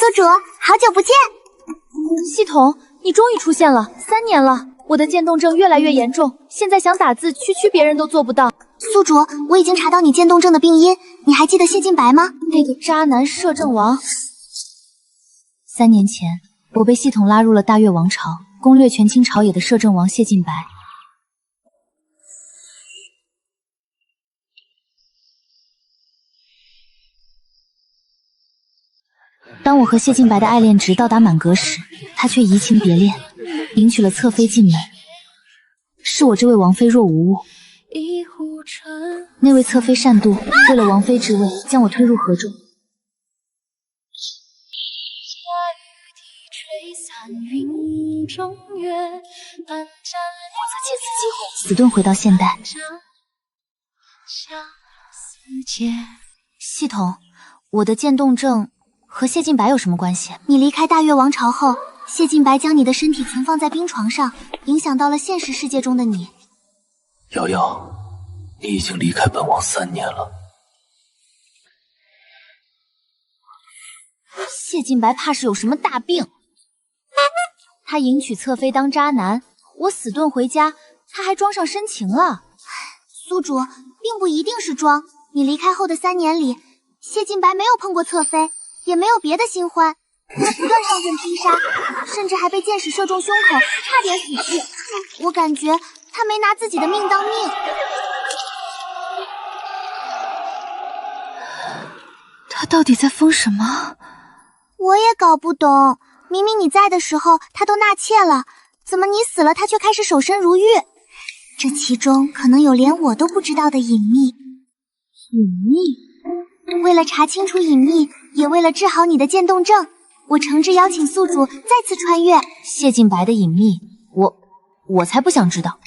宿主，好久不见。系统，你终于出现了，3年了，我的渐冻症越来越严重，现在想打字区别人都做不到。宿主，我已经查到你渐冻症的病因，你还记得谢晋白吗？那个渣男摄政王。3年前，我被系统拉入了大越王朝，攻略权倾朝野的摄政王谢晋白。当我和谢晋白的爱恋值到达满格时，他却移情别恋，迎娶了侧妃进门。是我这位王妃若无物，那位侧妃善妒，为了王妃之位，将我推入河中。我则借此机会死遁回到现代。系统，我的渐冻症和谢晋白有什么关系？你离开大越王朝后，谢晋白将你的身体存放在冰床上，影响到了现实世界中的你。瑶瑶，你已经离开本王3年了。谢晋白怕是有什么大病。他迎娶侧妃当渣男，我死遁回家，他还装上深情了。宿主，并不一定是装。你离开后的3年里，谢晋白没有碰过侧妃，也没有别的新欢，他不断上阵拼杀，甚至还被箭矢射中胸口，差点死去。我感觉他没拿自己的命当命。他到底在疯什么？我也搞不懂。明明你在的时候他都纳妾了，怎么你死了他却开始守身如玉？这其中可能有连我都不知道的隐秘。隐秘？为了查清楚隐秘，也为了治好你的渐冻症，我诚挚邀请宿主再次穿越。谢晋白的隐秘，我才不想知道。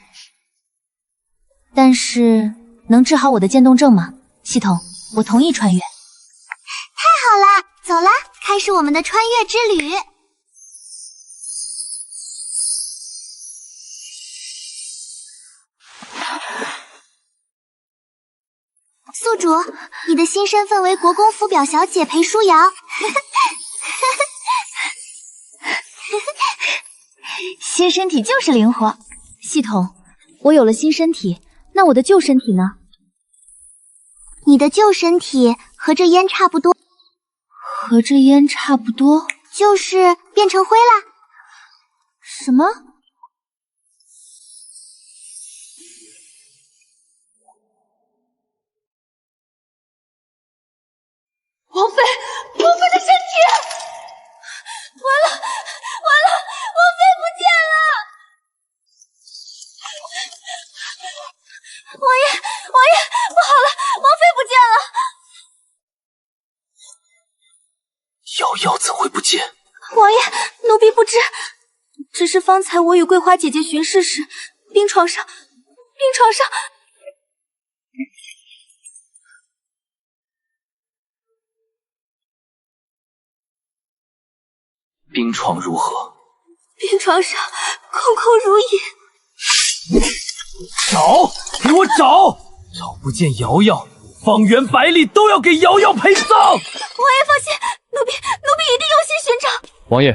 但是能治好我的渐冻症吗？系统，我同意穿越。太好了，走啦，开始我们的穿越之旅。宿主，你的新身份为国公府表小姐裴舒瑶。新身体就是灵活。系统，我有了新身体，那我的旧身体呢？你的旧身体和这烟差不多。和这烟差不多？就是变成灰啦。什么？王妃的身体！完了，王妃不见了！王爷，不好了，王妃不见了！瑶瑶怎会不见？王爷，奴婢不知，只是方才我与桂花姐姐巡视时，冰床上。冰床如何？冰床上空空如也。找，给我找！找不见瑶瑶，方圆百里都要给瑶瑶陪葬！王爷放心，奴婢一定用心寻找。王爷，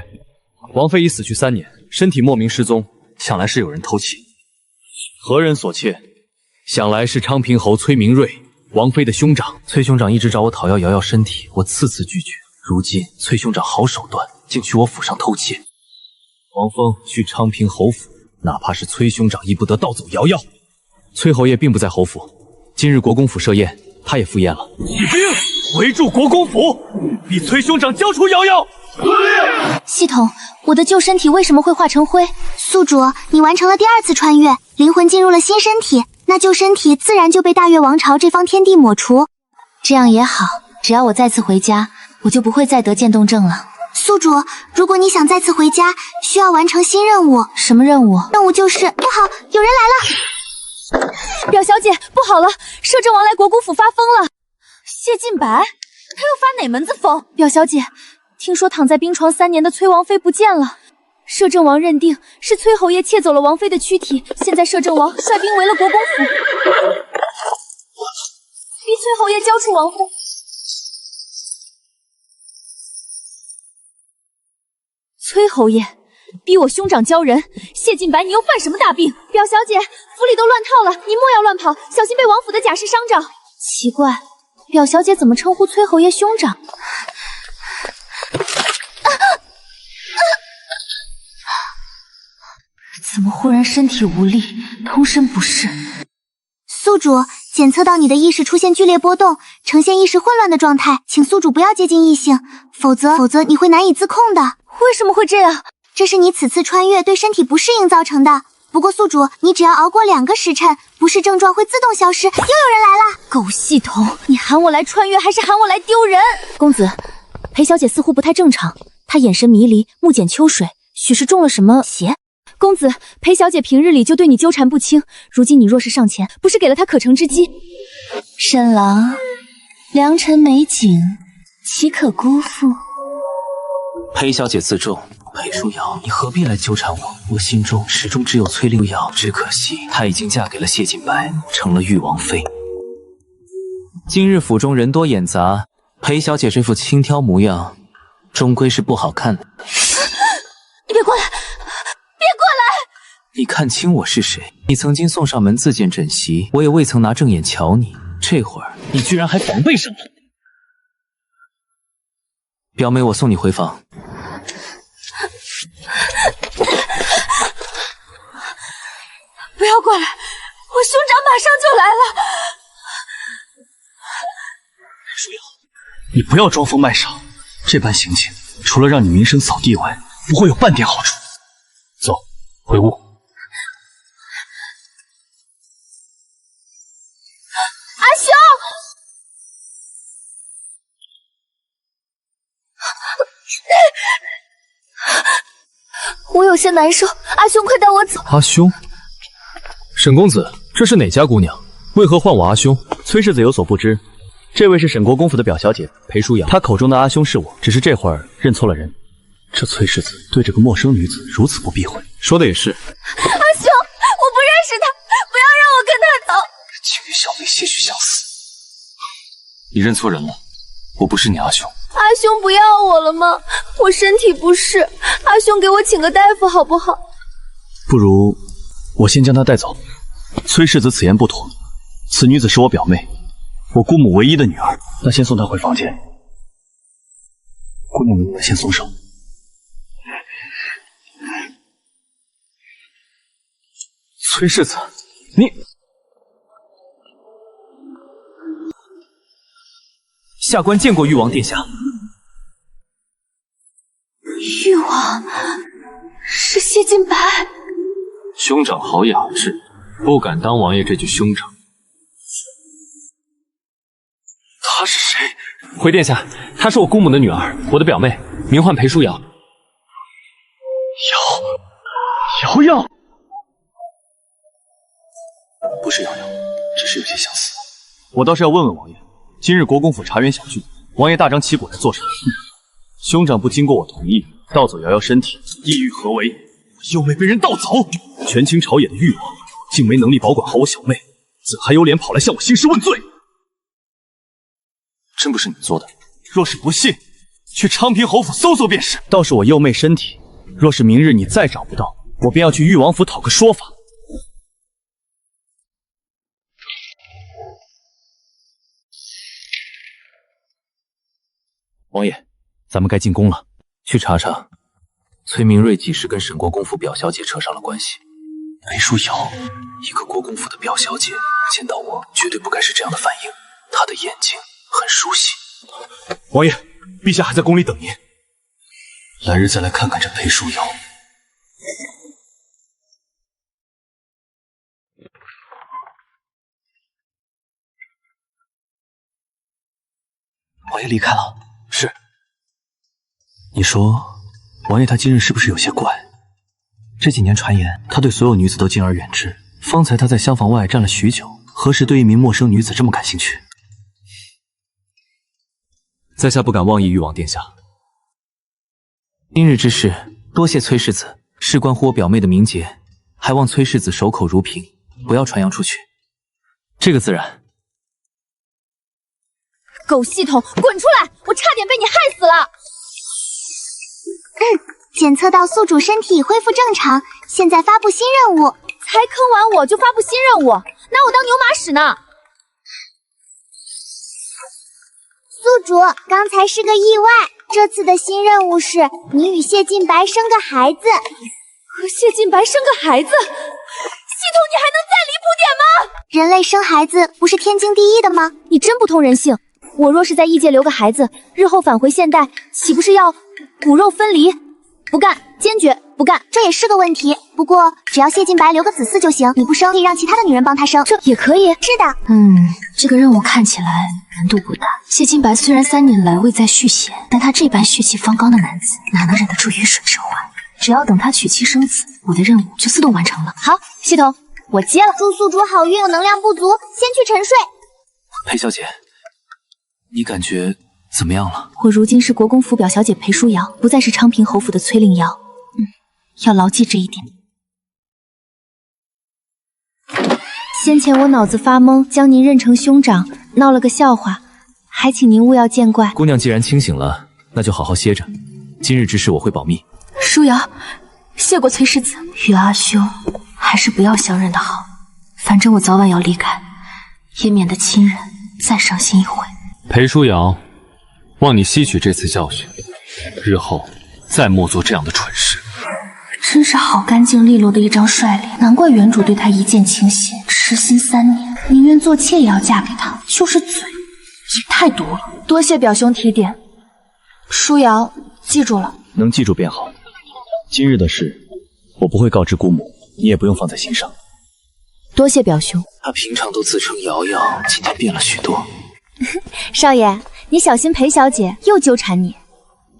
王妃已死去3年，身体莫名失踪，想来是有人偷窃。何人所窃？想来是昌平侯崔明瑞，王妃的兄长。崔兄长一直找我讨要瑶瑶身体，我次次拒绝。如今崔兄长好手段，竟去我府上偷窃。王峰去昌平侯府，哪怕是崔兄长亦不得盗走瑶瑶。崔侯爷并不在侯府，今日国公府设宴，他也赴宴了。起兵，围住国公府，逼崔兄长交出瑶瑶！系统，我的旧身体为什么会化成灰？宿主，你完成了第2次穿越，灵魂进入了新身体，那旧身体自然就被大越王朝这方天地抹除。这样也好，只要我再次回家，我就不会再得渐冻症了。宿主，如果你想再次回家，需要完成新任务。什么任务？任务就是不好，有人来了！表小姐，不好了，摄政王来国公府发疯了。谢晋白，他又发哪门子疯？表小姐，听说躺在冰床3年的崔王妃不见了，摄政王认定是崔侯爷窃走了王妃的躯体，现在摄政王率兵围了国公府，逼崔侯爷交出王妃。崔侯爷，逼我兄长交人，谢晋白，你又犯什么大病？表小姐，府里都乱套了，你莫要乱跑，小心被王府的假释伤着。奇怪，表小姐怎么称呼崔侯爷兄长？怎么忽然身体无力，通身不适？宿主，检测到你的意识出现剧烈波动，呈现意识混乱的状态，请宿主不要接近异性，否则你会难以自控的。为什么会这样？这是你此次穿越对身体不适应造成的。不过宿主，你只要熬过2个时辰，不适症状会自动消失。又有人来了！狗系统，你喊我来穿越，还是喊我来丢人？公子，裴小姐似乎不太正常，她眼神迷离，目翦秋水，许是中了什么邪。公子，裴小姐平日里就对你纠缠不清，如今你若是上前，不是给了她可乘之机？沈郎，良辰美景，岂可辜负？裴小姐自重，裴书瑶，你何必来纠缠我？我心中始终只有崔灵瑶，只可惜她已经嫁给了谢晋白，成了誉王妃。今日府中人多眼杂，裴小姐这副轻佻模样，终归是不好看的。你别过来！你看清我是谁？你曾经送上门自荐枕席，我也未曾拿正眼瞧你。这会儿你居然还防备上了！表妹，我送你回房。不要过来，我兄长马上就来了。舒瑶，你不要装疯卖傻，这般行径除了让你名声扫地外，不会有半点好处。走，回屋。阿兄，我有些难受，阿兄快带我走。阿兄，沈公子，这是哪家姑娘？为何唤我阿兄？崔世子有所不知，这位是沈国公府的表小姐裴舒瑶，她口中的阿兄是我，只是这会儿认错了人。这崔世子对这个陌生女子如此不避讳，说的也是。阿兄，我不认识她，不要让我跟她走。请与小妹些许相似。你认错人了，我不是你阿兄。阿兄不要我了吗？我身体不适，阿兄给我请个大夫好不好？不如我先将她带走。崔世子此言不妥，此女子是我表妹，我姑母唯一的女儿。那先送她回房间。姑娘们先松手。崔世子，你下官见过誉王殿下。誉王是谢晋白。兄长好雅致，不敢当王爷这句兄长。她是谁？回殿下，她是我姑母的女儿，我的表妹，名唤裴舒瑶。瑶瑶，不是瑶瑶，只是有些相似。我倒是要问问王爷，今日国公府茶园小聚，王爷大张旗鼓来做什么？兄长不经过我同意盗走瑶瑶身体，意欲何为？我又没被人盗走。权倾朝野的誉王，竟没能力保管好我小妹，怎还有脸跑来向我兴师问罪？真不是你做的，若是不信，去昌平侯府搜搜便是。倒是我幼妹身体，若是明日你再找不到，我便要去誉王府讨个说法。王爷，咱们该进宫了，去查查崔明瑞几时跟沈国公府表小姐扯上了关系。裴舒瑶，一个国公府的表小姐，见到我绝对不该是这样的反应。她的眼睛很熟悉。王爷，陛下还在宫里等您，来日再来看看这裴舒瑶。王爷离开了。是。你说，王爷他今日是不是有些怪？这几年传言，他对所有女子都敬而远之。方才他在厢房外站了许久，何时对一名陌生女子这么感兴趣？在下不敢妄议誉王殿下。今日之事，多谢崔世子，事关乎我表妹的名节，还望崔世子守口如瓶，不要传扬出去。这个自然。狗系统，滚出来！我差点被你害死了。检测到宿主身体恢复正常，现在发布新任务。才坑完我就发布新任务，拿我当牛马使呢！宿主，刚才是个意外，这次的新任务是你与谢晋白生个孩子。和谢晋白生个孩子？系统你还能再离谱点吗？人类生孩子不是天经地义的吗？你真不通人性！我若是在异界留个孩子，日后返回现代，岂不是要骨肉分离？不干，坚决不干！这也是个问题，不过只要谢晋白留个子嗣就行，你不生可以让其他的女人帮他生，这也可以。是的，这个任务看起来难度不大。谢晋白虽然3年来未再续弦，但他这般血气方刚的男子，哪能忍得住雨水之患？只要等他娶妻生子，我的任务就自动完成了。好，系统，我接了。祝宿主好运，我能量不足，先去沉睡。裴小姐，你感觉怎么样了？我如今是国公府表小姐裴舒瑶，不再是昌平侯府的崔令瑶。要牢记这一点。先前我脑子发懵，将您认成兄长，闹了个笑话，还请您勿要见怪。姑娘既然清醒了，那就好好歇着。今日之事我会保密。舒瑶，谢过崔世子。与阿兄还是不要相认的好，反正我早晚要离开，也免得亲人再伤心一回。裴舒瑶，望你吸取这次教训，日后再莫做这样的蠢事。真是好干净利落的一张帅脸，难怪原主对他一见倾心，痴心3年，宁愿做妾也要嫁给他。就是嘴也太毒了。多谢表兄提点，舒瑶记住了。能记住便好。今日的事，我不会告知姑母，你也不用放在心上。多谢表兄。他平常都自称瑶瑶，今天变了许多。少爷，你小心裴小姐又纠缠你。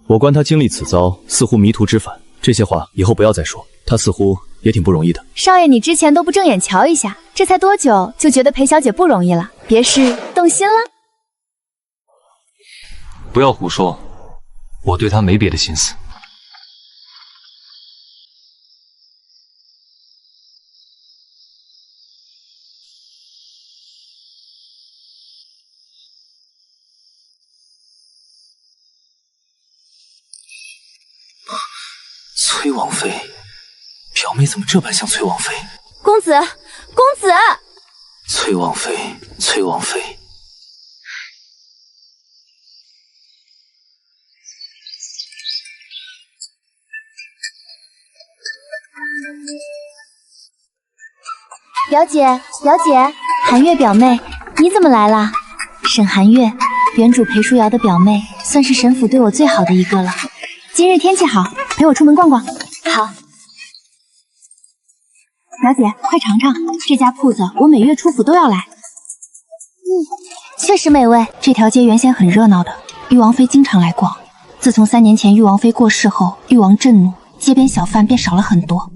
我观她经历此遭，似乎迷途知返。这些话以后不要再说，她似乎也挺不容易的。少爷，你之前都不正眼瞧一下，这才多久就觉得裴小姐不容易了？别是动心了？不要胡说，我对她没别的心思。崔王妃，表妹怎么这般像崔王妃？公子，公子！崔王妃，崔王妃。表姐，表姐，寒月表妹，你怎么来啦？沈寒月，原主裴舒瑶的表妹，算是沈府对我最好的一个了。今日天气好，陪我出门逛逛。好。表姐，快尝尝这家铺子，我每月出府都要来。确实美味。这条街原先很热闹的，玉王妃经常来逛。自从3年前玉王妃过世后，玉王震怒，街边小贩便少了很多。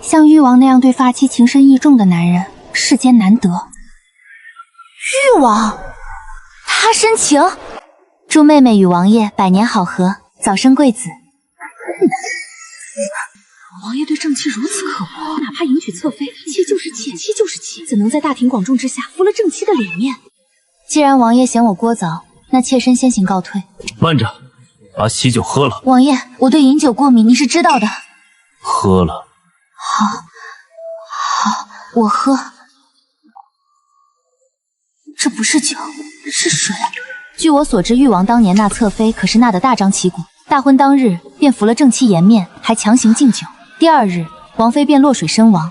像玉王那样对发妻情深意重的男人，世间难得。玉王，他深情。祝妹妹与王爷百年好合，早生贵子。王爷对正妻如此刻薄，哪怕迎娶侧妃，妻就是妾，妻就是妻，怎能在大庭广众之下拂了正妻的脸面？既然王爷嫌我聒噪，那妾身先行告退。慢着，把喜酒喝了。王爷，我对饮酒过敏，你是知道的。喝了。好，我喝。这不是酒，是水。据我所知，玉王当年纳侧妃可是纳得大张旗鼓，大婚当日便服了正妻颜面，还强行敬酒。第2日，王妃便落水身亡。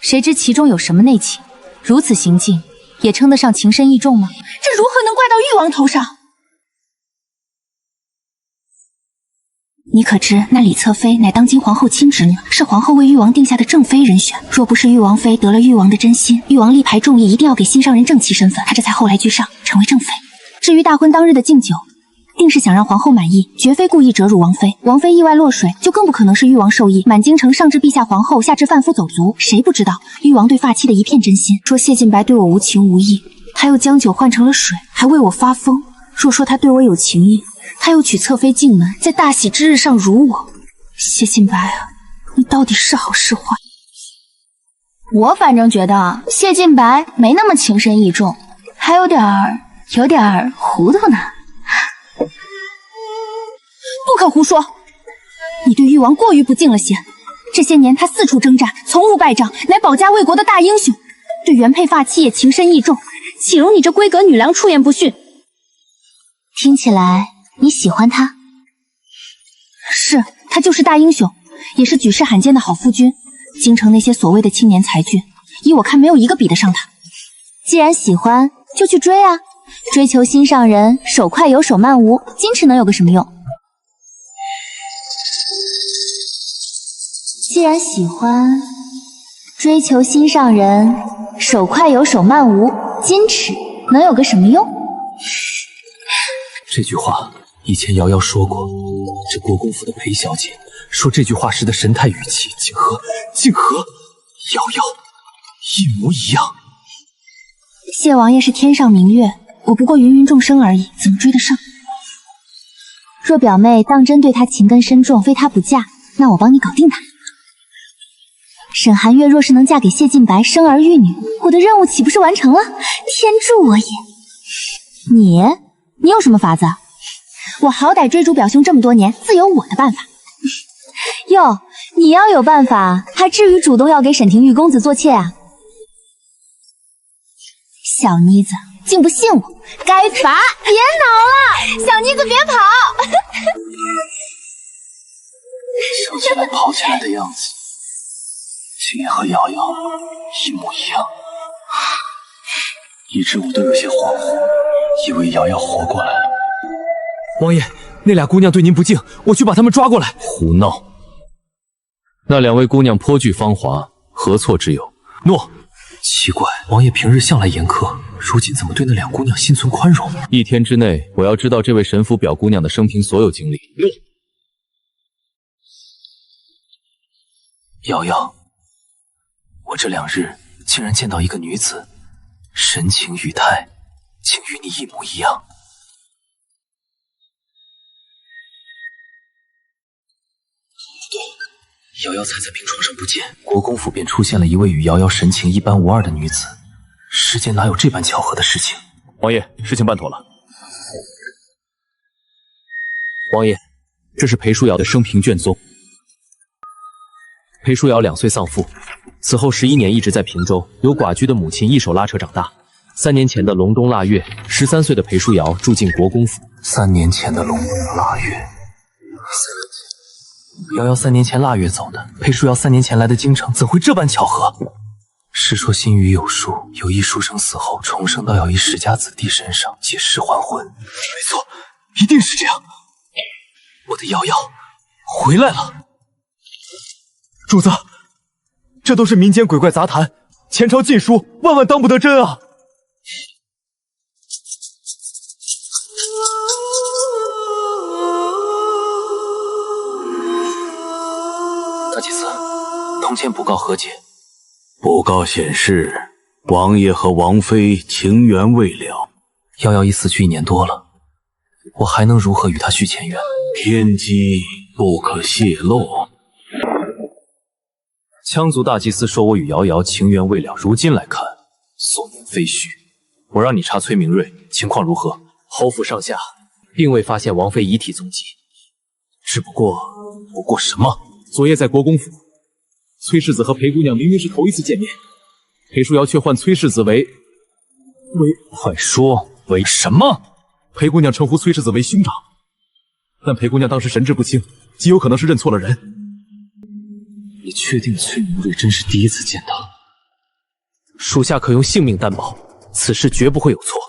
谁知其中有什么内情？如此行径，也称得上情深意重吗？这如何能怪到玉王头上？你可知那李侧妃乃当今皇后亲侄女，是皇后为玉王定下的正妃人选。若不是玉王妃得了玉王的真心，玉王力排众议，一定要给心上人正妻身份，她这才后来居上，成为正妃。至于大婚当日的敬酒，定是想让皇后满意，绝非故意折辱王妃。王妃意外落水，就更不可能是玉王授意。满京城上至陛下皇后，下至贩夫走卒，谁不知道玉王对发妻的一片真心？说谢晋白对我无情无义，他又将酒换成了水，还为我发疯。若说他对我有情意，他又娶侧妃进门，在大喜之日上辱我。谢晋白啊，你到底是好是坏？我反正觉得谢晋白没那么情深意重，还有点糊涂呢。不可胡说，你对誉王过于不敬了些。这些年他四处征战，从无败仗，乃保家卫国的大英雄，对原配发妻也情深意重，岂容你这闺阁女郎出言不逊？听起来你喜欢他？是，他就是大英雄，也是举世罕见的好夫君。京城那些所谓的青年才俊，依我看没有一个比得上他。既然喜欢，就去追啊！追求心上人，手快有手慢无，矜持能有个什么用？既然喜欢，追求心上人，手快有手慢无，矜持能有个什么用？这句话以前瑶瑶说过，这国公府的裴小姐说这句话时的神态语气，竟和瑶瑶一模一样。谢王爷是天上明月，我不过芸芸众生而已，怎么追得上？若表妹当真对他情根深重，非他不嫁，那我帮你搞定他。沈寒月若是能嫁给谢晋白，生儿育女，我的任务岂不是完成了？天助我也！你有什么法子？我好歹追逐表兄这么多年，自有我的办法。哟，你要有办法，还至于主动要给沈廷玉公子做妾啊？小妮子，竟不信我，该罚！别恼了，小妮子别跑！想起来跑起来的样子，竟也和瑶瑶一模一样，以致我都有些恍惚，以为瑶瑶活过来了。王爷，那俩姑娘对您不敬，我去把她们抓过来。胡闹！那两位姑娘颇具芳华，何错之有？诺。奇怪，王爷平日向来严苛，如今怎么对那两姑娘心存宽容？1天之内，我要知道这位神府表姑娘的生平所有经历。诺。瑶瑶，我这2日竟然见到一个女子，神情语态竟与你一模一样。瑶瑶才在病床上不见，国公府便出现了一位与瑶瑶神情一般无二的女子，世间哪有这般巧合的事情？王爷，事情办妥了。王爷，这是裴书瑶的生平卷宗。裴书瑶2岁丧父，此后11年一直在平州，由寡居的母亲一手拉扯长大。3年前的隆冬腊月，13岁的裴书瑶住进国公府。3年前的隆冬腊月，瑶瑶3年前腊月走的，裴书瑶3年前来的京城，怎会这般巧合？是说心语有术，有一书生死后重生到要一世家子弟身上，借尸还魂。没错，一定是这样。我的瑶瑶回来了。主子，这都是民间鬼怪杂谈，前朝禁书，万万当不得真啊！大祭司，铜钱补告何解？布告显示，王爷和王妃情缘未了。瑶瑶已死去1年多了，我还能如何与她续前缘？天机不可泄露。羌族大祭司说我与瑶瑶情缘未了，如今来看，所言非虚。我让你查崔明瑞，情况如何？侯府上下并未发现王妃遗体踪迹，只不过什么？昨夜在国公府，崔世子和裴姑娘明明是头一次见面，裴书瑶却唤崔世子为……快说，为什么？裴姑娘称呼崔世子为兄长，但裴姑娘当时神志不清，极有可能是认错了人。你确定崔明瑞真是第一次见他？属下可用性命担保，此事绝不会有错。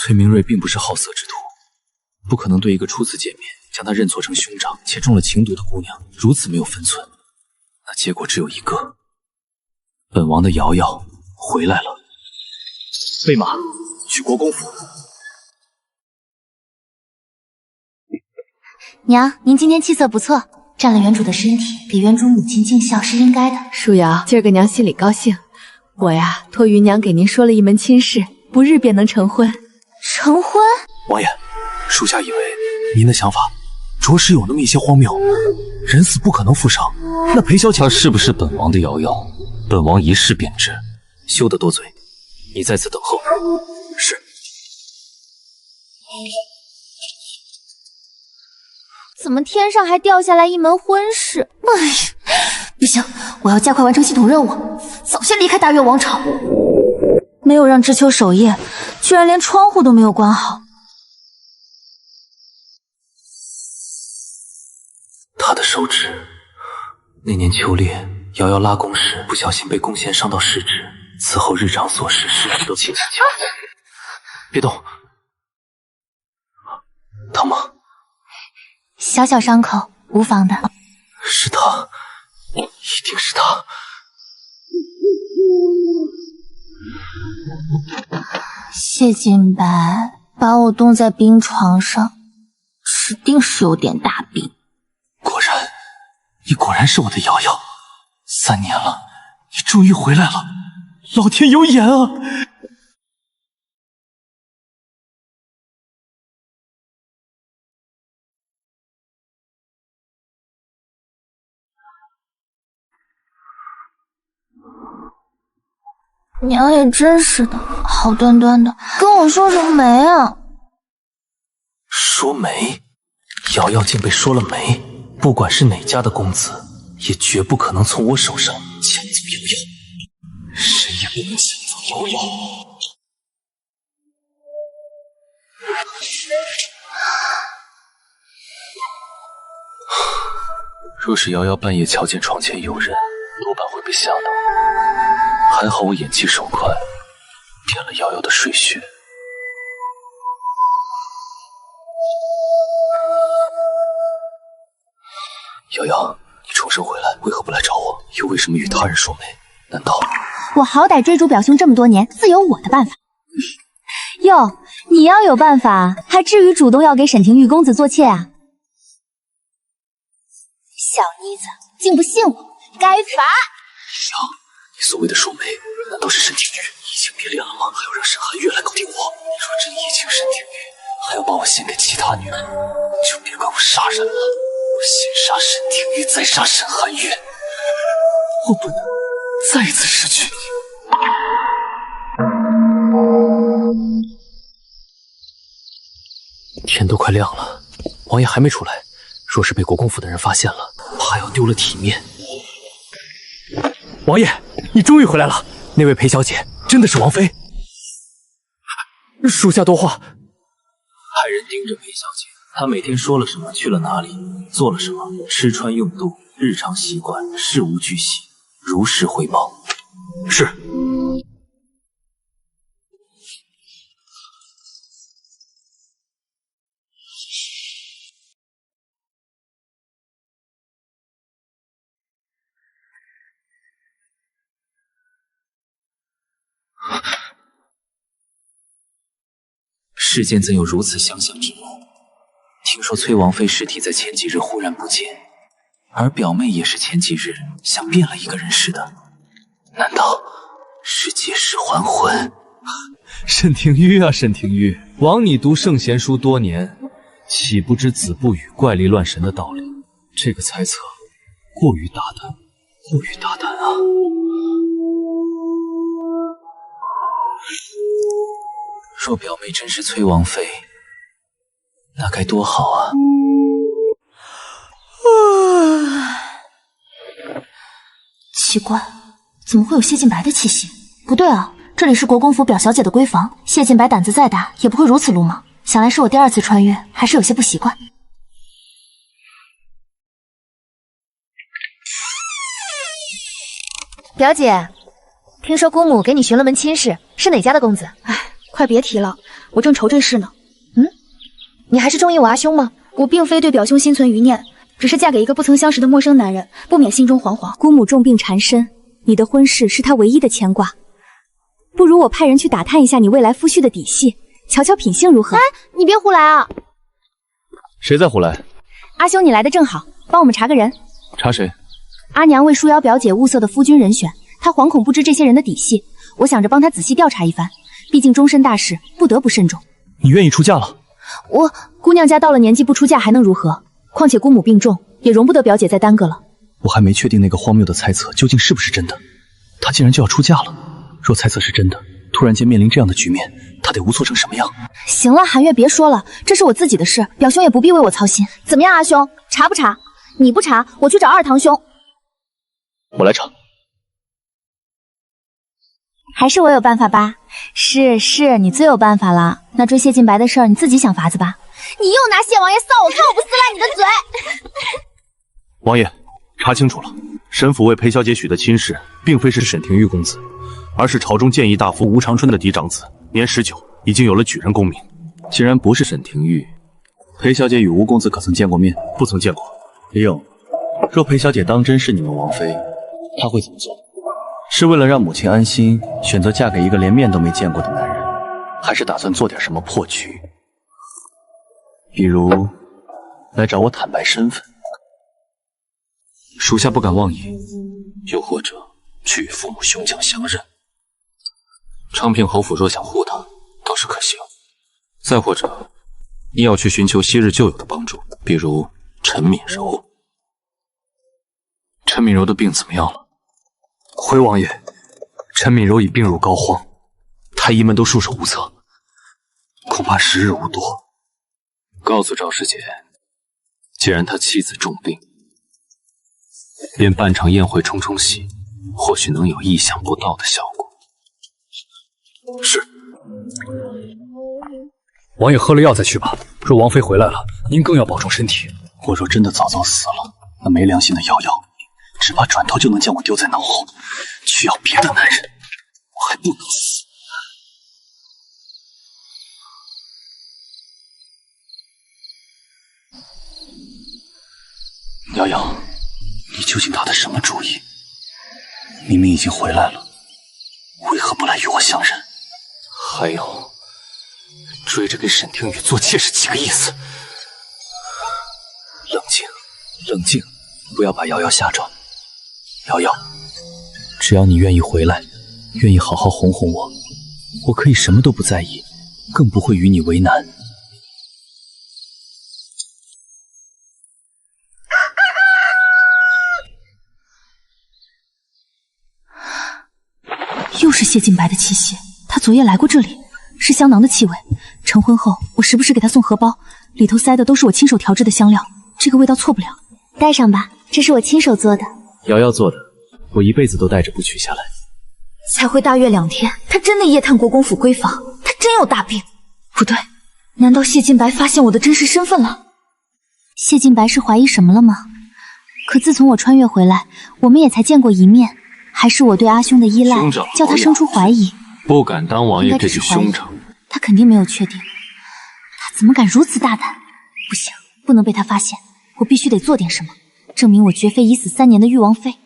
崔明瑞并不是好色之徒，不可能对一个初次见面将他认错成兄长且中了情毒的姑娘如此没有分寸。那结果只有一个，本王的瑶瑶回来了。备马去国公府。娘，您今天气色不错，占了原主的身体，给原主母亲尽孝是应该的。舒瑶，今儿个娘心里高兴，我呀托芸娘给您说了一门亲事，不日便能成婚。成婚？王爷，属下以为您的想法着实有那么一些荒谬。人死不可能复生，那裴小姐她是不是本王的瑶瑶，本王一试便知。休得多嘴，你在此等候。是。怎么天上还掉下来一门婚事？哎呀，不行，我要加快完成系统任务，早些离开大月王朝。没有让知秋守夜，居然连窗户都没有关好。他的手指，那年秋猎，瑶瑶拉弓时不小心被弓弦伤到食指，此后日常所事，事事都轻轻巧。别动，疼吗？小小伤口，无妨的。是他，一定是他。谢晋白把我冻在冰床上，指定是有点大病。果然，你果然是我的瑶瑶。3年了，你终于回来了，老天有眼啊！娘也真是的，好端端的跟我说什么媒啊？说媒，瑶瑶竟被说了媒，不管是哪家的公子，也绝不可能从我手上抢走瑶瑶，谁也不能抢走瑶瑶。若是瑶瑶半夜瞧见床前有人，多半会被吓到。还好我眼疾手快，骗了瑶瑶的睡穴。瑶瑶，你重生回来，为何不来找我？又为什么与他人说媒？难道我好歹追逐表兄这么多年，自有我的办法。哟，你要有办法，还至于主动要给沈廷玉公子做妾啊？小妮子，竟不信我，该罚！你所谓的说媒，难道是沈廷玉？移情别恋了吗？还要让沈寒月来搞定我？你若真移情沈廷玉，还要把我献给其他女人，就别怪我杀人了。我先杀沈廷玉，再杀沈寒月，我不能再次失去你。天都快亮了，王爷还没出来，若是被国公府的人发现了，怕要丢了体面。王爷，你终于回来了！那位裴小姐真的是王妃？属下多话。派人盯着裴小姐，她每天说了什么，去了哪里，做了什么，吃穿用度，日常习惯，事无巨细，如实汇报。是。世间怎有如此相像之物？听说崔王妃尸体在前几日忽然不见，而表妹也是前几日像变了一个人似的。难道是借尸还魂？沈廷玉啊，沈廷玉，枉你读圣贤书多年，岂不知子不语怪力乱神的道理？这个猜测过于大胆，过于大胆啊！若表妹真是崔王妃，那该多好啊！奇怪，怎么会有谢晋白的气息？不对啊，这里是国公府表小姐的闺房，谢晋白胆子再大，也不会如此鲁莽。想来是我第2次穿越，还是有些不习惯。表姐，听说姑母给你寻了门亲事，是哪家的公子？哎，快别提了，我正愁这事呢。你还是中意我阿兄吗？我并非对表兄心存余念，只是嫁给一个不曾相识的陌生男人，不免心中惶惶。姑母重病缠身，你的婚事是她唯一的牵挂。不如我派人去打探一下你未来夫婿的底细，瞧瞧品性如何。哎，你别胡来啊！谁在胡来？阿兄，你来的正好，帮我们查个人。查谁？阿娘为舒瑶表姐物色的夫君人选，她惶恐不知这些人的底细，我想着帮她仔细调查一番，毕竟终身大事，不得不慎重。你愿意出嫁了？姑娘家到了年纪不出嫁还能如何？况且姑母病重，也容不得表姐再耽搁了。我还没确定那个荒谬的猜测究竟是不是真的。她竟然就要出嫁了，若猜测是真的，突然间面临这样的局面，她得无措成什么样？行了，韩月别说了，这是我自己的事，表兄也不必为我操心。怎么样，阿兄，查不查？你不查，我去找二堂兄。我来查。还是我有办法吧？是，你最有办法了。那追谢晋白的事儿，你自己想法子吧。你又拿谢王爷臊我，看我不撕烂你的嘴！王爷，查清楚了，沈府为裴小姐许的亲事，并非是沈廷玉公子，而是朝中谏议大夫吴长春的嫡长子，年19，已经有了举人功名。既然不是沈廷玉，裴小姐与吴公子可曾见过面？不曾见过。李勇，若裴小姐当真是你们王妃，她会怎么做？是为了让母亲安心，选择嫁给一个连面都没见过的男人，还是打算做点什么破局？比如来找我坦白身份，属下不敢妄议；又或者去与父母兄长相认。昌平侯府若想护他，倒是可行；再或者，你要去寻求昔日旧友的帮助，比如陈敏柔。陈敏柔的病怎么样了？回王爷，陈敏柔已病入膏肓，太医们都束手无策，恐怕时日无多。告诉赵师姐，既然他妻子重病，便办场宴会冲冲喜，或许能有意想不到的效果。是。王爷喝了药再去吧。若王妃回来了，您更要保重身体。我若真的早死了，那没良心的瑶瑶，只怕转头就能将我丢在脑后，去要别的男人，我还不能死。瑶瑶，你究竟打的什么主意？明明已经回来了，为何不来与我相认？还有，追着跟沈廷宇做妾是几个意思？冷静，冷静，不要把瑶瑶吓着。瑶瑶，只要你愿意回来，愿意好好哄哄我，我可以什么都不在意，更不会与你为难。又是谢晋白的气息，他昨夜来过这里，是香囊的气味。成婚后，我时不时给他送荷包，里头塞的都是我亲手调制的香料，这个味道错不了。带上吧，这是我亲手做的。瑶瑶做的，我一辈子都带着不取下来。才回大悦2天，他真的夜探国公府闺房，他真有大病。不对，难道谢晋白发现我的真实身份了？谢晋白是怀疑什么了吗？可自从我穿越回来，我们也才见过一面，还是我对阿兄的依赖叫他生出怀疑。不敢当王爷这句兄长，他肯定没有确定。他怎么敢如此大胆？不行，不能被他发现，我必须得做点什么，证明我绝非已死3年的玉王妃。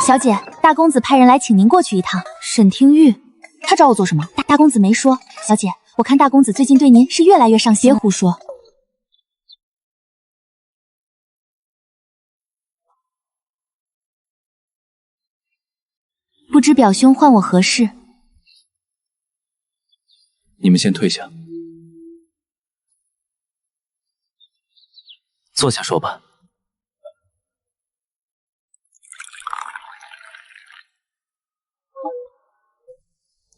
小姐，大公子派人来请您过去一趟。沈廷玉，他找我做什么？大公子没说。小姐，我看大公子最近对您是越来越上心。别胡说。不知表兄唤我何事？你们先退下，坐下说吧。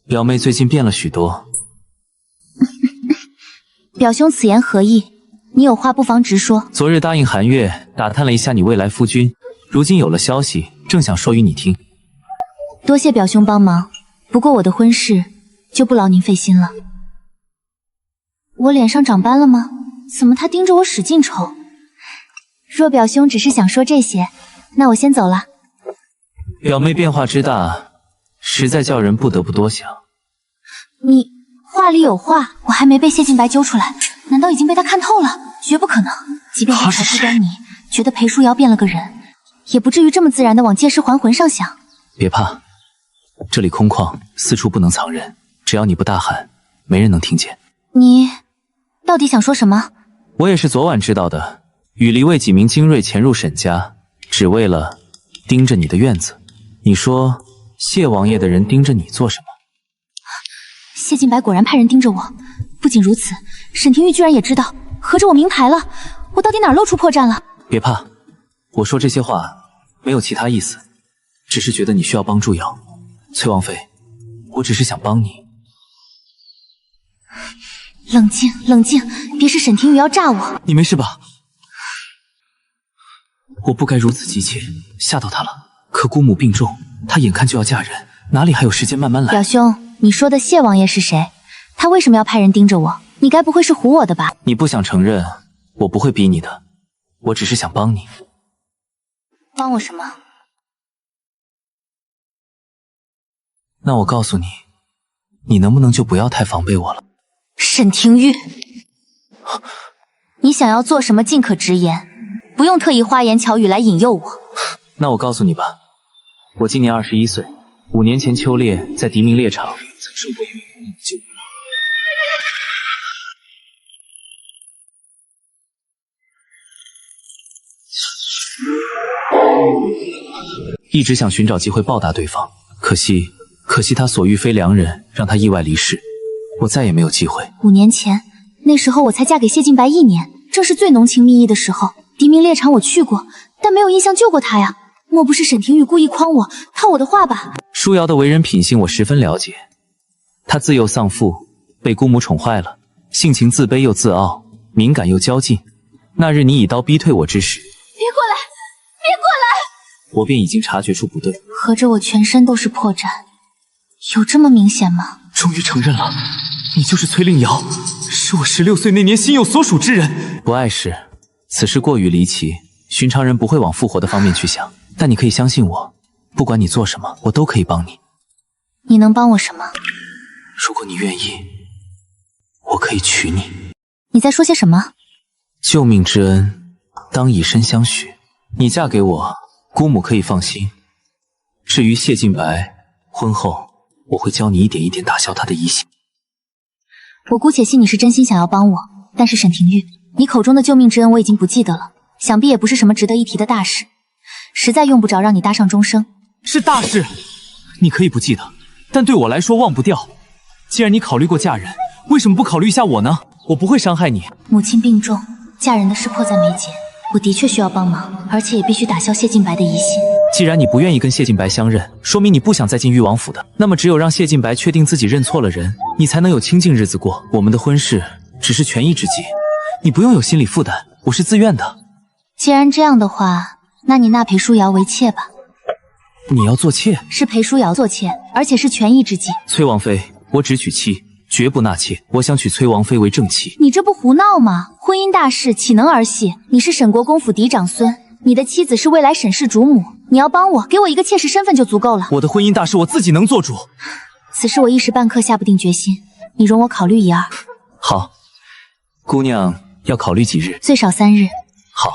表妹最近变了许多。表兄此言何意？你有话不妨直说。昨日答应韩月打探了一下你未来夫君，如今有了消息，正想说与你听。多谢表兄帮忙，不过我的婚事就不劳您费心了。我脸上长斑了吗？怎么他盯着我使劲瞅？若表兄只是想说这些，那我先走了。表妹变化之大，实在叫人不得不多想。你话里有话，我还没被谢晋白揪出来，难道已经被他看透了？绝不可能！即便他才不端倪，觉得裴书瑶变了个人，也不至于这么自然的往借尸还魂上想。别怕，这里空旷，四处不能藏人，只要你不大喊，没人能听见。你到底想说什么？我也是昨晚知道的，雨离为几名精锐潜入沈家，只为了盯着你的院子。你说谢王爷的人盯着你做什么？谢晋白果然派人盯着我。不仅如此，沈廷玉居然也知道，合着我明牌了。我到底哪儿露出破绽了？别怕，我说这些话没有其他意思，只是觉得你需要帮助瑶。崔王妃，我只是想帮你。冷静，冷静，别是沈廷玉要炸我。你没事吧？我不该如此急切，吓到他了。可姑母病重，她眼看就要嫁人，哪里还有时间慢慢来？表兄，你说的谢王爷是谁？他为什么要派人盯着我？你该不会是唬我的吧？你不想承认，我不会逼你的。我只是想帮你。帮我什么？那我告诉你，你能不能就不要太防备我了？沈廷玉，你想要做什么尽可直言，不用特意花言巧语来引诱我。那我告诉你吧，我今年21岁，5年前秋猎在敌命猎场曾受过一位姑娘的救援。一直想寻找机会报答对方，可惜他所遇非良人，让他意外离世，我再也没有机会。5年前，那时候我才嫁给谢晋白1年，正是最浓情蜜意的时候。敌命猎场我去过，但没有印象救过他呀。莫不是沈廷玉故意诓我，套我的话吧？舒瑶的为人品性我十分了解，她自幼丧父，被姑母宠坏了，性情自卑又自傲，敏感又骄进。那日你以刀逼退我之时，别过来，别过来！我便已经察觉出不对。合着我全身都是破绽，有这么明显吗？终于承认了，你就是崔令瑶，是我16岁那年心有所属之人。不碍事，此事过于离奇，寻常人不会往复活的方面去想。但你可以相信我，不管你做什么，我都可以帮你。你能帮我什么？如果你愿意，我可以娶你。你在说些什么？救命之恩，当以身相许。你嫁给我，姑母可以放心。至于谢晋白，婚后我会教你一点一点打消他的疑心。我姑且信你是真心想要帮我，但是沈廷玉，你口中的救命之恩我已经不记得了，想必也不是什么值得一提的大事，实在用不着让你搭上终生。是大事，你可以不记得，但对我来说忘不掉。既然你考虑过嫁人，为什么不考虑一下我呢？我不会伤害你。母亲病重，嫁人的事迫在眉睫，我的确需要帮忙，而且也必须打消谢晋白的疑心。既然你不愿意跟谢晋白相认，说明你不想再进誉王府的。那么只有让谢晋白确定自己认错了人，你才能有清静日子过。我们的婚事只是权宜之计，你不用有心理负担，我是自愿的。既然这样的话，那你纳裴舒瑶为妾吧。你要做妾？是裴舒瑶做妾，而且是权宜之计。崔王妃，我只娶妻，绝不纳妾。我想娶崔王妃为正妻。你这不胡闹吗？婚姻大事岂能儿戏？你是沈国公府嫡长孙，你的妻子是未来沈氏主母，你要帮我，给我一个妾室身份就足够了。我的婚姻大事我自己能做主。此事我一时半刻下不定决心，你容我考虑一二。好，姑娘要考虑几日？最少3日。好，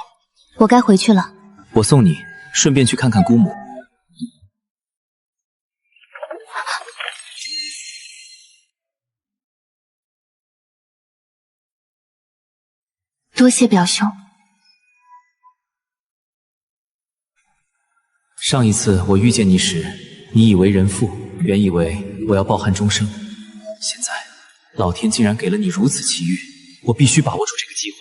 我该回去了。我送你，顺便去看看姑母。多谢表兄。上一次我遇见你时，你已为人妇，原以为我要抱憾终生。现在，老天竟然给了你如此奇遇，我必须把握住这个机会。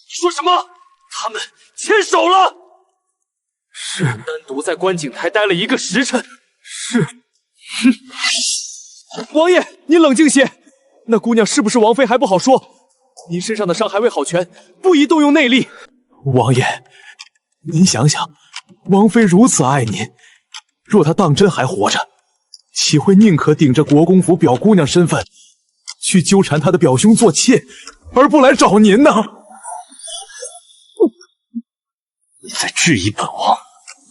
说什么？他们牵手了？是，单独在观景台待了1个时辰。是。王爷，您冷静些。那姑娘是不是王妃还不好说，您身上的伤还未好全，不宜动用内力。王爷，您想想，王妃如此爱您，若她当真还活着，岂会宁可顶着国公府表姑娘身份，去纠缠她的表兄做妾，而不来找您呢？你在质疑本王？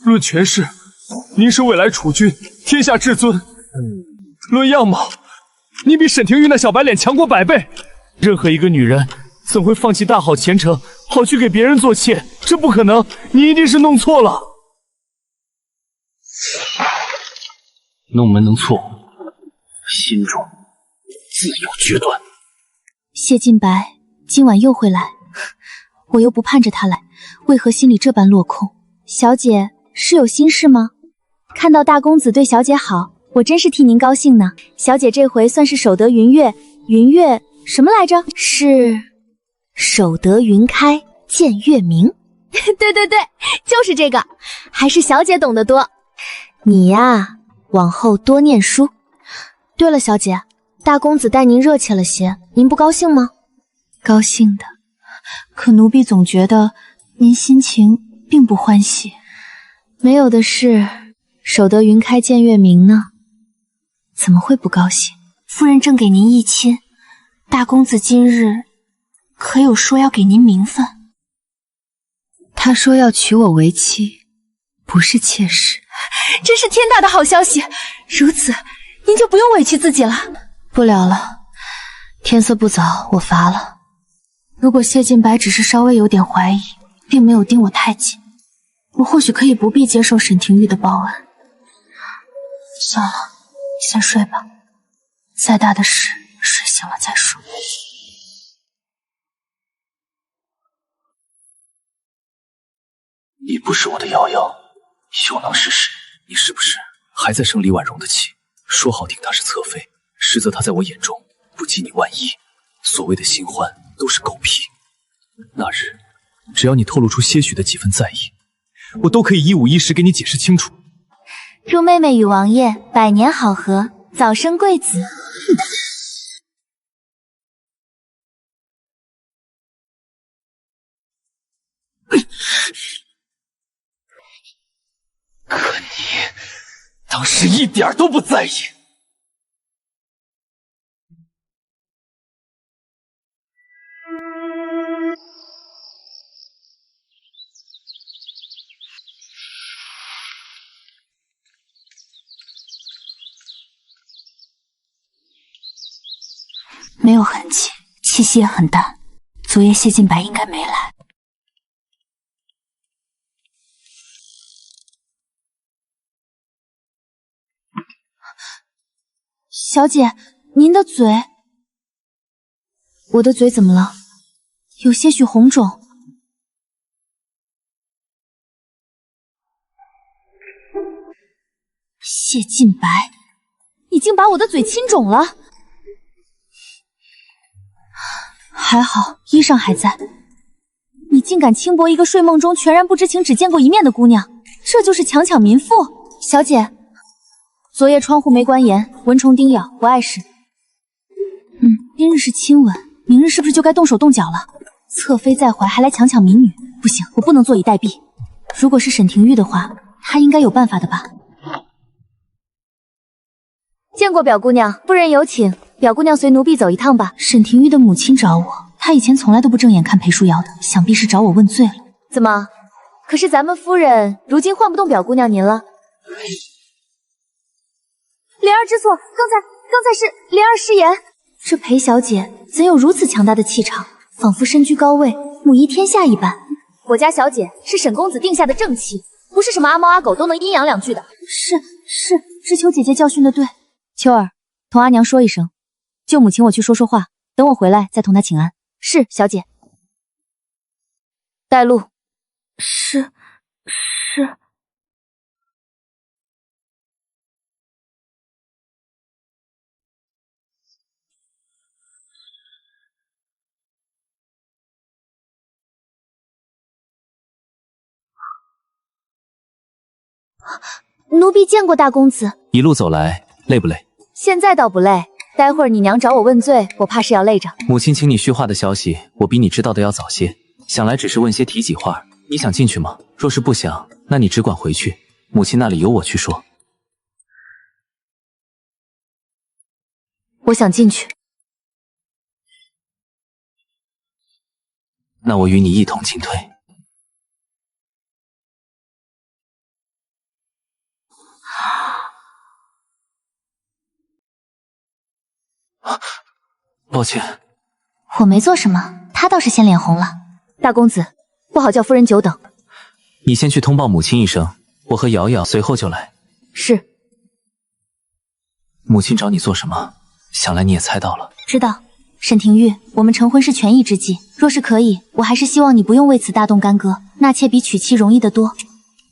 论权势，您是未来储君，天下至尊；论样貌，你比沈廷玉那小白脸强过100倍。任何一个女人怎会放弃大好前程，好去给别人做妾？这不可能，你一定是弄错了。弄门能错，心中自有决断。谢晋白今晚又会来，我又不盼着他来，为何心里这般落空？小姐是有心事吗？看到大公子对小姐好，我真是替您高兴呢。小姐这回算是守得云月，云月什么来着？是守得云开见月明。对对对，就是这个，还是小姐懂得多。你呀，往后多念书。对了，小姐，大公子待您热切了些，您不高兴吗？高兴的，可奴婢总觉得您心情并不欢喜。没有的事，守得云开见月明呢，怎么会不高兴？夫人正给您议亲，大公子今日可有说要给您名分？他说要娶我为妻，不是妾室。真是天大的好消息！如此，您就不用委屈自己了。不了了，天色不早，我乏了。如果谢晋白只是稍微有点怀疑，并没有盯我太紧，我或许可以不必接受沈廷玉的报恩。算了，先睡吧，再大的事睡醒了再说。你不是我的瑶瑶，休能试试。你是不是还在生李婉容的气？说好听她是侧妃，实则她在我眼中不及你万一。所谓的新欢都是狗屁。那日，只要你透露出些许的几分在意，我都可以1:51时给你解释清楚。祝妹妹与王爷百年好合，早生贵子。可你当时一点都不在意。没有痕迹，气息也很淡。昨夜谢晋白应该没来。小姐，您的嘴……我的嘴怎么了？有些许红肿。谢晋白，你竟把我的嘴亲肿了！还好衣裳还在。你竟敢轻薄一个睡梦中全然不知情、只见过一面的姑娘，这就是强抢民妇！小姐，昨夜窗户没关严，蚊虫叮咬，不碍事。今日是亲吻，明日是不是就该动手动脚了？侧妃在怀，还来强抢民女，不行，我不能坐以待毙。如果是沈廷玉的话，他应该有办法的吧？见过表姑娘，夫人有请。表姑娘随奴婢走一趟吧。沈廷玉的母亲找我，她以前从来都不正眼看裴书瑶的，想必是找我问罪了。怎么？可是咱们夫人如今唤不动表姑娘您了。莲儿知错，刚才是莲儿失言。这裴小姐怎有如此强大的气场，仿佛身居高位，母仪天下一般。我家小姐是沈公子定下的正妻，不是什么阿猫阿狗都能阴阳两句的。是，知秋姐姐教训的对。秋儿，同阿娘说一声，救母亲我去说话，等我回来再同她请安。是，小姐。带路。是。奴婢见过大公子。一路走来累不累？现在倒不累，待会儿你娘找我问罪，我怕是要累着。母亲请你续话的消息，我比你知道的要早些，想来只是问些体己话。你想进去吗？若是不想，那你只管回去，母亲那里由我去说。我想进去。那我与你一同进退。抱歉，我没做什么，他倒是先脸红了。大公子，不好叫夫人久等。你先去通报母亲一声，我和瑶瑶随后就来。是。母亲找你做什么？想来你也猜到了。知道。沈廷玉，我们成婚是权宜之计，若是可以，我还是希望你不用为此大动干戈，纳妾比娶妻容易得多。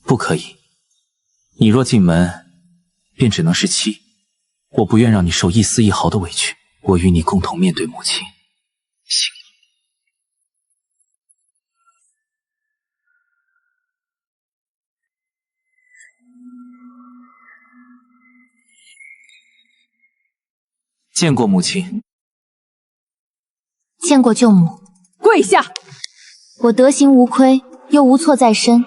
不可以。你若进门，便只能是妻。我不愿让你受一丝一毫的委屈。我与你共同面对母亲。行。见过母亲。见过舅母。跪下！我德行无亏，又无错在身，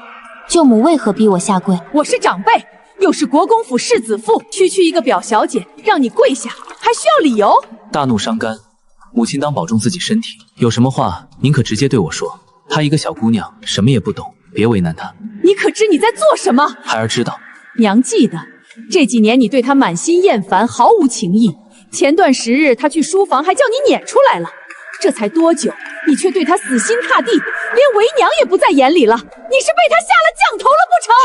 舅母为何逼我下跪？我是长辈，又是国公府世子妇，区区一个表小姐，让你跪下，还需要理由？大怒伤肝，母亲当保重自己身体，有什么话您可直接对我说。她一个小姑娘，什么也不懂，别为难她。你可知你在做什么？孩儿知道。娘记得，这几年你对她满心厌烦，毫无情意。前段时日她去书房，还叫你撵出来了。这才多久，你却对她死心塌地，连为娘也不在眼里了。你是被她下了降头了不成？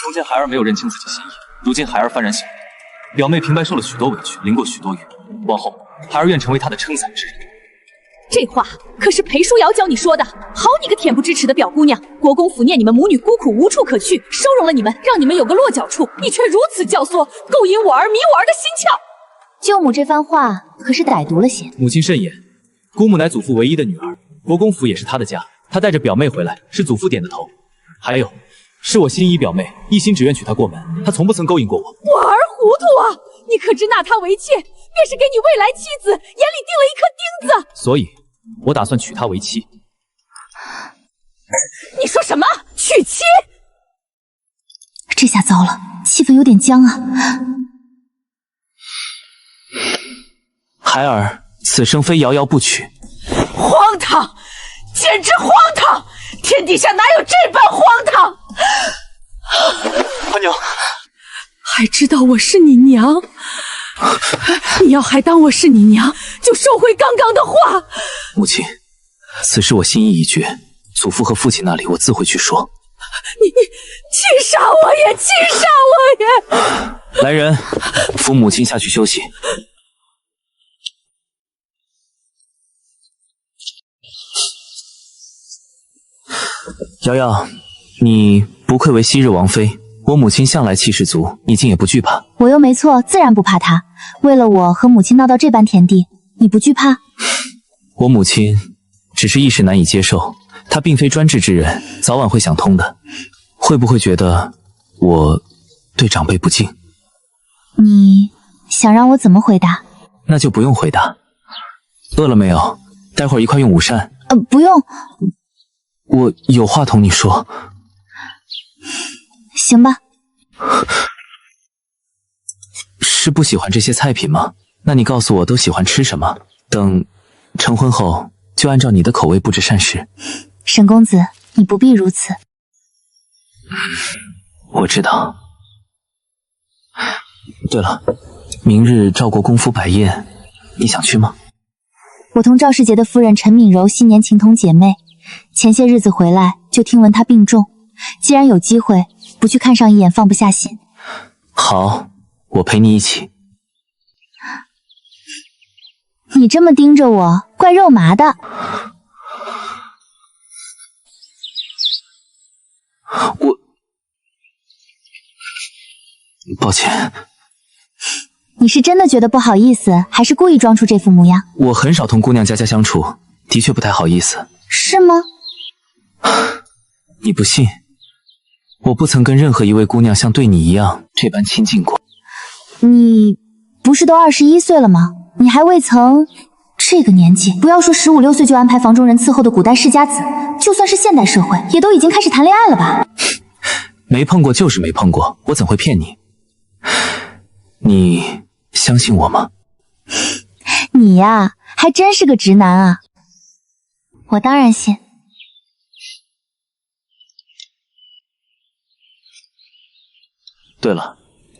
从前孩儿没有认清自己心意，如今孩儿幡然醒悟，表妹平白受了许多委屈，淋过许多雨，往后孩儿愿成为她的撑伞之人。这话可是裴书瑶教你说的。好你个恬不知耻的表姑娘，国公府念你们母女孤苦无处可去，收容了你们，让你们有个落脚处，你却如此教唆，勾引我儿，迷我儿的心窍。舅母这番话可是歹毒了些。母亲慎言，姑母乃祖父唯一的女儿，国公府也是她的家，她带着表妹回来是祖父点的头。还有，是我心仪表妹，一心只愿娶她过门，她从不曾勾引过我。我儿糊涂啊！你可知纳她为妾，便是给你未来妻子眼里钉了一颗钉子。所以，我打算娶她为妻。你说什么？娶妻？这下糟了，气氛有点僵啊。孩儿，此生非瑶瑶不娶。荒唐，简直荒唐！天底下哪有这般荒唐？阿娘，还知道我是你娘？你要还当我是你娘，就收回刚刚的话。母亲，此事我心意已决，祖父和父亲那里我自会去说。你气杀我也，气杀我也！来人，扶母亲下去休息。瑶瑶，你不愧为昔日王妃，我母亲向来气势足，你竟也不惧怕。我又没错，自然不怕他。为了我和母亲闹到这般田地，你不惧怕？我母亲只是一时难以接受，她并非专制之人，早晚会想通的。会不会觉得我对长辈不敬？你想让我怎么回答？那就不用回答。饿了没有？待会儿一块用午膳。不用。我有话同你说。行吧。是不喜欢这些菜品吗？那你告诉我都喜欢吃什么？等成婚后就按照你的口味布置膳食。沈公子，你不必如此。我知道。对了，明日赵国公府摆宴，你想去吗？我同赵世杰的夫人陈敏柔昔年情同姐妹，前些日子回来就听闻她病重，既然有机会，不去看上一眼放不下心。好，我陪你一起。你这么盯着我，怪肉麻的。抱歉。你是真的觉得不好意思，还是故意装出这副模样？我很少同姑娘家家相处，的确不太好意思。是吗？你不信？我不曾跟任何一位姑娘像对你一样这般亲近过。你不是都21岁了吗？你还未曾……这个年纪，不要说15、16岁就安排房中人伺候的古代世家子，就算是现代社会，也都已经开始谈恋爱了吧？没碰过就是没碰过，我怎会骗你？你相信我吗？你呀，还真是个直男啊！我当然信。对了，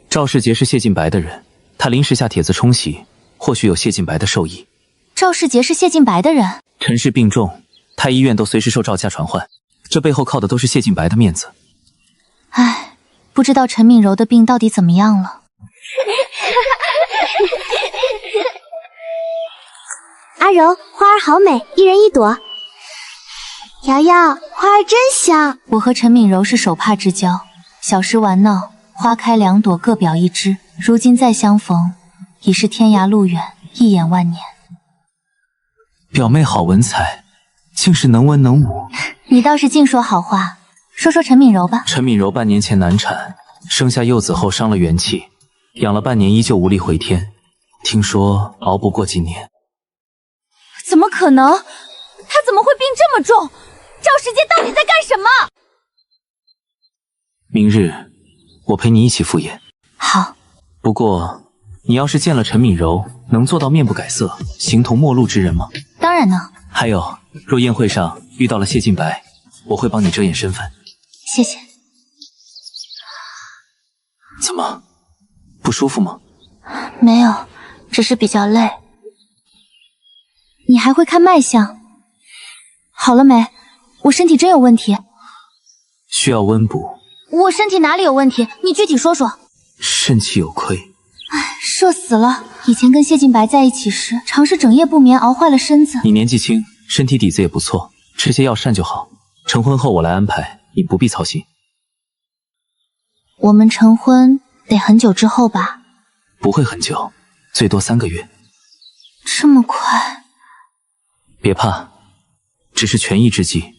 赵世杰是谢晋白的人，他临时下帖子冲喜，或许有谢晋白的授意。赵世杰是谢晋白的人？陈氏病重，太医院都随时受赵家传唤，这背后靠的都是谢晋白的面子。唉，不知道陈敏柔的病到底怎么样了。阿柔，花儿好美，一人一朵。瑶瑶，花儿真香。我和陈敏柔是手帕之交，小时玩闹，花开两朵，各表一枝。如今再相逢，已是天涯路远，一眼万年。表妹好文采，竟是能文能武。你倒是净说好话，说说陈敏柔吧。陈敏柔半年前难产，生下幼子后伤了元气，养了半年依旧无力回天，听说熬不过今年。怎么可能？她怎么会病这么重？赵时杰到底在干什么？明日我陪你一起赴宴。好。不过你要是见了陈敏柔，能做到面不改色，形同陌路之人吗？当然呢。还有，若宴会上遇到了谢晋白，我会帮你遮掩身份。谢谢。怎么，不舒服吗？没有，只是比较累。你还会看脉象？好了没？我身体真有问题。需要温补。我身体哪里有问题？你具体说说。肾气有亏。唉，社死了。以前跟谢晋白在一起时，常是整夜不眠，熬坏了身子。你年纪轻，身体底子也不错，吃些药膳就好。成婚后我来安排，你不必操心。我们成婚得很久之后吧？不会很久，最多3个月。这么快？别怕，只是权宜之计，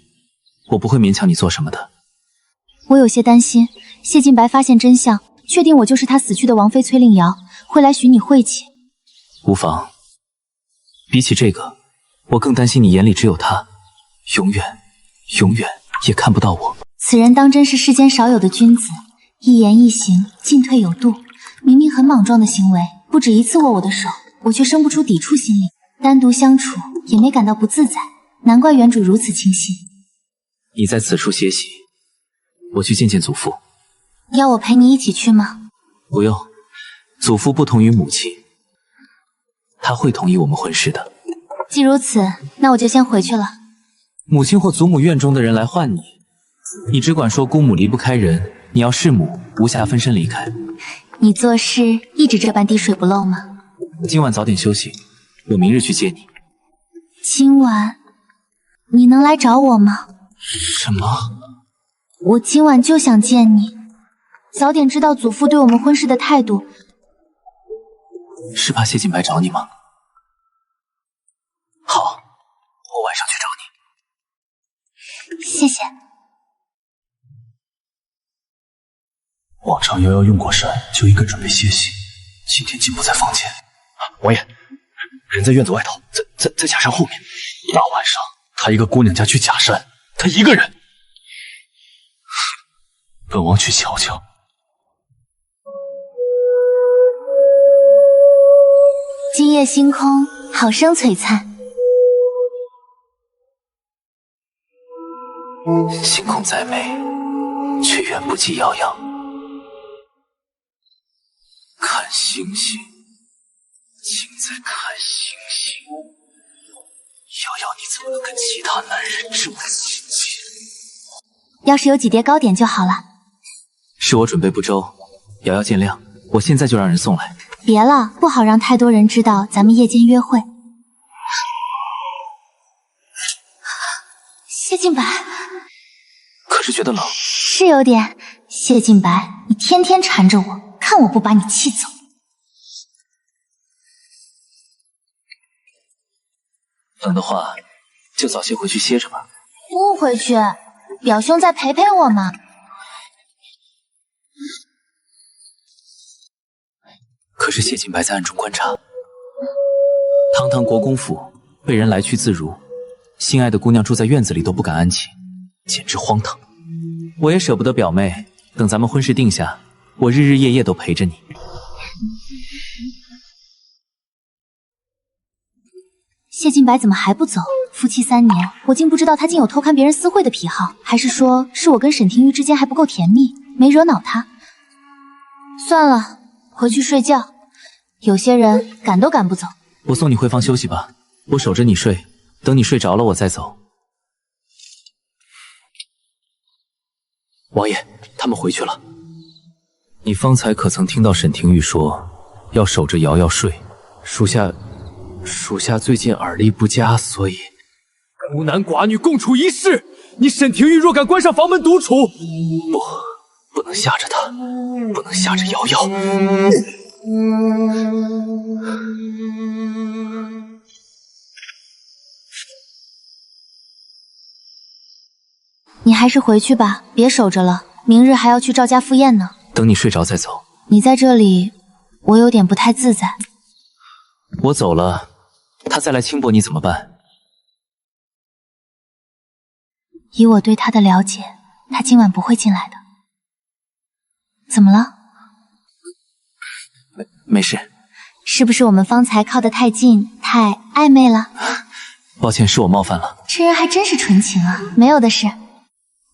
我不会勉强你做什么的。我有些担心，谢晋白发现真相，确定我就是他死去的王妃崔令瑶，会来寻你晦气。无妨。比起这个，我更担心你眼里只有他，永远也看不到我。此人当真是世间少有的君子，一言一行进退有度。明明很莽撞的行为，不止一次握我的手，我却生不出抵触心理。单独相处也没感到不自在，难怪原主如此倾心。你在此处歇息，我去见见祖父。要我陪你一起去吗？不用，祖父不同于母亲，他会同意我们婚事的。既如此，那我就先回去了。母亲或祖母院中的人来唤你，你只管说姑母离不开人，你要弑母，无暇分身离开。你做事一直这般滴水不漏吗？今晚早点休息，我明日去接你。今晚你能来找我吗？什么？我今晚就想见你，早点知道祖父对我们婚事的态度。是怕谢晋白找你吗？好，我晚上去找你。谢谢。往常瑶瑶用过膳，就应该准备歇息，今天竟不在房间。王爷，人在院子外头，在假山后面。大晚上，她一个姑娘家去假山，她一个人。本王去瞧瞧。今夜星空好生璀璨。星空再美，却远不及瑶瑶。看星星，竟在看星星。瑶瑶，你怎么能跟其他男人这么亲近？要是有几碟糕点就好了。是我准备不周，瑶瑶见谅，我现在就让人送来。别了，不好让太多人知道咱们夜间约会。谢晋白，可是觉得冷。是有点。谢晋白，你天天缠着我，看我不把你气走。冷的话，就早些回去歇着吧。不回去，表兄再陪陪我嘛。可是谢晋白在暗中观察，堂堂国公府被人来去自如，心爱的姑娘住在院子里都不敢安寝，简直荒唐。我也舍不得表妹，等咱们婚事定下，我日日夜夜都陪着你。谢晋白怎么还不走？夫妻3年，我竟不知道他竟有偷看别人私会的癖好，还是说是我跟沈廷玉之间还不够甜蜜，没惹恼他？算了，回去睡觉。有些人赶都赶不走。我送你回房休息吧，我守着你睡，等你睡着了我再走。王爷，他们回去了。你方才可曾听到沈廷玉说要守着瑶瑶睡？属下最近耳力不佳，所以孤男寡女共处一室，你沈廷玉若敢关上房门独处，不能吓着他，不能吓着瑶瑶。你还是回去吧，别守着了，明日还要去赵家赴宴呢。等你睡着再走。你在这里，我有点不太自在。我走了，他再来轻薄你怎么办？以我对他的了解，他今晚不会进来的。怎么了？没事。是不是我们方才靠得太近，太暧昧了？抱歉，是我冒犯了。这人还真是纯情啊，没有的事。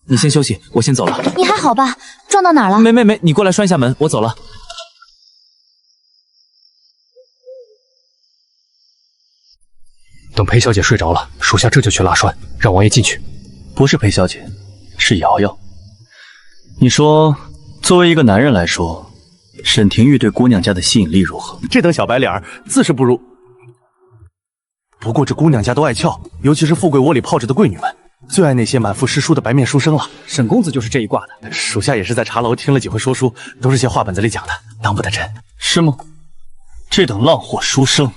你先休息，我先走了。你还好吧？撞到哪儿了？没，你过来拴一下门，我走了。等裴小姐睡着了，属下这就去拉栓，让王爷进去。不是裴小姐，是瑶瑶。你说，作为一个男人来说，沈廷玉对姑娘家的吸引力如何？这等小白脸自是不如。不过这姑娘家都爱俏，尤其是富贵窝里泡着的贵女们，最爱那些满腹诗书的白面书生了。沈公子就是这一挂的。属下也是在茶楼听了几回说书，都是些话本子里讲的，当不得真。是吗？这等浪货书生，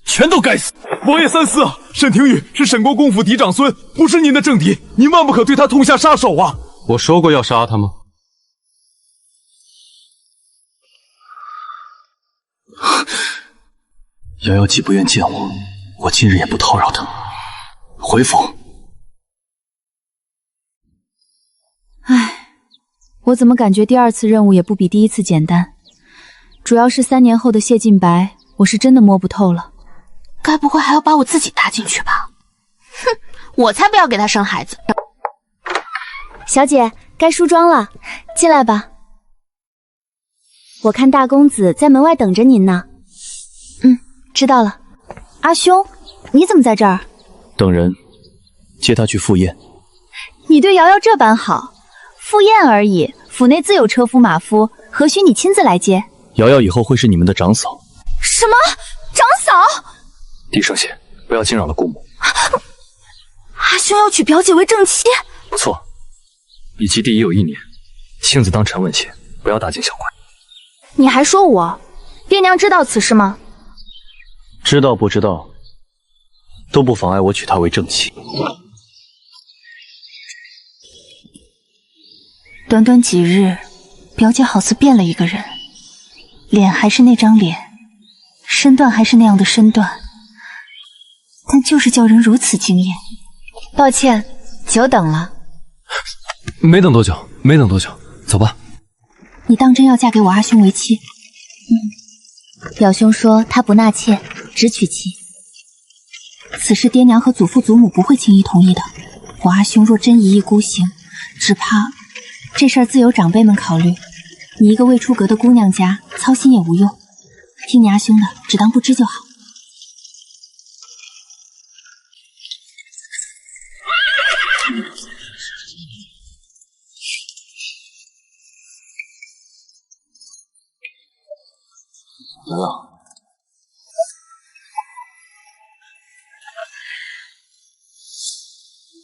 全都该死！王爷三思啊！沈廷玉是沈国公府嫡长孙，不是您的政敌，您万不可对他痛下杀手啊！我说过要杀他吗？瑶瑶既不愿见我，我今日也不叨扰她。回府。唉，我怎么感觉第二次任务也不比第一次简单？主要是3年后的谢晋白，我是真的摸不透了。该不会还要把我自己搭进去吧？哼，我才不要给他生孩子。小姐，该梳妆了，进来吧。我看大公子在门外等着您呢。知道了。阿兄，你怎么在这儿？等人，接他去赴宴。你对瑶瑶这般好，赴宴而已，府内自有车夫马夫，何须你亲自来接？瑶瑶以后会是你们的长嫂。什么？长嫂？低声些，不要惊扰了姑母。阿兄要娶表姐为正妻？不错，以及第已有1年，性子当沉稳些，不要大惊小怪。你还说我？爹娘知道此事吗？知道不知道，都不妨碍我娶她为正妻。短短几日，表姐好似变了一个人，脸还是那张脸，身段还是那样的身段，但就是叫人如此惊艳。抱歉，久等了。没等多久，走吧。你当真要嫁给我阿兄为妻？表兄说他不纳妾，只娶妻。此事爹娘和祖父祖母不会轻易同意的。我阿兄若真一意孤行，只怕这事儿自有长辈们考虑。你一个未出阁的姑娘家，操心也无用。听你阿兄的，只当不知就好。瑶瑶，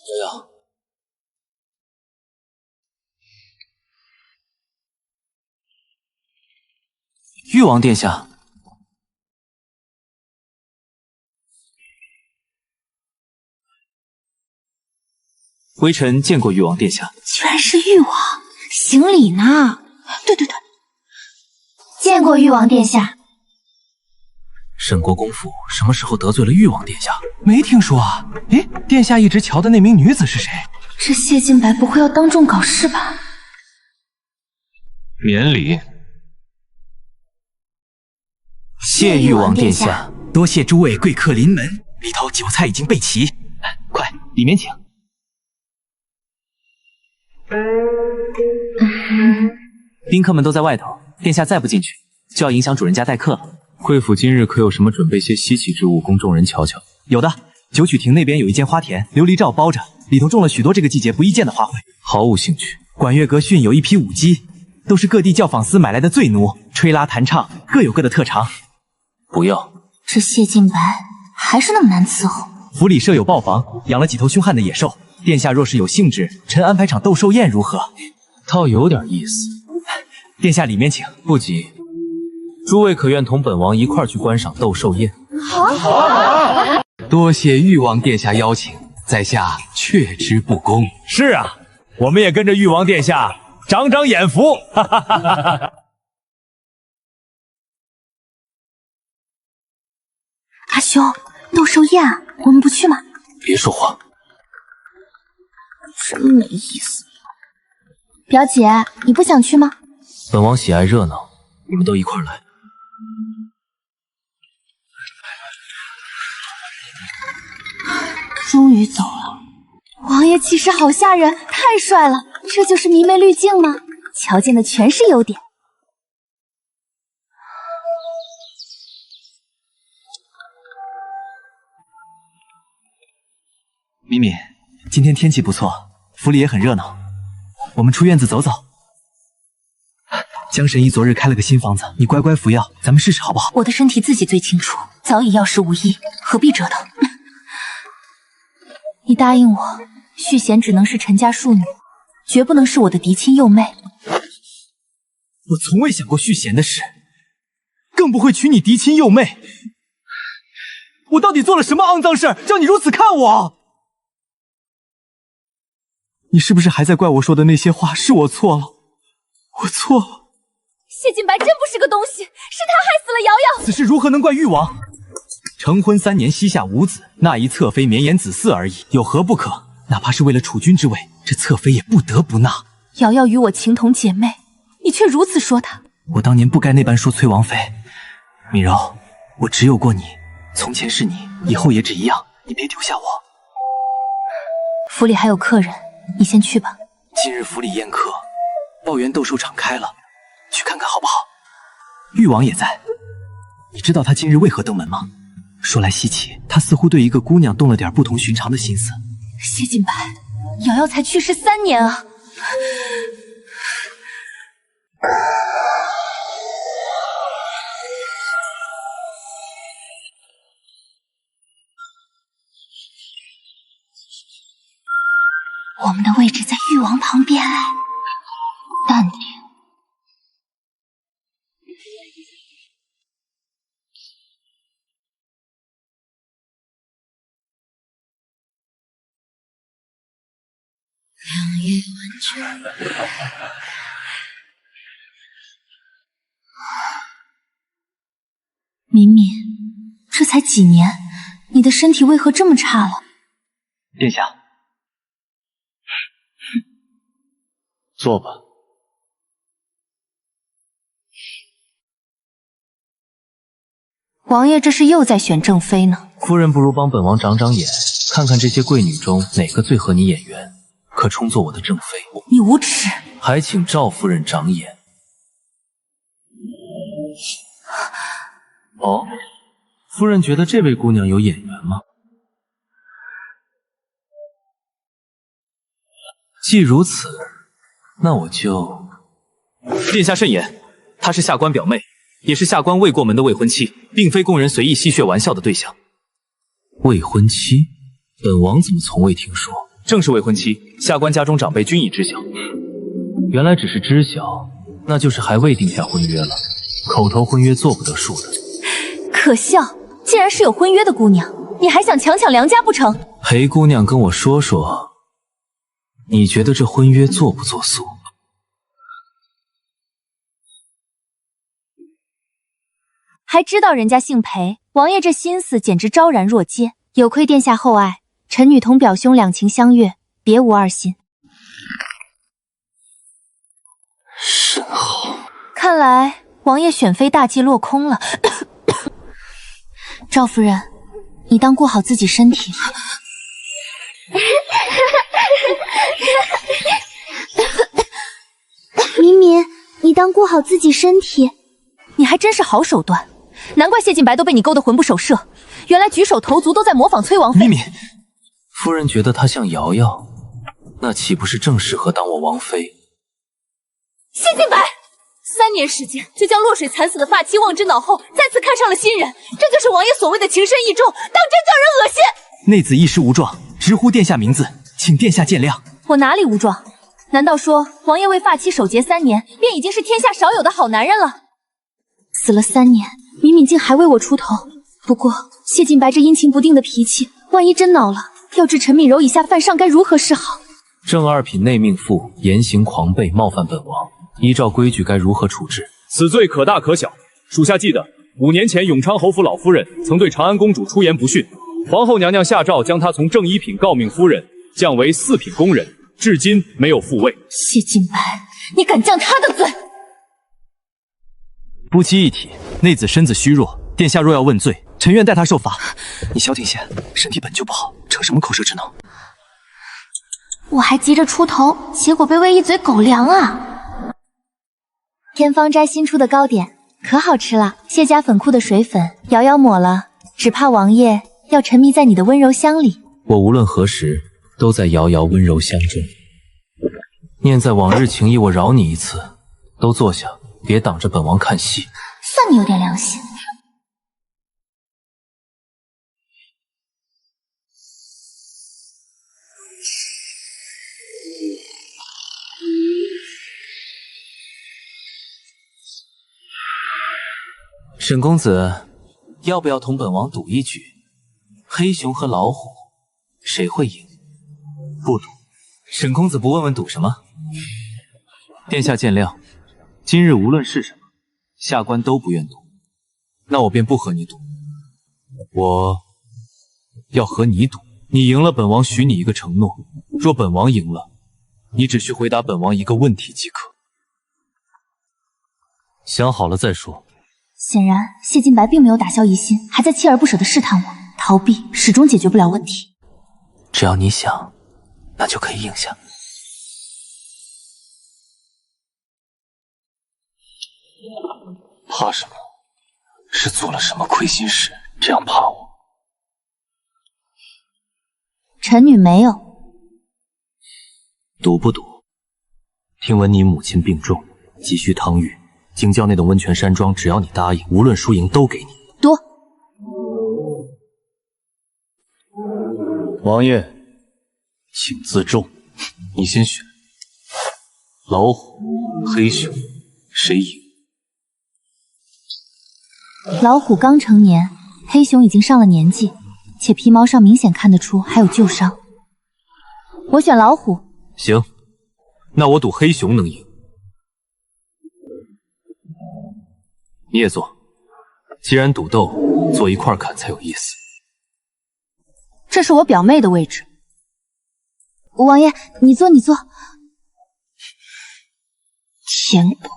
瑶瑶，誉王殿下，微臣见过誉王殿下。居然是誉王，行礼呢。对，见过誉王殿下。沈国公府什么时候得罪了誉王殿下？没听说啊。哎，殿下一直瞧的那名女子是谁？这谢晋白不会要当众搞事吧？免礼。谢誉王殿下，多谢诸位贵客临门，里头酒菜已经备齐，快里面请。宾客们都在外头，殿下再不进去，就要影响主人家待客了。贵府今日可有什么准备些稀奇之物供众人瞧瞧？有的，九曲亭那边有一间花田，琉璃罩包着，里头种了许多这个季节不易见的花卉。毫无兴趣。管乐阁训有一批舞姬，都是各地教坊司买来的醉奴，吹拉弹唱各有各的特长。不要。这谢晋白还是那么难伺候。府里设有豹房，养了几头凶悍的野兽。殿下若是有兴致，臣安排场斗兽宴如何？倒有点意思。殿下里面请。不急，诸位可愿同本王一块儿去观赏斗兽宴？好。多谢誉王殿下邀请，在下却之不恭。是啊，我们也跟着誉王殿下长长眼福。哈哈哈哈哈。阿兄，斗兽宴啊，我们不去吗？别说话，真没意思。表姐，你不想去吗？本王喜爱热闹，你们都一块儿来。终于走了。王爷气势好吓人，太帅了！这就是迷妹滤镜吗？瞧见的全是优点。敏敏，今天天气不错，府里也很热闹，我们出院子走走。江神医昨日开了个新方子，你乖乖服药，咱们试试好不好？我的身体自己最清楚，早已药石无益，何必折腾？你答应我，续弦只能是陈家庶女，绝不能是我的嫡亲幼妹。我从未想过续弦的事，更不会娶你嫡亲幼妹。我到底做了什么肮脏事，叫你如此看我？你是不是还在怪我说的那些话是我错了？我错了。谢晋白真不是个东西，是他害死了瑶瑶。此事如何能怪誉王？成婚3年，膝下无子，那一侧妃绵延子嗣而已，有何不可？哪怕是为了储君之位，这侧妃也不得不纳。瑶瑶与我情同姐妹，你却如此说她。我当年不该那般说崔王妃。敏柔，我只有过你，从前是你，以后也只一样，你别丢下我。府里还有客人，你先去吧。今日府里宴客，抱园斗兽场开了，去看看好不好？誉王也在，你知道他今日为何登门吗？说来稀奇，他似乎对一个姑娘动了点不同寻常的心思。谢晋白，瑶瑶才去世3年啊！我们的位置在誉王旁边哎，淡定。敏敏，这才几年，你的身体为何这么差了？殿下，坐吧。王爷这是又在选正妃呢。夫人不如帮本王长长眼，看看这些贵女中哪个最合你眼缘，可充作我的正妃。你无耻！还请赵夫人长眼。哦，夫人觉得这位姑娘有眼缘吗？既如此，那我就……殿下慎言，她是下官表妹，也是下官未过门的未婚妻，并非供人随意戏谑玩笑的对象。未婚妻？本王怎么从未听说？正是未婚妻，下官家中长辈均已知晓。原来只是知晓，那就是还未定下婚约了。口头婚约做不得数的。可笑，竟然是有婚约的姑娘，你还想强抢良家不成？裴姑娘跟我说说，你觉得这婚约作不作数？还知道人家姓裴，王爷这心思简直昭然若揭。有亏殿下厚爱，臣女同表兄两情相悦，别无二心。甚好。看来王爷选妃大计落空了。赵夫人，你当顾好自己身体。敏敏，你当顾好自己身体。你还真是好手段，难怪谢晋白都被你勾得魂不守舍，原来举手投足都在模仿崔王妃。敏敏，夫人觉得她像瑶瑶，那岂不是正适合当我王妃？谢晋白，3年时间就将落水惨死的发妻忘之脑后，再次看上了新人，这就是王爷所谓的情深意重，当真叫人恶心。内子一时无状，直呼殿下名字，请殿下见谅。我哪里无状？难道说王爷为发妻守节3年，便已经是天下少有的好男人了？死了3年，敏敏竟还为我出头。不过谢晋白这阴晴不定的脾气，万一真恼了，要置陈敏柔以下犯上，该如何是好？正二品内命妇言行狂悖，冒犯本王，依照规矩该如何处置？此罪可大可小，属下记得5年前永昌侯府老夫人曾对长安公主出言不逊，皇后娘娘下诏将她从正1品诰命夫人降为4品宫人，至今没有复位。谢晋白，你敢降他的罪？夫妻一体，内子身子虚弱，殿下若要问罪，臣愿代他受罚。你消停些，身体本就不好，逞什么口舌之能？我还急着出头，结果被喂一嘴狗粮啊！天方斋新出的糕点可好吃了，谢家粉库的水粉，瑶瑶抹了，只怕王爷要沉迷在你的温柔乡里。我无论何时都在瑶瑶温柔乡中。念在往日情谊，我饶你一次。都坐下，别挡着本王看戏。算你有点良心。沈公子，要不要同本王赌一局？黑熊和老虎，谁会赢？不赌。沈公子不问问赌什么？殿下见谅，今日无论是什么，下官都不愿赌。那我便不和你赌，我要和你赌。你赢了，本王许你一个承诺；若本王赢了，你只需回答本王一个问题即可。想好了再说。显然，谢晋白并没有打消疑心，还在锲而不舍地试探我。逃避始终解决不了问题。只要你想，那就可以应下。怕什么？是做了什么亏心事，这样怕我？臣女没有。赌不赌？听闻你母亲病重，急需汤浴。京郊那栋温泉山庄，只要你答应，无论输赢都给你。赌。王爷，请自重。你先选，老虎、黑熊，谁赢？老虎刚成年，黑熊已经上了年纪，且皮毛上明显看得出还有旧伤。我选老虎。行，那我赌黑熊能赢。你也坐，既然赌斗，坐一块看才有意思。这是我表妹的位置。王爷，你坐，你坐。舔狗，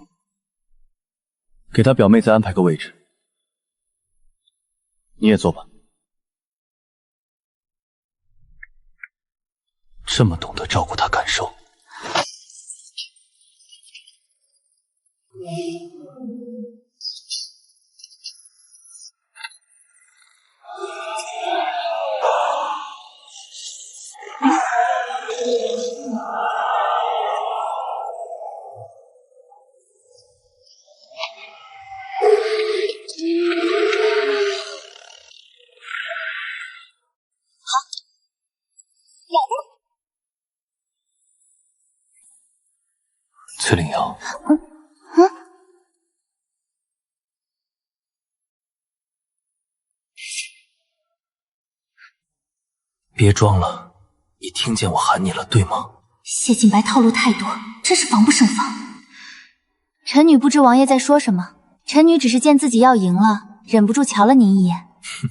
给他表妹再安排个位置。你也坐吧。这么懂得照顾他感受。崔灵瑶，别装了，你听见我喊你了，对吗？谢晋白套路太多，真是防不胜防。臣女不知王爷在说什么，臣女只是见自己要赢了，忍不住瞧了您一眼。哼，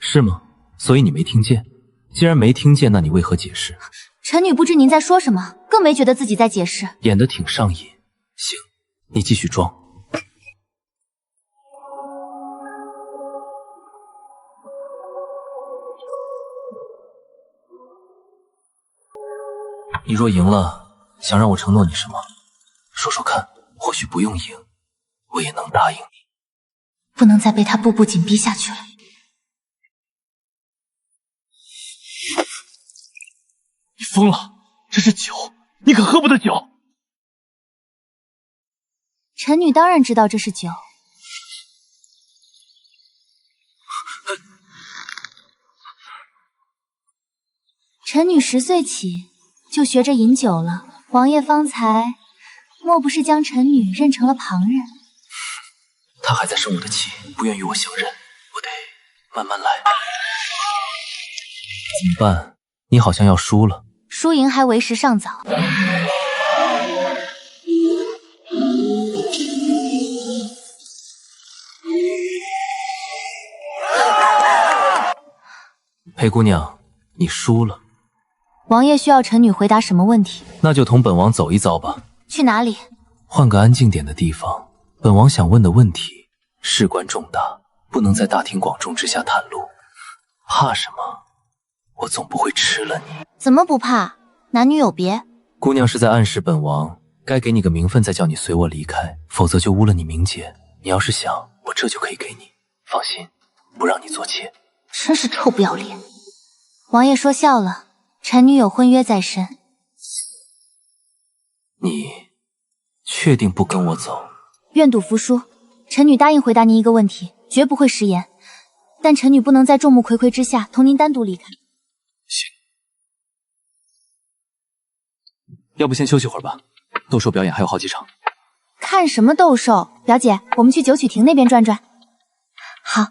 是吗？所以你没听见？既然没听见，那你为何解释？臣女不知您在说什么，更没觉得自己在解释。演得挺上瘾。行，你继续装。你若赢了，想让我承诺你什么？说说看，或许不用赢，我也能答应你。不能再被他步步紧逼下去了。你疯了！这是酒，你可喝不得酒。臣女当然知道这是酒。臣女10岁起就学着饮酒了，王爷方才莫不是将臣女认成了旁人？他还在生我的气，不愿与我相认，我得慢慢来。怎么办？你好像要输了。输赢还为时尚早。裴姑娘，你输了。王爷需要臣女回答什么问题？那就同本王走一遭吧。去哪里？换个安静点的地方。本王想问的问题事关重大，不能在大庭广众之下袒露。怕什么？我总不会吃了你。怎么不怕？男女有别。姑娘是在暗示本王，该给你个名分再叫你随我离开，否则就污了你名节。你要是想，我这就可以给你。放心，不让你做妾。真是臭不要脸！王爷说笑了，臣女有婚约在身。你确定不跟我走？愿赌服输，臣女答应回答您一个问题，绝不会食言。但臣女不能在众目睽睽之下同您单独离开。行，要不先休息会儿吧，斗兽表演还有好几场。看什么斗兽？表姐，我们去九曲亭那边转转。好。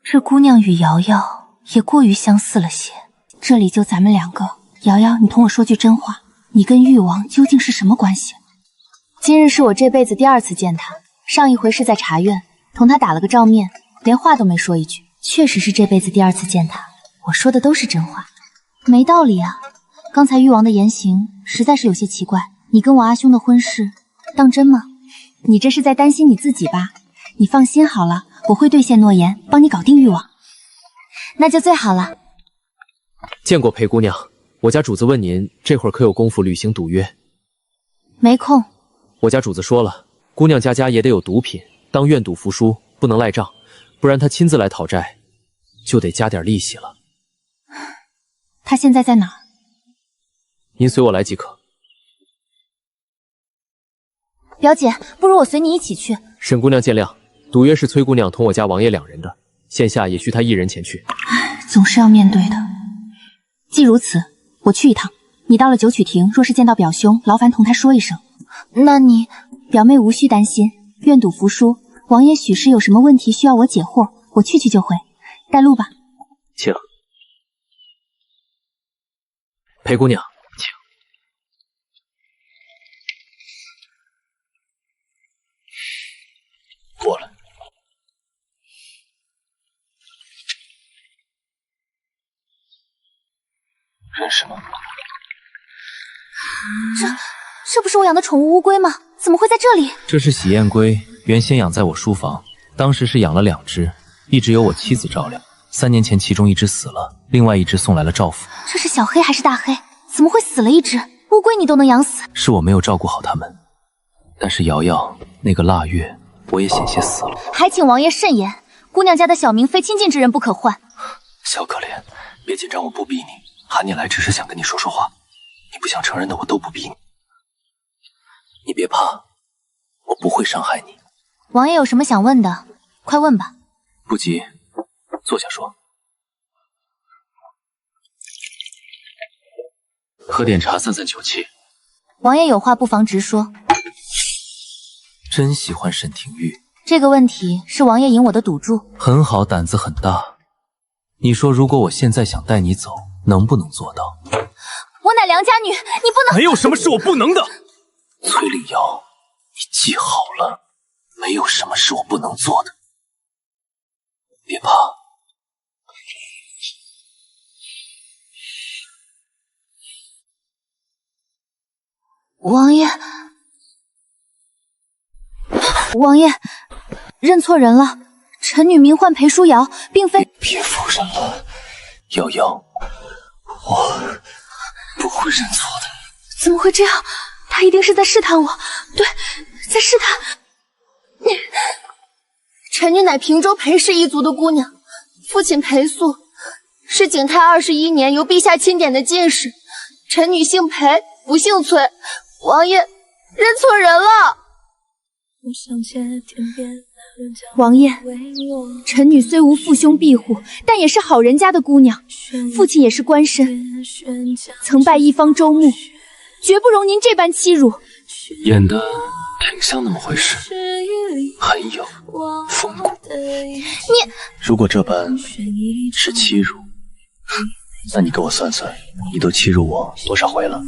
这姑娘与瑶瑶也过于相似了些。这里就咱们2个，瑶瑶，你同我说句真话，你跟誉王究竟是什么关系？今日是我这辈子第2次见他，上一回是在茶院，同他打了个照面，连话都没说一句。确实是这辈子第2次见他，我说的都是真话。没道理啊，刚才誉王的言行实在是有些奇怪。你跟我阿兄的婚事当真吗？你这是在担心你自己吧？你放心好了，我会兑现诺言，帮你搞定誉王。那就最好了。见过裴姑娘，我家主子问您这会儿可有功夫履行赌约？没空。我家主子说了，姑娘家也得有毒品，当愿赌服输，不能赖账，不然他亲自来讨债，就得加点利息了。他现在在哪儿？您随我来即可。表姐，不如我随你一起去。沈姑娘见谅，赌约是崔姑娘同我家王爷2人的，现下也需她一人前去。总是要面对的。既如此，我去一趟。你到了九曲亭，若是见到表兄，劳烦同他说一声。那你表妹无需担心，愿赌服输。王爷许是有什么问题需要我解惑，我去就回。带路吧。请。裴姑娘，请。过来。认识吗？这不是我养的宠物乌龟吗？怎么会在这里？这是喜宴龟，原先养在我书房，当时是养了2只，一直由我妻子照料。3年前其中1只死了，另外1只送来了赵府。这是小黑还是大黑？怎么会死了1只？乌龟你都能养死？是我没有照顾好它们。但是瑶瑶那个腊月，我也险些死了。还请王爷慎言，姑娘家的小名非亲近之人不可唤。小可怜，别紧张，我不逼你，喊你来只是想跟你说说话。你不想承认的，我都不逼你。你别怕，我不会伤害你。王爷有什么想问的，快问吧。不急，坐下说。喝点茶散散酒气。王爷有话不妨直说。真喜欢沈廷玉。这个问题是王爷赢我的赌注。很好，胆子很大。你说如果我现在想带你走，能不能做到？我乃良家女，你不能。没有什么是我不能的。崔令瑶，你记好了，没有什么是我不能做的。别怕。王爷，王爷，认错人了。臣女名唤裴书瑶，并非。别夫人了，瑶瑶，我不会认错的。怎么会这样？他一定是在试探我，对，在试探。臣女乃平州裴氏一族的姑娘，父亲裴素是景泰21年由陛下钦点的进士。臣女姓裴，不姓崔。王爷认错人了。王爷，臣女虽无父兄庇护，但也是好人家的姑娘，父亲也是官绅，曾拜一方州牧，绝不容您这般欺辱。演的挺像那么回事，很有风骨。你如果这般是欺辱，那你给我算算，你都欺辱我多少回了？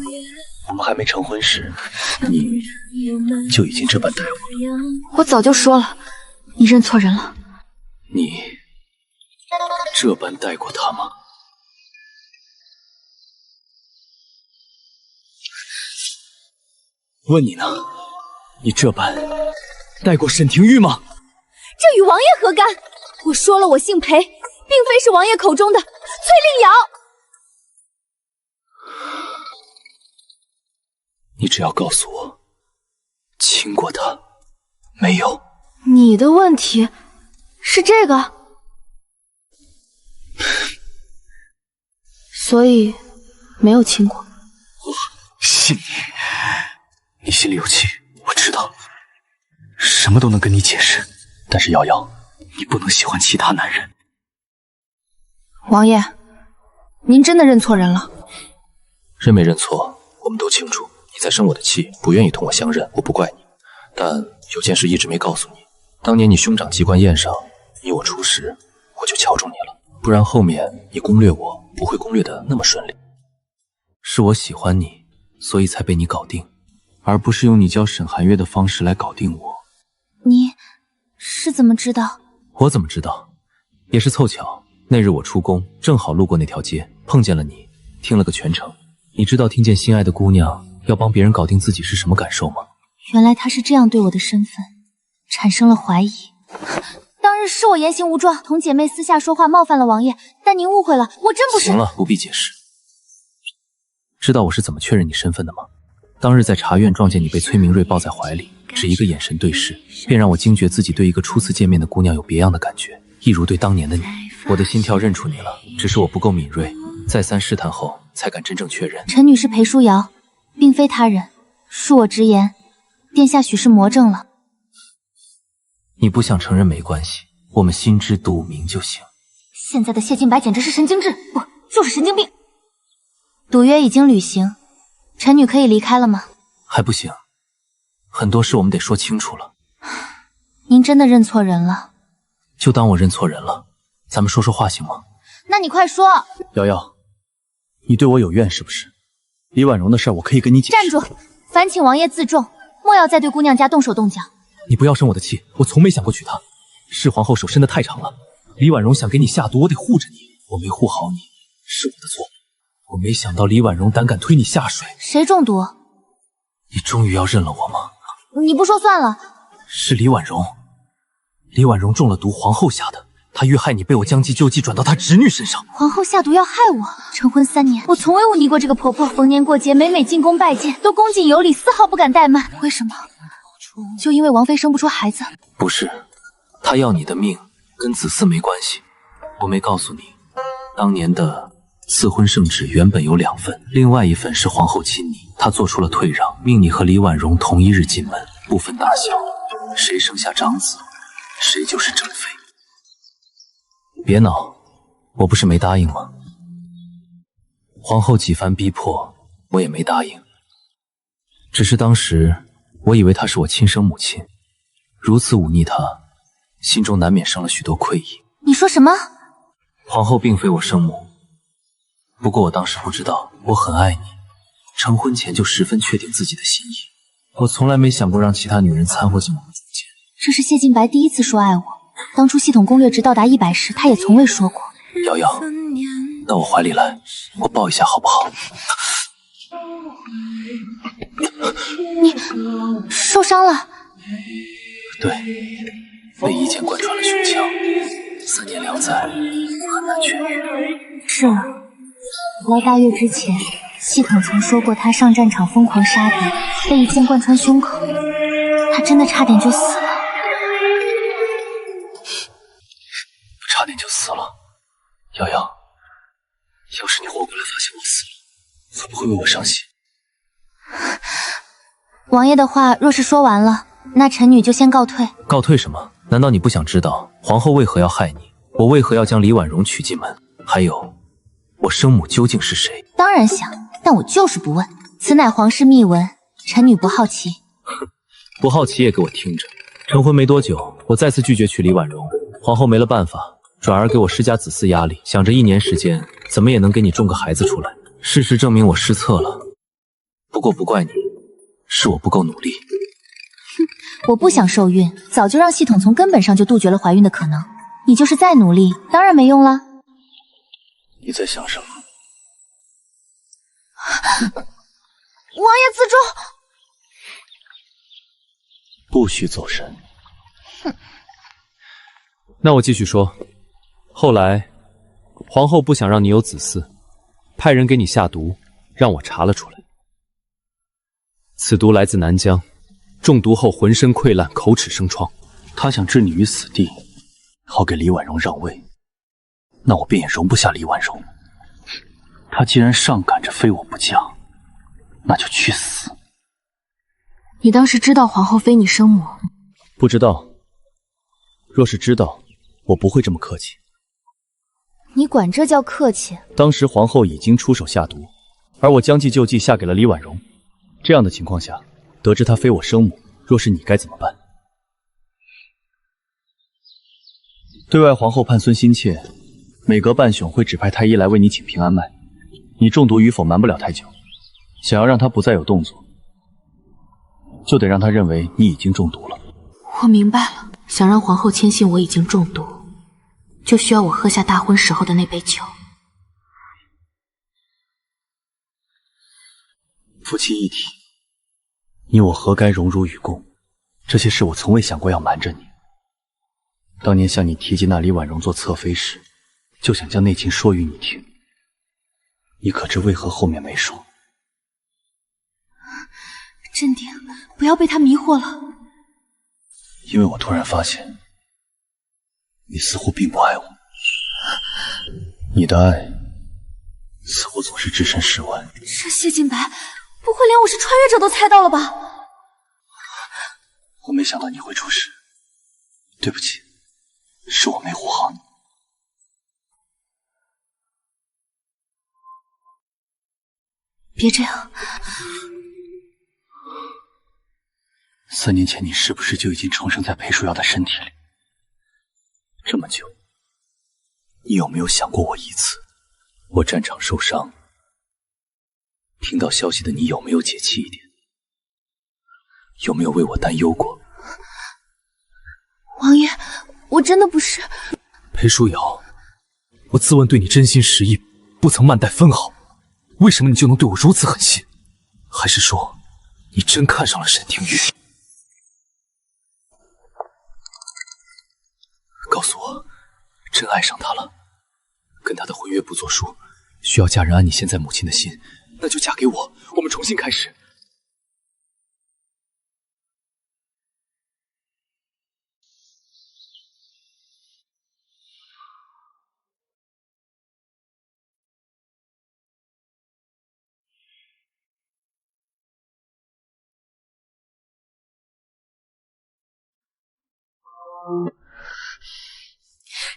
我们还没成婚时，你就已经这般待我了。我早就说了，你认错人了。你这般待过他吗？问你呢，你这般待过沈廷玉吗？这与王爷何干？我说了，我姓裴，并非是王爷口中的崔令瑶。你只要告诉我，亲过他没有？你的问题是这个，所以没有亲过。我信你，你心里有气，我知道，什么都能跟你解释。但是瑶瑶，你不能喜欢其他男人。王爷，您真的认错人了？认没认错，我们都清楚。你在生我的气，不愿意同我相认，我不怪你。但有件事一直没告诉你，当年你兄长机关宴上，你我初识，我就瞧中你了。不然后面你攻略我，不会攻略的那么顺利。是我喜欢你，所以才被你搞定，而不是用你教沈寒月的方式来搞定我。你是怎么知道？我怎么知道？也是凑巧，那日我出宫，正好路过那条街，碰见了你，听了个全程。你知道听见心爱的姑娘要帮别人搞定自己是什么感受吗？原来他是这样对我的身份产生了怀疑。当日是我言行无状，同姐妹私下说话冒犯了王爷，但您误会了，我真不是。行了，不必解释。知道我是怎么确认你身份的吗？当日在茶院撞见你被崔明瑞抱在怀里，只一个眼神对视，便让我惊觉自己对一个初次见面的姑娘有别样的感觉，一如对当年的你。我的心跳认出你了，只是我不够敏锐，再三试探后才敢真正确认。臣女是裴书瑶，并非他人。恕我直言，殿下许是魔怔了。你不想承认没关系，我们心知肚明就行。现在的谢晋白简直是神经质，不，就是神经病。赌约已经履行，臣女可以离开了吗？还不行，很多事我们得说清楚了。您真的认错人了？就当我认错人了，咱们说说话行吗？那你快说。瑶瑶，你对我有怨是不是？李婉容的事我可以跟你解释。站住！烦请王爷自重，莫要再对姑娘家动手动脚。你不要生我的气，我从没想过娶她。是皇后手伸得太长了，李婉容想给你下毒，我得护着你，我没护好你，是我的错。我没想到李婉容胆敢推你下水。谁中毒？你终于要认了我吗？你不说算了。是李婉容，李婉容中了毒，皇后下的。她欲害你，被我将计就计，转到她侄女身上。皇后下毒要害我？成婚3年，我从未忤逆过这个婆婆。逢年过节，每每进宫拜见，都恭敬有礼，丝毫不敢怠慢。为什么？就因为王妃生不出孩子？不是，她要你的命，跟子嗣没关系。我没告诉你，当年的赐婚圣旨原本有2份，另外1份是皇后亲你，她做出了退让，命你和李婉容同一日进门，不分大小，谁生下长子，谁就是正妃。别恼，我不是没答应吗？皇后几番逼迫，我也没答应。只是当时我以为她是我亲生母亲，如此忤逆她，心中难免生了许多愧意。你说什么？皇后并非我生母，不过我当时不知道，我很爱你，成婚前就十分确定自己的心意。我从来没想过让其他女人掺和进我们中间。这是谢晋白第一次说爱我，当初系统攻略值到达100时，他也从未说过。瑶瑶，到我怀里来，我抱一下好不好？你受伤了？对，被一剑贯穿了胸腔，3年2载，很难痊愈。是了，来大月之前，系统曾说过他上战场疯狂杀敌，被一剑贯穿胸口，他真的差点就死了。差点就死了。瑶瑶，要是你活过来发现我死了，会不会为我伤心？王爷的话若是说完了，那臣女就先告退。告退什么？难道你不想知道皇后为何要害你？我为何要将李婉容娶进门？还有，我生母究竟是谁？当然想，但我就是不问。此乃皇室秘闻，臣女不好奇。不好奇也给我听着。成婚没多久，我再次拒绝娶李婉容，皇后没了办法，转而给我施加子嗣压力，想着1年时间怎么也能给你种个孩子出来。事实证明我失策了，不过不怪你，是我不够努力。我不想受孕，早就让系统从根本上就杜绝了怀孕的可能。你就是再努力，当然没用了。你在想什么？王爷自重。不许走神。那我继续说，后来皇后不想让你有子嗣，派人给你下毒，让我查了出来。此毒来自南疆，中毒后浑身溃烂，口齿生疮。他想置你于死地，好给李婉容让位。那我便也容不下李婉容。他既然上赶着非我不嫁，那就去死。你当时知道皇后非你生母？不知道。若是知道，我不会这么客气。你管这叫客气？当时皇后已经出手下毒，而我将计就计下给了李婉容。这样的情况下，得知她非我生母，若是你该怎么办？对外皇后盼孙心切，每隔半宿会指派太医来为你请平安脉。你中毒与否瞒不了太久，想要让她不再有动作，就得让她认为你已经中毒了。我明白了，想让皇后坚信我已经中毒，就需要我喝下大婚时候的那杯酒。夫妻一体，你我何该荣辱与共？这些事我从未想过要瞒着你。当年向你提及那李婉容做侧妃时，就想将内情说与你听，你可知为何后面没说？镇定，不要被他迷惑了。因为我突然发现，你似乎并不爱我，你的爱似乎总是置身事外。这谢晋白不会连我是穿越者都猜到了吧？我没想到你会出事，对不起，是我没护好你。别这样。3年前你是不是就已经重生在裴书瑶的身体里？这么久，你有没有想过我一次？我战场受伤，听到消息的你有没有解气一点？有没有为我担忧过？王爷，我真的不是。裴书瑶，我自问对你真心实意，不曾慢待分毫，为什么你就能对我如此狠心？还是说，你真看上了沈廷玉？告诉我，真爱上他了，跟他的婚约不作数，需要家人安你现在母亲的心，那就嫁给我，我们重新开始。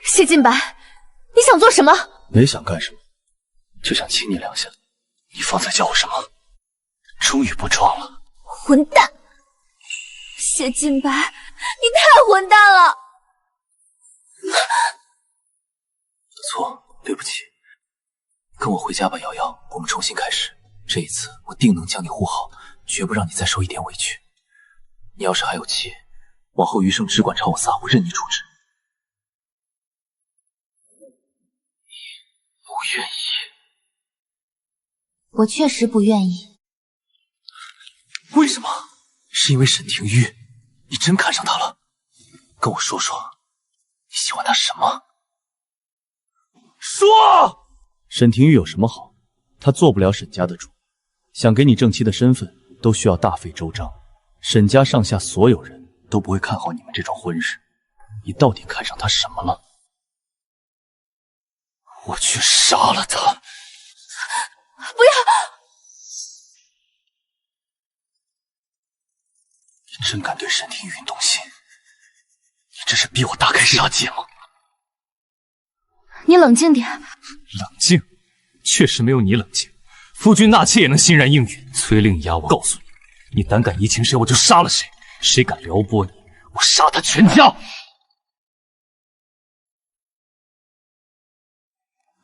谢晋白，你想做什么？没想干什么，就想亲你2下。你方才叫我什么？终于不装了。混蛋！谢晋白，你太混蛋了！错，对不起。跟我回家吧，瑶瑶，我们重新开始。这一次我定能将你护好，绝不让你再受一点委屈。你要是还有气，往后余生只管朝我撒，我任你处置。不愿意。我确实不愿意。为什么？是因为沈廷玉？你真看上他了？跟我说说，你喜欢他什么？说！沈廷玉有什么好？他做不了沈家的主，想给你正妻的身份，都需要大费周章。沈家上下所有人都不会看好你们这桩婚事。你到底看上他什么了？我去杀了他！不要！你真敢对沈庭玉动心，你这是逼我大开杀戒吗？你冷静点。冷静？确实没有你冷静。夫君纳妾也能欣然应允。崔令雅，我告诉你，你胆敢移情谁，我就杀了谁。谁敢撩拨你，我杀他全家。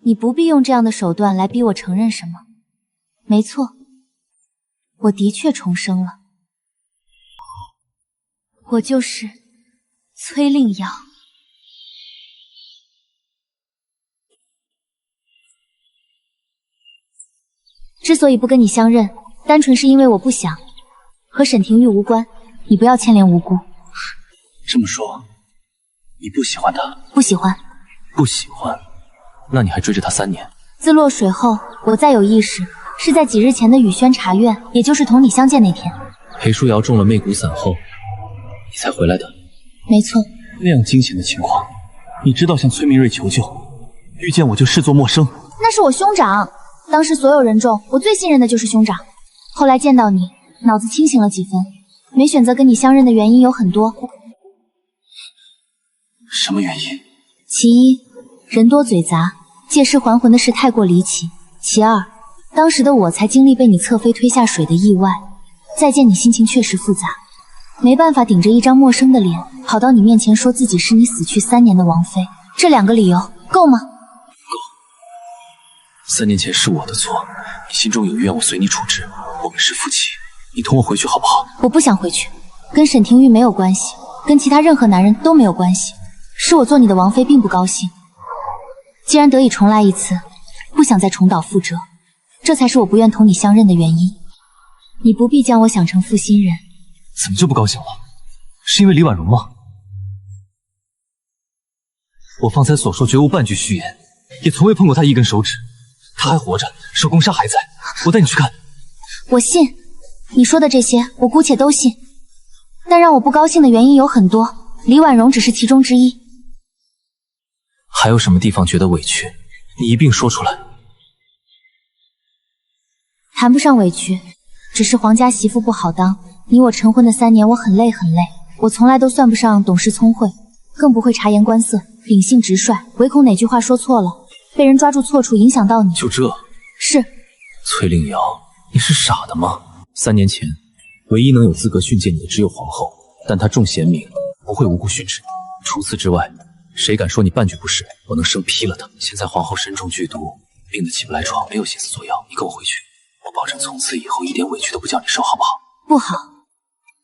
你不必用这样的手段来逼我承认什么。没错，我的确重生了，我就是崔令瑶。之所以不跟你相认，单纯是因为我不想，和沈庭玉无关，你不要牵连无辜。这么说，你不喜欢他？不喜欢。不喜欢？那你还追着他3年？自落水后，我再有意识，是在几日前的雨轩茶院，也就是同你相见那天。裴书瑶中了媚骨散后，你才回来的？没错。那样惊险的情况，你知道向崔明瑞求救，遇见我就视作陌生。那是我兄长，当时所有人中，我最信任的就是兄长。后来见到你，脑子清醒了几分，没选择跟你相认的原因有很多。什么原因？其一，人多嘴杂，借尸还魂的事太过离奇；其二，当时的我才经历被你侧妃推下水的意外，再见你心情确实复杂，没办法顶着一张陌生的脸跑到你面前说自己是你死去3年的王妃，这2个理由够吗？够。3年前是我的错，你心中有怨，我随你处置。我们是夫妻，你同我回去好不好？我不想回去，跟沈庭玉没有关系，跟其他任何男人都没有关系，是我做你的王妃并不高兴。既然得以重来一次，不想再重蹈覆辙，这才是我不愿同你相认的原因。你不必将我想成负心人。怎么就不高兴了？是因为李婉容吗？我方才所说绝无半句虚言，也从未碰过她一根手指。她还活着，手工纱还在，我带你去看。我信，你说的这些我姑且都信，但让我不高兴的原因有很多，李婉容只是其中之一。还有什么地方觉得委屈，你一并说出来。谈不上委屈，只是皇家媳妇不好当。你我成婚的3年，我很累很累。我从来都算不上懂事聪慧，更不会察言观色，秉性直率，唯恐哪句话说错了，被人抓住错处，影响到你。就这？是。崔令瑶，你是傻的吗？3年前，唯一能有资格训诫你的只有皇后，但她重贤明，不会无故训斥你。除此之外，谁敢说你半句不是，我能生劈了他。现在皇后身中剧毒，病得起不来床，没有心思做药。你跟我回去，我保证从此以后一点委屈都不叫你受，好不好？不好，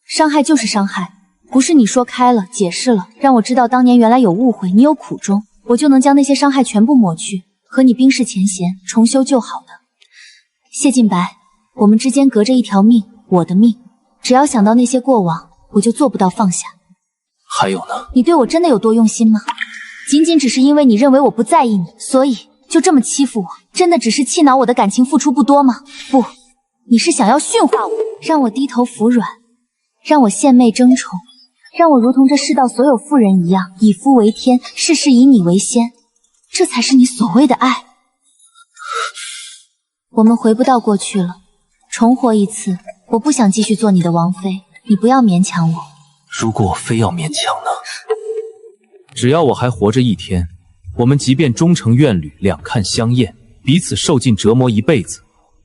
伤害就是伤害，不是你说开了，解释了，让我知道当年原来有误会，你有苦衷，我就能将那些伤害全部抹去，和你冰释前嫌，重修旧好的。谢晋白，我们之间隔着一条命，我的命，只要想到那些过往，我就做不到放下。还有呢？你对我真的有多用心吗？仅仅只是因为你认为我不在意你，所以就这么欺负我？真的只是气恼我的感情付出不多吗？不，你是想要驯化我，让我低头服软，让我献媚争宠，让我如同这世道所有妇人一样，以夫为天，事事以你为先，这才是你所谓的爱。我们回不到过去了，重活一次，我不想继续做你的王妃，你不要勉强我。如果我非要勉强呢？只要我还活着一天，我们即便终成怨侣，两看相厌，彼此受尽折磨一辈子，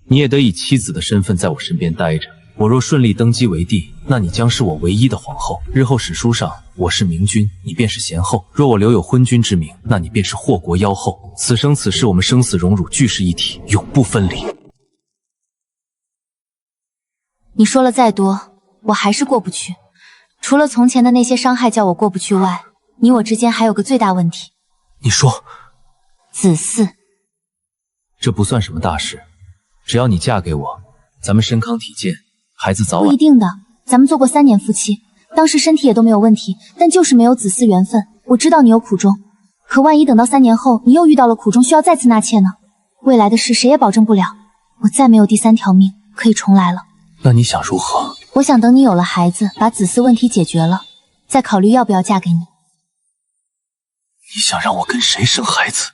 你也得以妻子的身份在我身边待着。我若顺利登基为帝，那你将是我唯一的皇后。日后史书上，我是明君，你便是贤后。若我留有昏君之名，那你便是祸国妖后。此生此世，我们生死荣辱俱是一体，永不分离。你说了再多，我还是过不去。除了从前的那些伤害叫我过不去外，你我之间还有个最大问题。你说？子嗣。这不算什么大事，只要你嫁给我，咱们身康体健，孩子早晚。不一定的，咱们做过3年夫妻，当时身体也都没有问题，但就是没有子嗣缘分。我知道你有苦衷，可万一等到3年后你又遇到了苦衷，需要再次纳妾呢？未来的事谁也保证不了，我再没有第3条命可以重来了。那你想如何？我想等你有了孩子，把子嗣问题解决了，再考虑要不要嫁给你。你想让我跟谁生孩子？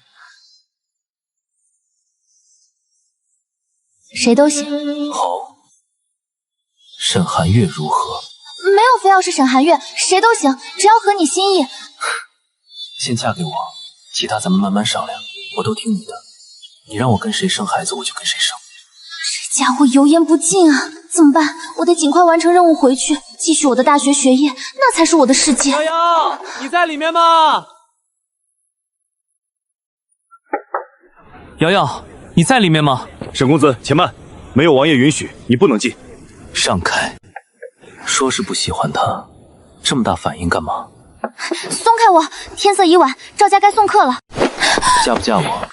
谁都行。好，沈寒月如何？没有非要是沈寒月，谁都行，只要合你心意。先嫁给我，其他咱们慢慢商量，我都听你的。你让我跟谁生孩子，我就跟谁生。这家伙油盐不进啊！怎么办？我得尽快完成任务回去，继续我的大学学业，那才是我的世界。瑶瑶，你在里面吗？瑶瑶，你在里面吗？沈公子，且慢，没有王爷允许，你不能进。让开！说是不喜欢他，这么大反应干嘛？松开我！天色已晚，赵家该送客了。嫁不嫁我？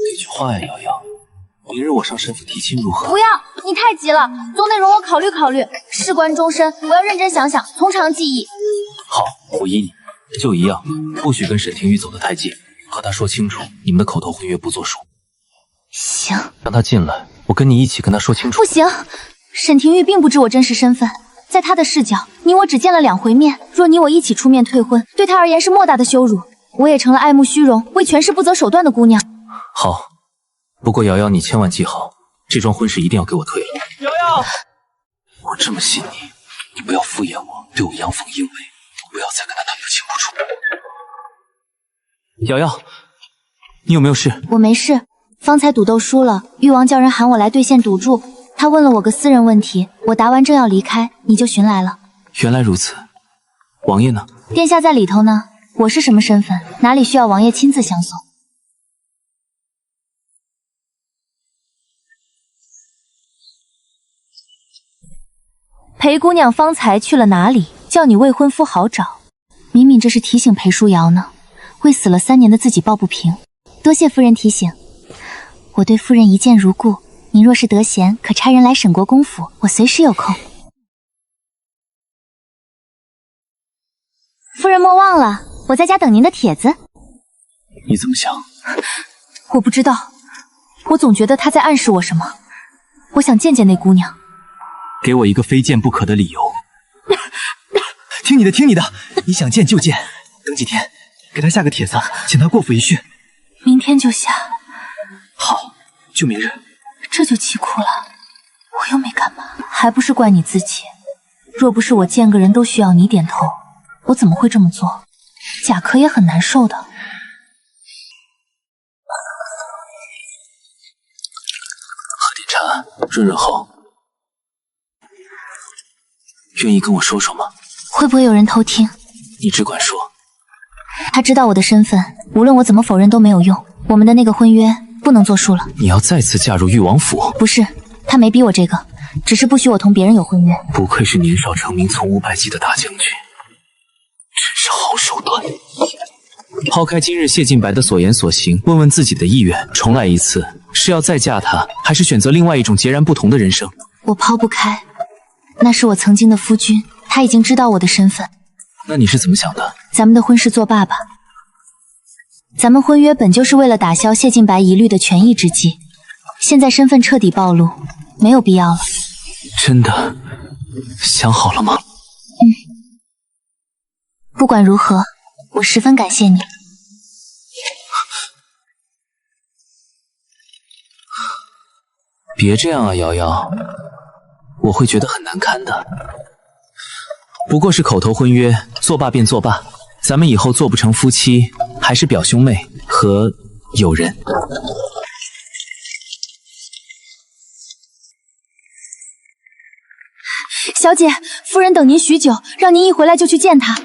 给句话呀，瑶瑶，明日我上神府提亲如何？不要，你太急了，总得容我考虑考虑。事关终身，我要认真想想，从长计议。好，我依你。就一样，不许跟沈廷玉走得太近，和他说清楚，你们的口头婚约不作数。行，让他进来，我跟你一起跟他说清楚。不行，沈廷玉并不知我真实身份，在他的视角，你我只见了2回面，若你我一起出面退婚，对他而言是莫大的羞辱。我也成了爱慕虚荣、为权势不择手段的姑娘。好，不过瑶瑶，你千万记好，这桩婚事一定要给我退了。瑶瑶，我这么信你，你不要敷衍我，对我阳奉阴违，不要再跟他谈不清不楚。瑶瑶，你有没有事？我没事，方才赌斗输了，誉王叫人喊我来兑现赌注，他问了我个私人问题，我答完正要离开，你就寻来了。原来如此，王爷呢？殿下在里头呢。我是什么身份？哪里需要王爷亲自相送？裴姑娘方才去了哪里？叫你未婚夫好找。明明这是提醒裴书瑶呢，为死了3年的自己抱不平。多谢夫人提醒，我对夫人一见如故。您若是得闲，可差人来沈国公府，我随时有空。夫人莫忘了，我在家等您的帖子。你这么想？我不知道，我总觉得他在暗示我什么。我想见见那姑娘。给我一个非见不可的理由。听你的，听你的，你想见就见。等几天，给他下个帖子，请他过府一叙。明天就下。好，就明日。这就急哭了，我又没干嘛，还不是怪你自己。若不是我见个人都需要你点头，我怎么会这么做？贾珂也很难受的。喝点茶，润润喉。愿意跟我说说吗？会不会有人偷听？你只管说。他知道我的身份，无论我怎么否认都没有用。我们的那个婚约不能作数了。你要再次嫁入誉王府？不是，他没逼我这个，只是不许我同别人有婚约。不愧是年少成名、从无败绩的大将军，真是好手段。抛开今日谢晋白的所言所行，问问自己的意愿，重来一次，是要再嫁他，还是选择另外一种截然不同的人生？我抛不开，那是我曾经的夫君，他已经知道我的身份。那你是怎么想的？咱们的婚事作罢吧。咱们婚约本就是为了打消谢晋白疑虑的权宜之计，现在身份彻底暴露，没有必要了。真的想好了吗？不管如何，我十分感谢你。别这样啊，瑶瑶，我会觉得很难堪的。不过是口头婚约，作罢便作罢。咱们以后做不成夫妻，还是表兄妹和友人。小姐，夫人等您许久，让您一回来就去见她。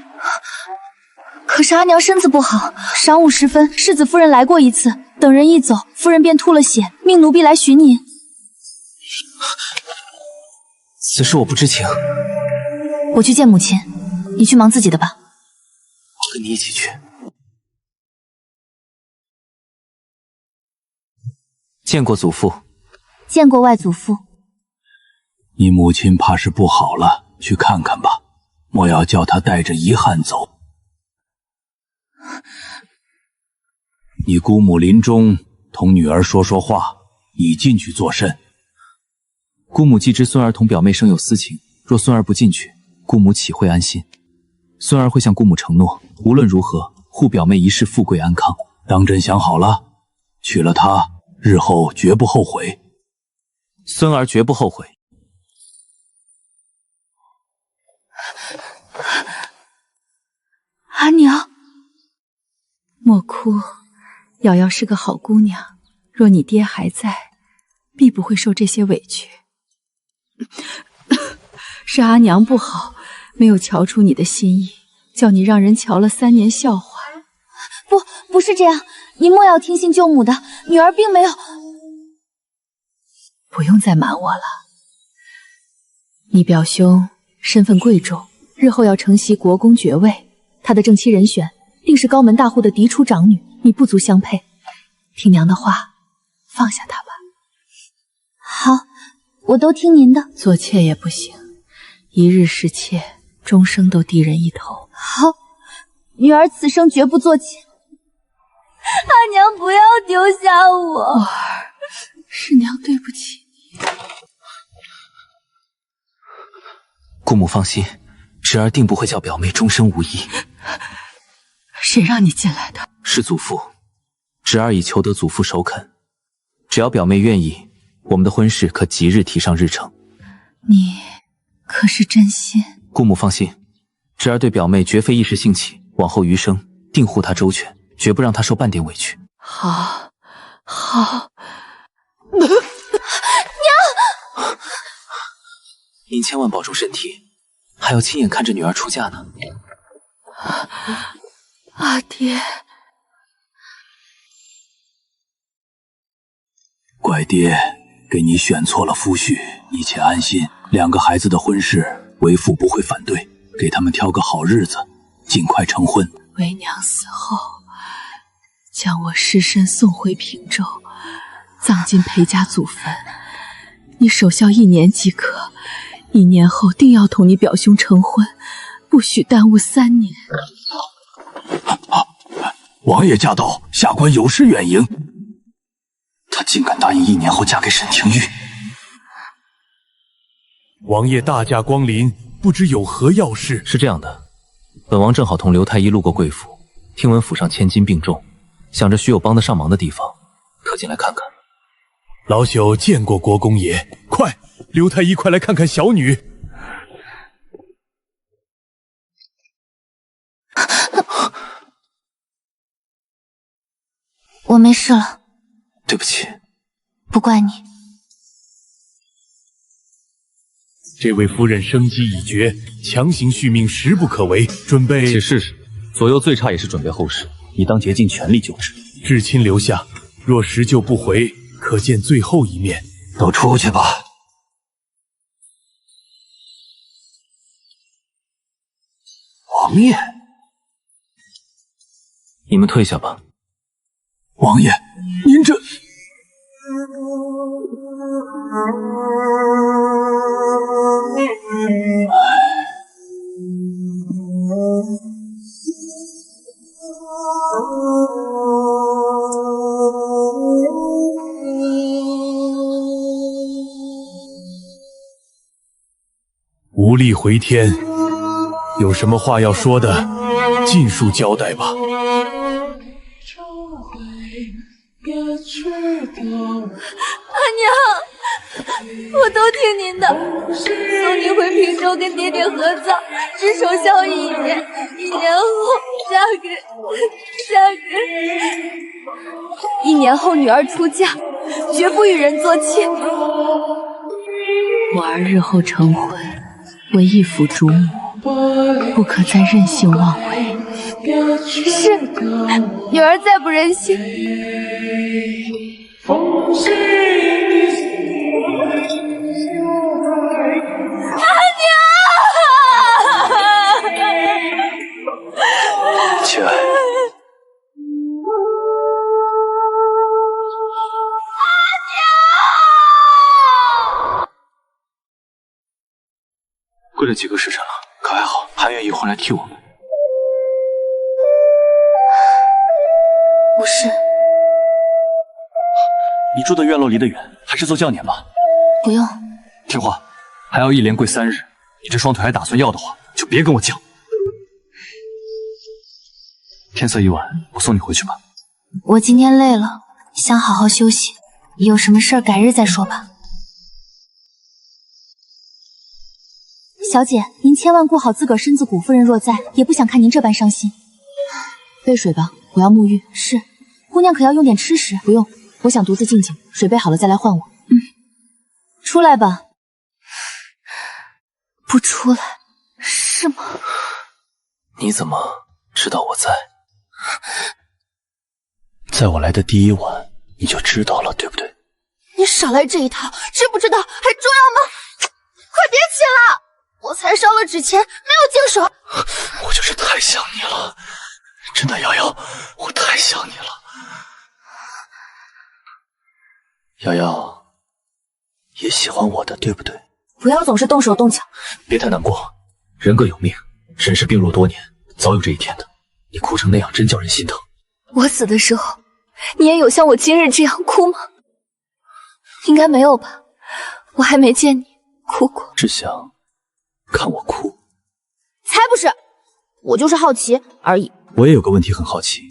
可是阿娘身子不好，晌午时分，世子夫人来过一次，等人一走，夫人便吐了血，命奴婢来寻您。此事我不知情。我去见母亲，你去忙自己的吧。我跟你一起去。见过祖父。见过外祖父。你母亲怕是不好了，去看看吧，莫要叫她带着遗憾走。你姑母临终同女儿说说话，你进去作甚？姑母既知孙儿同表妹生有私情，若孙儿不进去，姑母岂会安心？孙儿会向姑母承诺，无论如何护表妹一世富贵安康。当真想好了？娶了她，日后绝不后悔。孙儿绝不后悔。阿娘，莫哭，瑶瑶是个好姑娘，若你爹还在，必不会受这些委屈。是阿娘不好，没有瞧出你的心意，叫你让人瞧了3年笑话。不是这样，你莫要听信舅母的，女儿并没有。不用再瞒我了，你表兄身份贵重，日后要承袭国公爵位，他的正妻人选定是高门大户的嫡出长女，你不足相配。听娘的话，放下他吧。好，我都听您的。做妾也不行，一日是妾，终生都低人一头。好，女儿此生绝不做妾。阿娘不要丢下我。我儿，是娘对不起你。姑母放心，侄儿定不会叫表妹终生无益。谁让你进来的？是祖父，侄儿已求得祖父首肯，只要表妹愿意，我们的婚事可即日提上日程。你可是真心？姑母放心，侄儿对表妹绝非一时兴起，往后余生定护她周全，绝不让她受半点委屈。好，好。娘，您千万保重身体，还要亲眼看着女儿出嫁呢。阿爹，乖爹，给你选错了夫婿，你且安心，2个孩子的婚事，为父不会反对，给他们挑个好日子，尽快成婚。为娘死后，将我尸身送回平州，葬进裴家祖坟。你守孝1年即可，1年后定要同你表兄成婚，不许耽误3年。王爷驾到，下官有失远迎。他竟敢答应1年后嫁给沈廷玉。王爷大驾光临，不知有何要事？是这样的，本王正好同刘太医路过贵府，听闻府上千金病重，想着许有帮得上忙的地方，特进来看看。老朽见过国公爷，快，刘太医快来看看小女。我没事了。对不起。不怪你。这位夫人生机已绝，强行续命实不可为，准备。且试试，左右最差也是准备后事，你当竭尽全力救治。至亲留下，若时救不回，可见最后一面。都出去吧。王爷，你们退下吧。王爷，您这……无力回天，有什么话要说的，尽数交代吧。阿娘，我都听您的，送你回平州跟爹爹合葬，只守孝1年，1年后嫁给，1年后女儿出嫁，绝不与人做妾。我儿日后成婚，为义府主母，不可再任性妄为。是，女儿再不任性。亲爱，跪了几个时辰了，可还好？还愿意回来替我们？不是。你住的院落离得远，还是做轿撵吧。不用。听话，还要一连跪3日。你这双腿还打算要的话，就别跟我犟。天色已晚，我送你回去吧。我今天累了，想好好休息，有什么事儿改日再说吧。小姐，您千万顾好自个儿身子，古夫人若在，也不想看您这般伤心。备水吧，我要沐浴。是，姑娘可要用点吃食？不用，我想独自静静，水备好了再来唤我。出来吧。不出来，是吗？你怎么知道我在？在我来的第一晚你就知道了，对不对？你少来这一套，知不知道还重要吗？快别起了，我才烧了纸钱，没有净手。我就是太想你了，真的，瑶瑶，我太想你了。瑶瑶也喜欢我的，对不对？不要总是动手动脚。别太难过，人各有命，沈氏病弱多年，早有这一天的。你哭成那样，真叫人心疼。我死的时候，你也有像我今日这样哭吗？应该没有吧，我还没见你哭过。是想看我哭？才不是，我就是好奇而已。我也有个问题很好奇，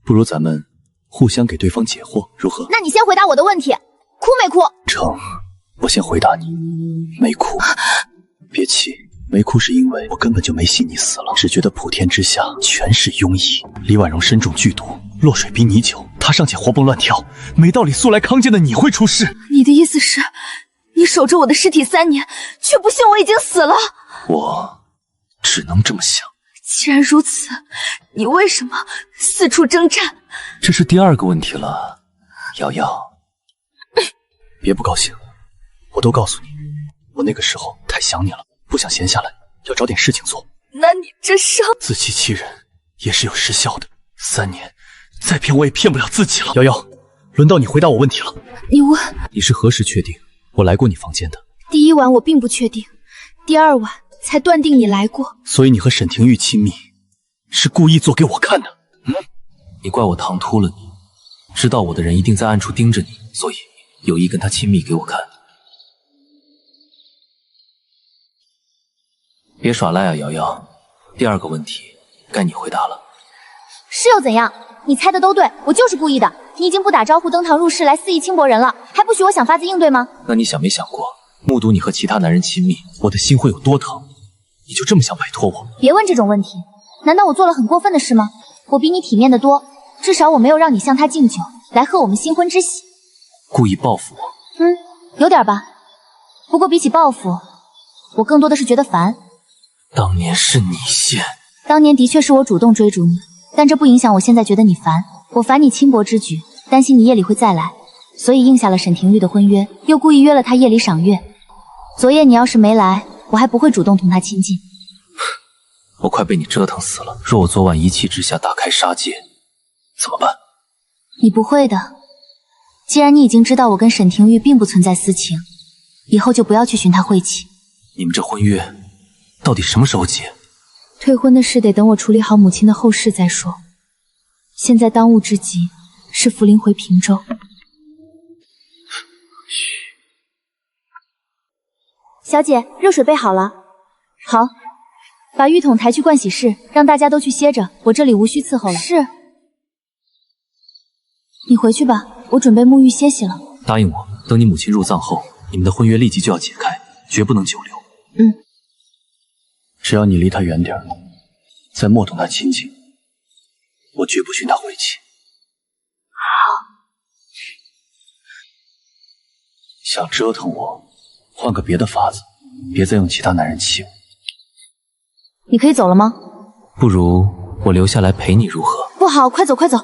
不如咱们互相给对方解惑，如何？那你先回答我的问题，哭没哭？成，我先回答你，没哭。别气，没哭是因为我根本就没信你死了，只觉得普天之下全是庸医。李婉容身中剧毒，落水逼泥酒，她尚且活蹦乱跳，没道理素来康健的你会出事。你的意思是，你守着我的尸体3年，却不信我已经死了？我只能这么想。既然如此，你为什么四处征战？这是第2个问题了，瑶瑶，别不高兴，我都告诉你，我那个时候太想你了，不想闲下来，要找点事情做。那你这伤……自欺欺人也是有时效的，3年再骗我也骗不了自己了。瑶瑶，轮到你回答我问题了。你问你是何时确定我来过你房间的？第1晚我并不确定，第2晚才断定你来过。所以你和沈廷玉亲密，是故意做给我看的？你怪我唐突了你，知道我的人一定在暗处盯着你，所以有意跟他亲密给我看。别耍赖啊，瑶瑶。第2个问题该你回答了。是又怎样？你猜的都对，我就是故意的。你已经不打招呼登堂入室来肆意轻薄人了，还不许我想法子应对吗？那你想没想过，目睹你和其他男人亲密，我的心会有多疼？你就这么想摆脱我？别问这种问题，难道我做了很过分的事吗？我比你体面的多，至少我没有让你向他敬酒，来贺我们新婚之喜。故意报复我？有点吧。不过比起报复，我更多的是觉得烦。当年是你先。当年的确是我主动追逐你，但这不影响我现在觉得你烦。我烦你轻薄之举，担心你夜里会再来，所以应下了沈廷玉的婚约，又故意约了他夜里赏月。昨夜你要是没来，我还不会主动同他亲近。我快被你折腾死了。若我昨晚一气之下大开杀戒，怎么办？你不会的。既然你已经知道我跟沈廷玉并不存在私情，以后就不要去寻他晦气。你们这婚约到底什么时候结？退婚的事得等我处理好母亲的后事再说。现在当务之急是福临回平州。小姐，热水备好了。好，把浴桶抬去盥洗室，让大家都去歇着，我这里无需伺候了。是。你回去吧，我准备沐浴歇息了。答应我，等你母亲入葬后，你们的婚约立即就要解开，绝不能久留。只要你离他远点，再莫同他亲近，我绝不寻他晦气。好。想折腾我，换个别的法子，别再用其他男人气我。你可以走了吗？不如我留下来陪你如何？不好，快走快走。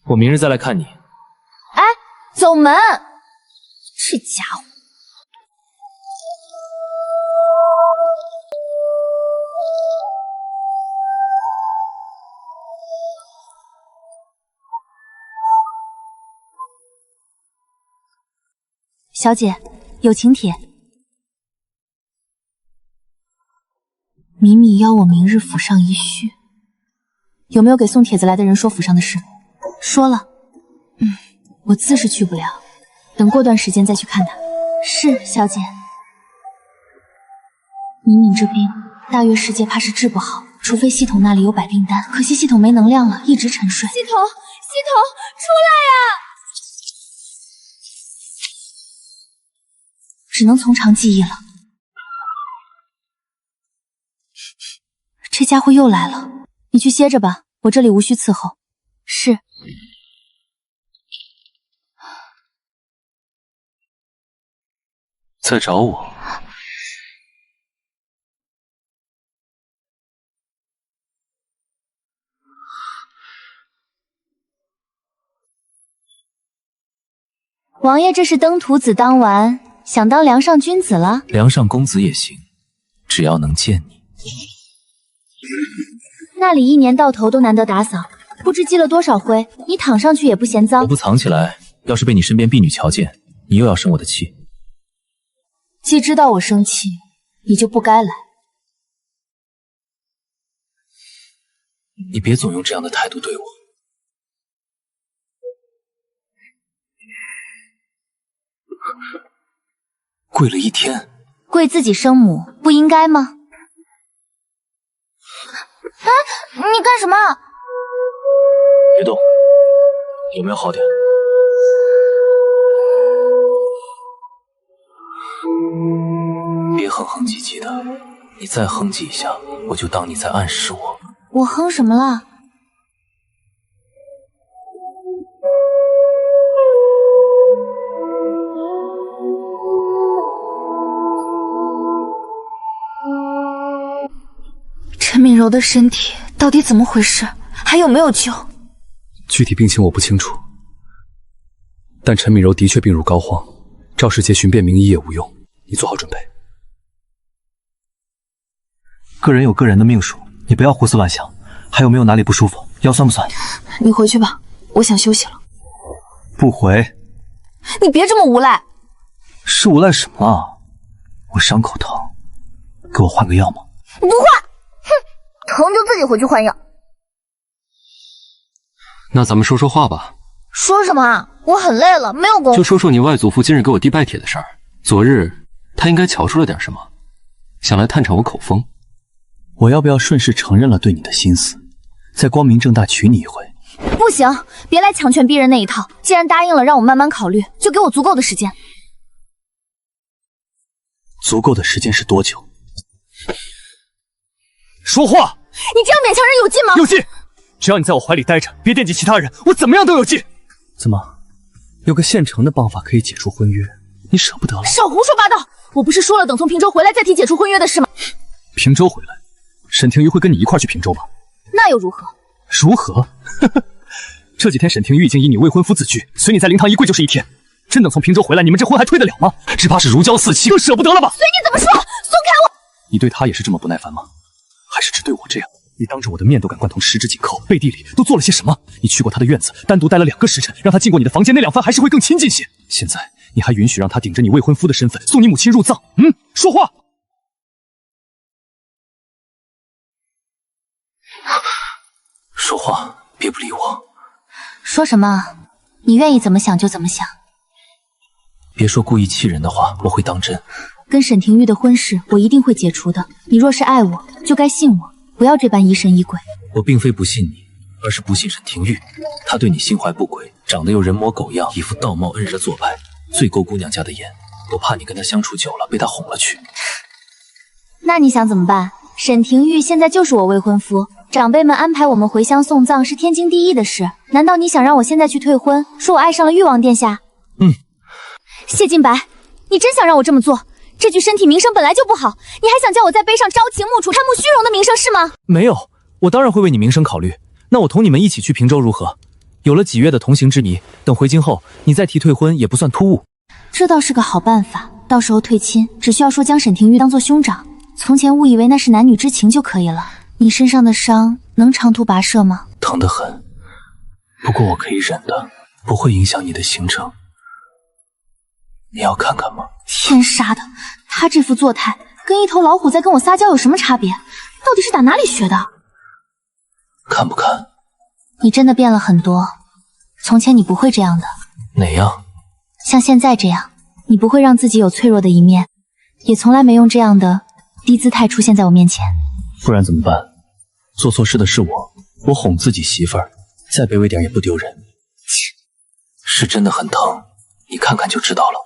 我明日再来看你。哎，走门！这家伙。小姐，有请帖。米米邀我明日府上一叙，有没有给送帖子来的人说府上的事？说了。我自是去不了，等过段时间再去看他。是，小姐。敏敏这病，大约世界怕是治不好，除非系统那里有百病丹，可惜系统没能量了，一直沉睡。系统，出来呀！只能从长计议了。这家伙又来了，你去歇着吧，我这里无需伺候。是。在找我？王爷这是登徒子当完，想当梁上君子了？梁上公子也行，只要能见你。那里一年到头都难得打扫，不知积了多少灰，你躺上去也不嫌脏。我不藏起来，要是被你身边婢女瞧见，你又要生我的气。既知道我生气，你就不该来。你别总用这样的态度对我。跪了一天，跪自己生母不应该吗？哎，你干什么？别动，有没有好点？别哼哼唧唧的，你再哼唧一下，我就当你在暗示我。我哼什么了？陈敏柔的身体到底怎么回事？还有没有救？具体病情我不清楚，但陈敏柔的确病入膏肓，赵世杰寻遍名医也无用，你做好准备。个人有个人的命数，你不要胡思乱想。还有没有哪里不舒服？腰酸不酸？你回去吧，我想休息了。不回。你别这么无赖。是无赖什么啊？我伤口疼，给我换个药吗？不换，哼，疼就自己回去换药。那咱们说说话吧。说什么啊？我很累了，没有功夫。就说说你外祖父今日给我递拜帖的事儿。昨日他应该瞧出了点什么，想来探探我口风。我要不要顺势承认了对你的心思，再光明正大娶你一回？不行，别来强权逼人那一套。既然答应了让我慢慢考虑，就给我足够的时间。足够的时间是多久？说话！你这样勉强人有劲吗？有劲！只要你在我怀里待着，别惦记其他人，我怎么样都有劲。怎么，有个现成的办法可以解除婚约，你舍不得了？少胡说八道！我不是说了等从平州回来再提解除婚约的事吗？平州回来，沈庭玉会跟你一块去平州吗？那又如何？如何？这几天沈庭玉已经以你未婚夫自居，随你在灵堂一跪就是一天。真等从平州回来，你们这婚还推得了吗？只怕是如胶似漆，更舍不得了吧？随你怎么说，松开我！你对他也是这么不耐烦吗？还是只对我这样？你当着我的面都敢贯通十指紧扣，背地里都做了些什么？你去过他的院子，单独待了2个时辰，让他进过你的房间，那2番还是会更亲近些。现在你还允许让他顶着你未婚夫的身份送你母亲入葬？说话！说话，别不理我。说什么？你愿意怎么想就怎么想。别说故意气人的话，我会当真。跟沈庭玉的婚事，我一定会解除的。你若是爱我，就该信我，不要这般疑神疑鬼。我并非不信你，而是不信沈庭玉。他对你心怀不轨，长得又人模狗样，一副道貌岸然的做派，最勾姑娘家的眼。我怕你跟他相处久了，被他哄了去。那你想怎么办？沈庭玉现在就是我未婚夫，长辈们安排我们回乡送葬是天经地义的事。难道你想让我现在去退婚，说我爱上了誉王殿下？谢晋白，你真想让我这么做？这具身体名声本来就不好，你还想叫我在碑上朝秦暮楚、贪慕虚荣的名声是吗？没有，我当然会为你名声考虑。那我同你们一起去平州如何？有了几月的同行之谊，等回京后，你再提退婚也不算突兀。这倒是个好办法，到时候退亲，只需要说将沈庭玉当做兄长。从前误以为那是男女之情就可以了。你身上的伤能长途跋涉吗？疼得很，不过我可以忍的，不会影响你的行程。你要看看吗？天杀的，他这副作态跟一头老虎在跟我撒娇有什么差别？到底是打哪里学的？看不看？你真的变了很多，从前你不会这样的。哪样？像现在这样，你不会让自己有脆弱的一面，也从来没用这样的低姿态出现在我面前。不然怎么办？做错事的是我哄自己媳妇儿，再卑微点也不丢人。是真的很疼，你看看就知道了。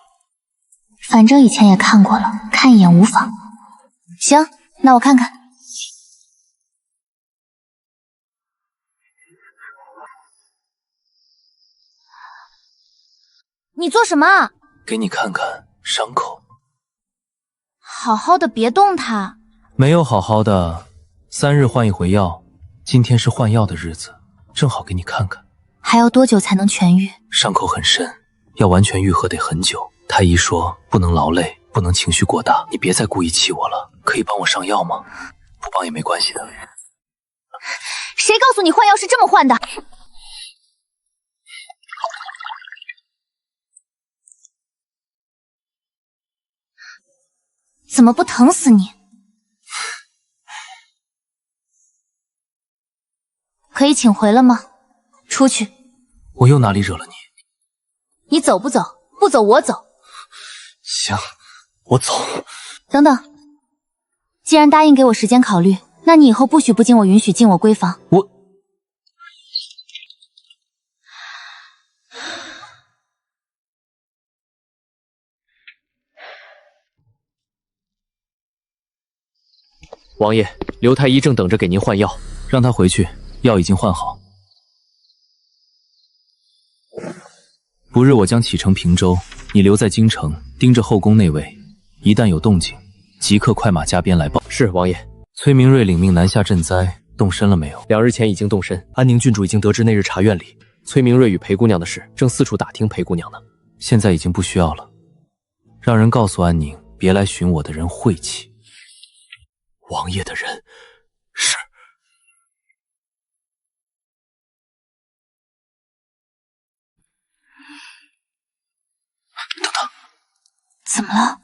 反正以前也看过了，看一眼无妨。行，那我看看。你做什么啊？给你看看伤口。好好的别动它。没有好好的，3日换一回药，今天是换药的日子，正好给你看看。还要多久才能痊愈？伤口很深，要完全愈合得很久。太医说不能劳累，不能情绪过大。你别再故意气我了，可以帮我上药吗？不帮也没关系的。谁告诉你换药是这么换的？怎么不疼死你？可以请回了吗？出去。我又哪里惹了你？你走不走？不走我走。行，我走。等等，既然答应给我时间考虑，那你以后不许不经我允许进我闺房。王爷，刘太医正等着给您换药，让他回去，药已经换好。不日我将启程平州，你留在京城，盯着后宫内卫，一旦有动静，即刻快马加鞭来报。是王爷。崔明瑞领命南下赈灾，动身了没有？2日前已经动身。安宁郡主已经得知那日茶院里崔明瑞与裴姑娘的事，正四处打听裴姑娘呢。现在已经不需要了，让人告诉安宁，别来寻我的人晦气。王爷的人是。等等，怎么了？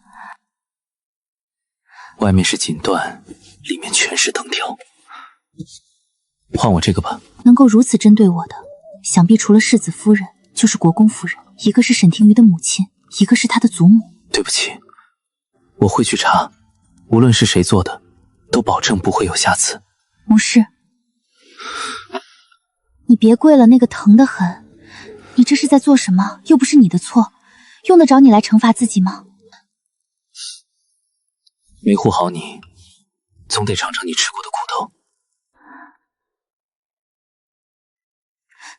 外面是锦缎，里面全是藤条。换我这个吧。能够如此针对我的，想必除了世子夫人，就是国公夫人。一个是沈庭瑜的母亲，一个是她的祖母。对不起，我会去查，无论是谁做的，都保证不会有下次。无事。你别跪了，那个疼得很。你这是在做什么？又不是你的错，用得着你来惩罚自己吗？没护好你，总得尝尝你吃过的苦头。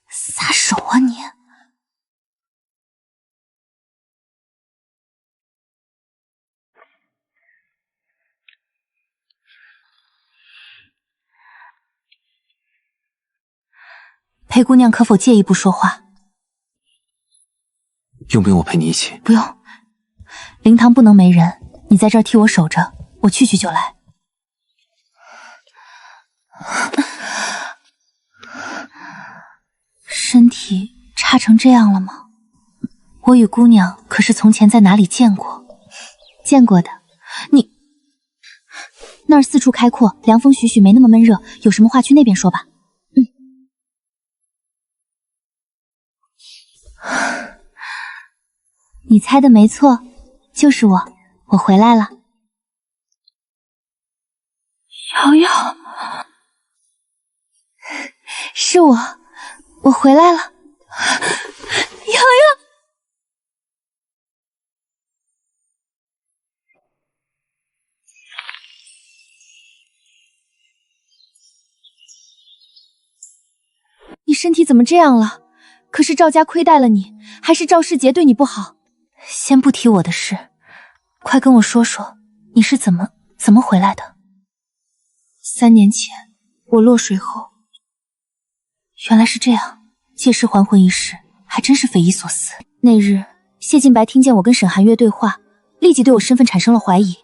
撒手啊你！裴姑娘可否介意不说话？用不用我陪你一起？不用，灵堂不能没人，你在这儿替我守着，我去就来。身体差成这样了吗？我与姑娘可是从前在哪里见过？见过的。你那儿四处开阔，凉风徐徐，没那么闷热，有什么话去那边说吧。你猜的没错，就是我，我回来了。瑶瑶，是我回来了。瑶瑶，你身体怎么这样了？可是赵家亏待了你，还是赵世杰对你不好？先不提我的事，快跟我说说，你是怎么回来的？3年前我落水后，原来是这样，借尸还魂一事还真是匪夷所思。那日谢晋白听见我跟沈寒月对话，立即对我身份产生了怀疑。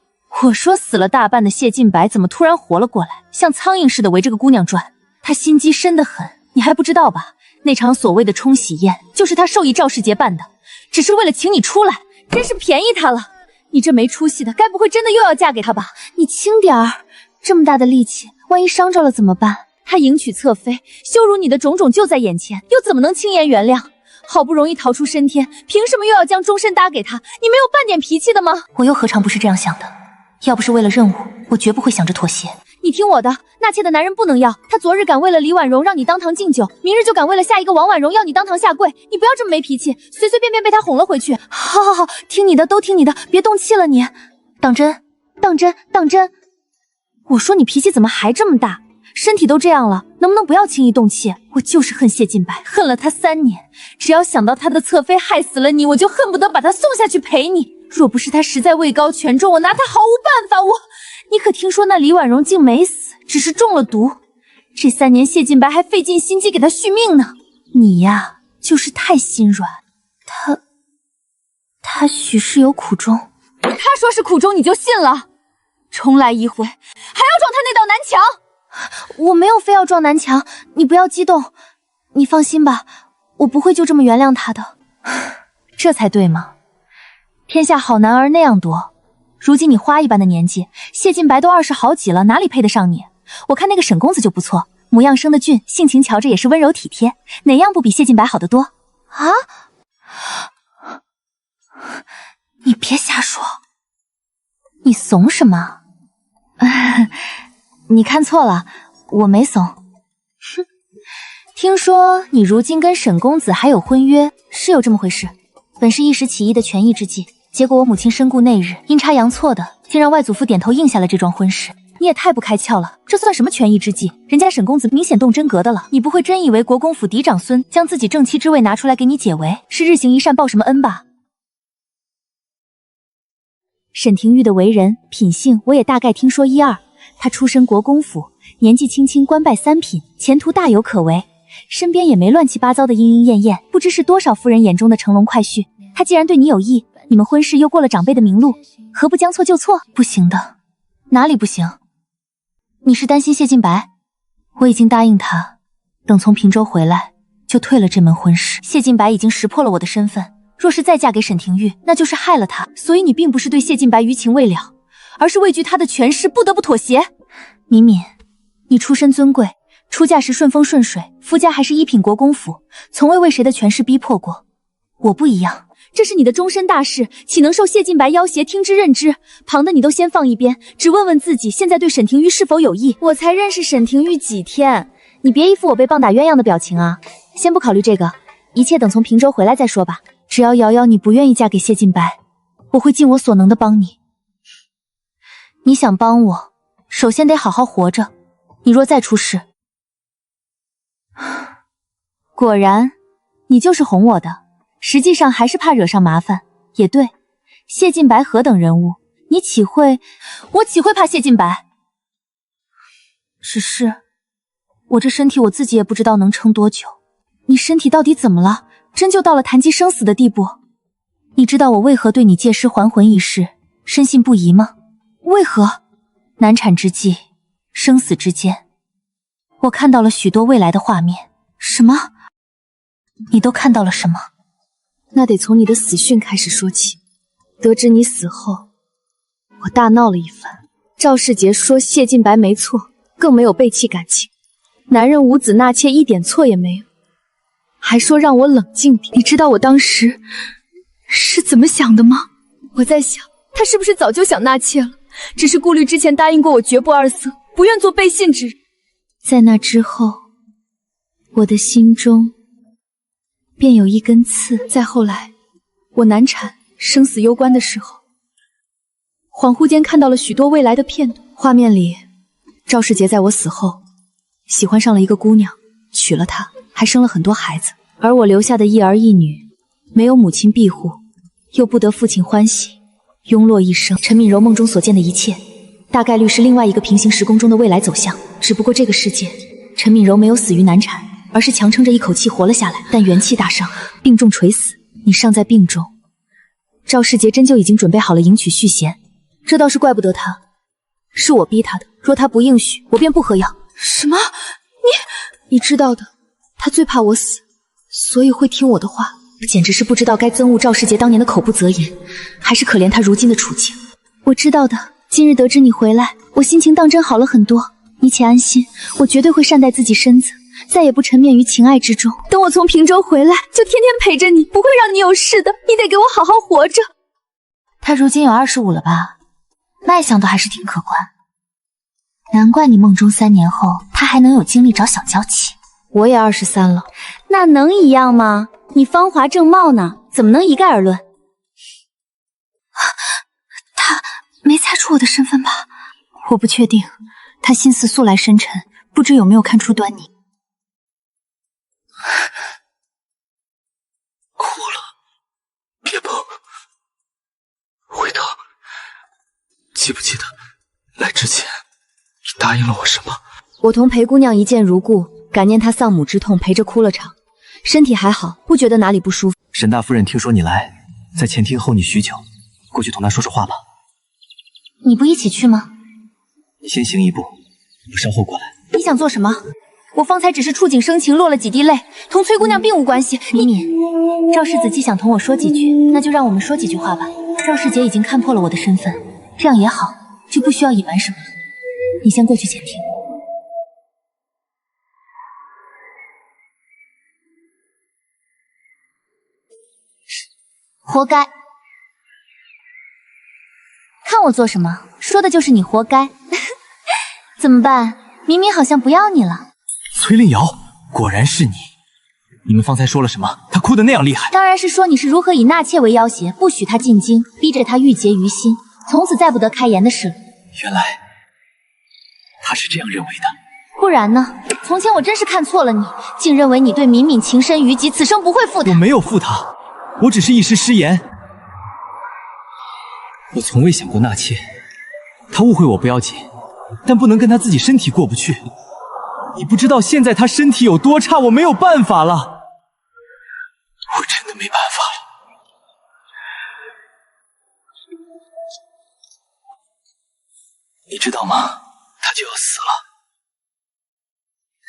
我说死了大半的谢晋白怎么突然活了过来，像苍蝇似的围这个姑娘转，他心机深得很，你还不知道吧？那场所谓的冲喜宴就是他授意赵世杰办的，只是为了请你出来，真是便宜他了。你这没出息的，该不会真的又要嫁给他吧？你轻点儿，这么大的力气，万一伤着了怎么办？他迎娶侧妃，羞辱你的种种就在眼前，又怎么能轻言原谅？好不容易逃出升天，凭什么又要将终身搭给他？你没有半点脾气的吗？我又何尝不是这样想的？要不是为了任务，我绝不会想着妥协。你听我的，纳妾的男人不能要。他昨日敢为了李婉容让你当堂敬酒，明日就敢为了下一个王婉容要你当堂下跪。你不要这么没脾气，随随便便被他哄了回去。好好好，听你的，都听你的，别动气了你。当真，当真，当真。我说你脾气怎么还这么大？身体都这样了，能不能不要轻易动气？我就是恨谢晋白，恨了他3年。只要想到他的侧妃害死了你，我就恨不得把他送下去陪你。若不是他实在位高权重，我拿他毫无办法。你可听说那李婉容竟没死，只是中了毒。这3年谢晋白还费尽心机给他续命呢。你呀，就是太心软。他许是有苦衷。他说是苦衷你就信了？重来一回，还要撞他那道南墙？我没有非要撞南墙，你不要激动。你放心吧，我不会就这么原谅他的。这才对嘛，天下好男儿那样多。如今你花一般的年纪，谢晋白都20好几了，哪里配得上你？我看那个沈公子就不错，模样生得俊，性情瞧着也是温柔体贴，哪样不比谢晋白好得多啊？你别瞎说，你怂什么？你看错了，我没怂。哼，听说你如今跟沈公子还有婚约，是有这么回事？本是一时起意的权宜之计，结果我母亲身故那日阴差阳错的，竟让外祖父点头应下了这桩婚事。你也太不开窍了，这算什么权宜之计？人家沈公子明显动真格的了，你不会真以为国公府嫡长孙将自己正妻之位拿出来给你解围，是日行一善报什么恩吧？沈廷玉的为人品性，我也大概听说一二。他出身国公府，年纪轻轻官拜3品，前途大有可为，身边也没乱七八糟的莺莺燕燕，不知是多少夫人眼中的乘龙快婿。他既然对你有意，你们婚事又过了长辈的明路，何不将错就错？不行的。哪里不行？你是担心谢晋白？我已经答应他，等从平州回来就退了这门婚事。谢晋白已经识破了我的身份，若是再嫁给沈廷玉，那就是害了他。所以你并不是对谢晋白余情未了，而是畏惧他的权势，不得不妥协。敏敏，你出身尊贵，出嫁时顺风顺水，夫家还是1品国公府，从未为谁的权势逼迫过。我不一样，这是你的终身大事，岂能受谢晋白要挟听之任之？旁的你都先放一边，只问问自己现在对沈廷玉是否有意。我才认识沈廷玉几天，你别一副我被棒打鸳鸯的表情啊！先不考虑这个，一切等从平州回来再说吧。只要瑶瑶你不愿意嫁给谢晋白，我会尽我所能的帮你。你想帮我，首先得好好活着。你若再出事，果然你就是哄我的，实际上还是怕惹上麻烦。也对，谢晋白何等人物，你岂会……我岂会怕谢晋白？只是我这身体我自己也不知道能撑多久。你身体到底怎么了？真就到了谈及生死的地步？你知道我为何对你借尸还魂一事深信不疑吗？为何？难产之际，生死之间，我看到了许多未来的画面。什么？你都看到了什么？那得从你的死讯开始说起。得知你死后，我大闹了一番。赵世杰说谢晋白没错，更没有背弃感情，男人无子纳妾一点错也没有，还说让我冷静点。你知道我当时是怎么想的吗？我在想，他是不是早就想纳妾了，只是顾虑之前答应过我绝不二色，不愿做背信之人。在那之后，我的心中便有一根刺。再后来，我难产生死攸关的时候，恍惚间看到了许多未来的片段，画面里赵世杰在我死后喜欢上了一个姑娘，娶了她，还生了很多孩子。而我留下的一儿一女，没有母亲庇护，又不得父亲欢喜，庸落一生。陈敏柔梦中所见的一切，大概率是另外一个平行时空中的未来走向。只不过这个世界，陈敏柔没有死于难产，而是强撑着一口气活了下来，但元气大伤，病重垂死。你尚在病中，赵世杰真就已经准备好了迎娶续弦，这倒是怪不得他，是我逼他的。若他不应许，我便不喝药。什么？你知道的，他最怕我死，所以会听我的话。简直是不知道该憎恶赵世杰当年的口不择言，还是可怜他如今的处境。我知道的，今日得知你回来，我心情当真好了很多。你且安心，我绝对会善待自己身子，再也不沉湎于情爱之中。等我从平州回来，就天天陪着你，不会让你有事的。你得给我好好活着。他如今有25了吧？脉象倒还是挺可观。难怪你梦中3年后，他还能有精力找小娇妻。我也23了，那能一样吗？你芳华正茂呢，怎么能一概而论？他没猜出我的身份吧？我不确定，他心思素来深沉，不知有没有看出端倪。哭了，别碰，会疼。记不记得来之前你答应了我什么？我同裴姑娘一见如故，感念她丧母之痛，陪着哭了场，身体还好，不觉得哪里不舒服。沈大夫人听说你来，在前厅候你许久，过去同她说说话吧。你不一起去吗？你先行一步，我稍后过来。你想做什么？我方才只是触景生情，落了几滴泪，同崔姑娘并无关系。敏敏，赵世子既想同我说几句，那就让我们说几句话吧。赵世姐已经看破了我的身份，这样也好，就不需要隐瞒什么了。你先过去前厅。活该！看我做什么，说的就是你活该。怎么办？明明好像不要你了。崔令瑶，果然是你！你们方才说了什么？她哭得那样厉害。当然是说你是如何以纳妾为要挟，不许她进京，逼着她郁结于心，从此再不得开言的事了。原来她是这样认为的。不然呢？从前我真是看错了你，竟认为你对敏敏情深于己，此生不会负她。我没有负她，我只是一时失言。我从未想过纳妾，她误会我不要紧，但不能跟她自己身体过不去。你不知道现在她身体有多差，我没有办法了，我真的没办法了。你知道吗？她就要死了。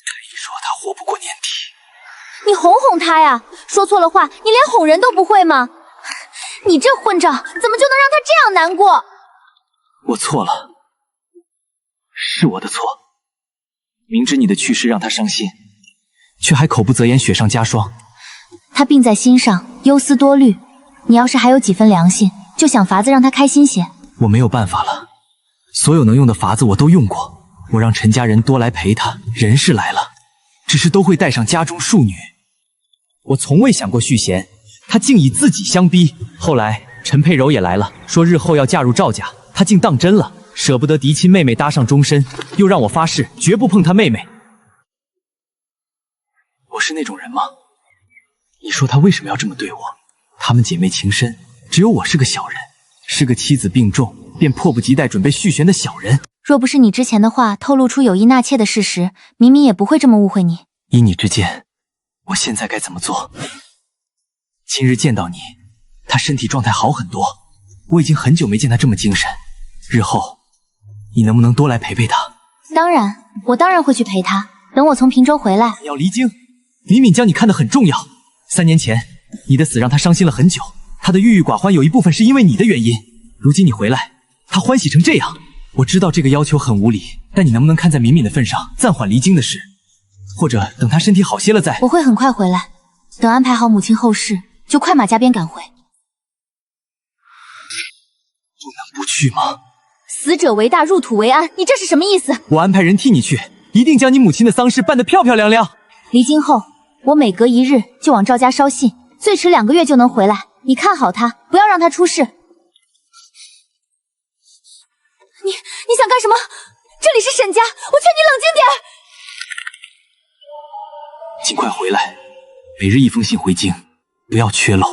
太医说她活不过年底。你哄哄她呀！说错了话，你连哄人都不会吗？你这混账，怎么就能让她这样难过？我错了，是我的错。明知你的去世让她伤心，却还口不择言，雪上加霜。她病在心上，忧思多虑。你要是还有几分良心，就想法子让她开心些。我没有办法了，所有能用的法子我都用过。我让陈家人多来陪她，人是来了，只是都会带上家中庶女。我从未想过续弦，她竟以自己相逼。后来陈佩柔也来了，说日后要嫁入赵家，她竟当真了，舍不得嫡亲妹妹搭上终身，又让我发誓绝不碰她妹妹。我是那种人吗？你说她为什么要这么对我？她们姐妹情深，只有我是个小人，是个妻子病重便迫不及待准备续弦的小人。若不是你之前的话透露出有意纳妾的事实，明明也不会这么误会你。依你之见，我现在该怎么做？今日见到你，她身体状态好很多，我已经很久没见她这么精神。日后你能不能多来陪陪她？当然，我当然会去陪她。等我从平州回来，你要离京。敏敏将你看得很重要。3年前你的死让她伤心了很久，她的郁郁寡欢有一部分是因为你的原因。如今你回来，她欢喜成这样。我知道这个要求很无理，但你能不能看在敏敏的份上，暂缓离京的事，或者等她身体好些了再……我会很快回来，等安排好母亲后事，就快马加鞭赶回。不能不去吗？死者为大，入土为安，你这是什么意思？我安排人替你去，一定将你母亲的丧事办得漂漂亮亮。离京后，我每隔1日就往赵家捎信，最迟2个月就能回来。你看好他，不要让他出事。你想干什么？这里是沈家，我劝你冷静点。尽快回来，每日1封信回京，不要缺漏。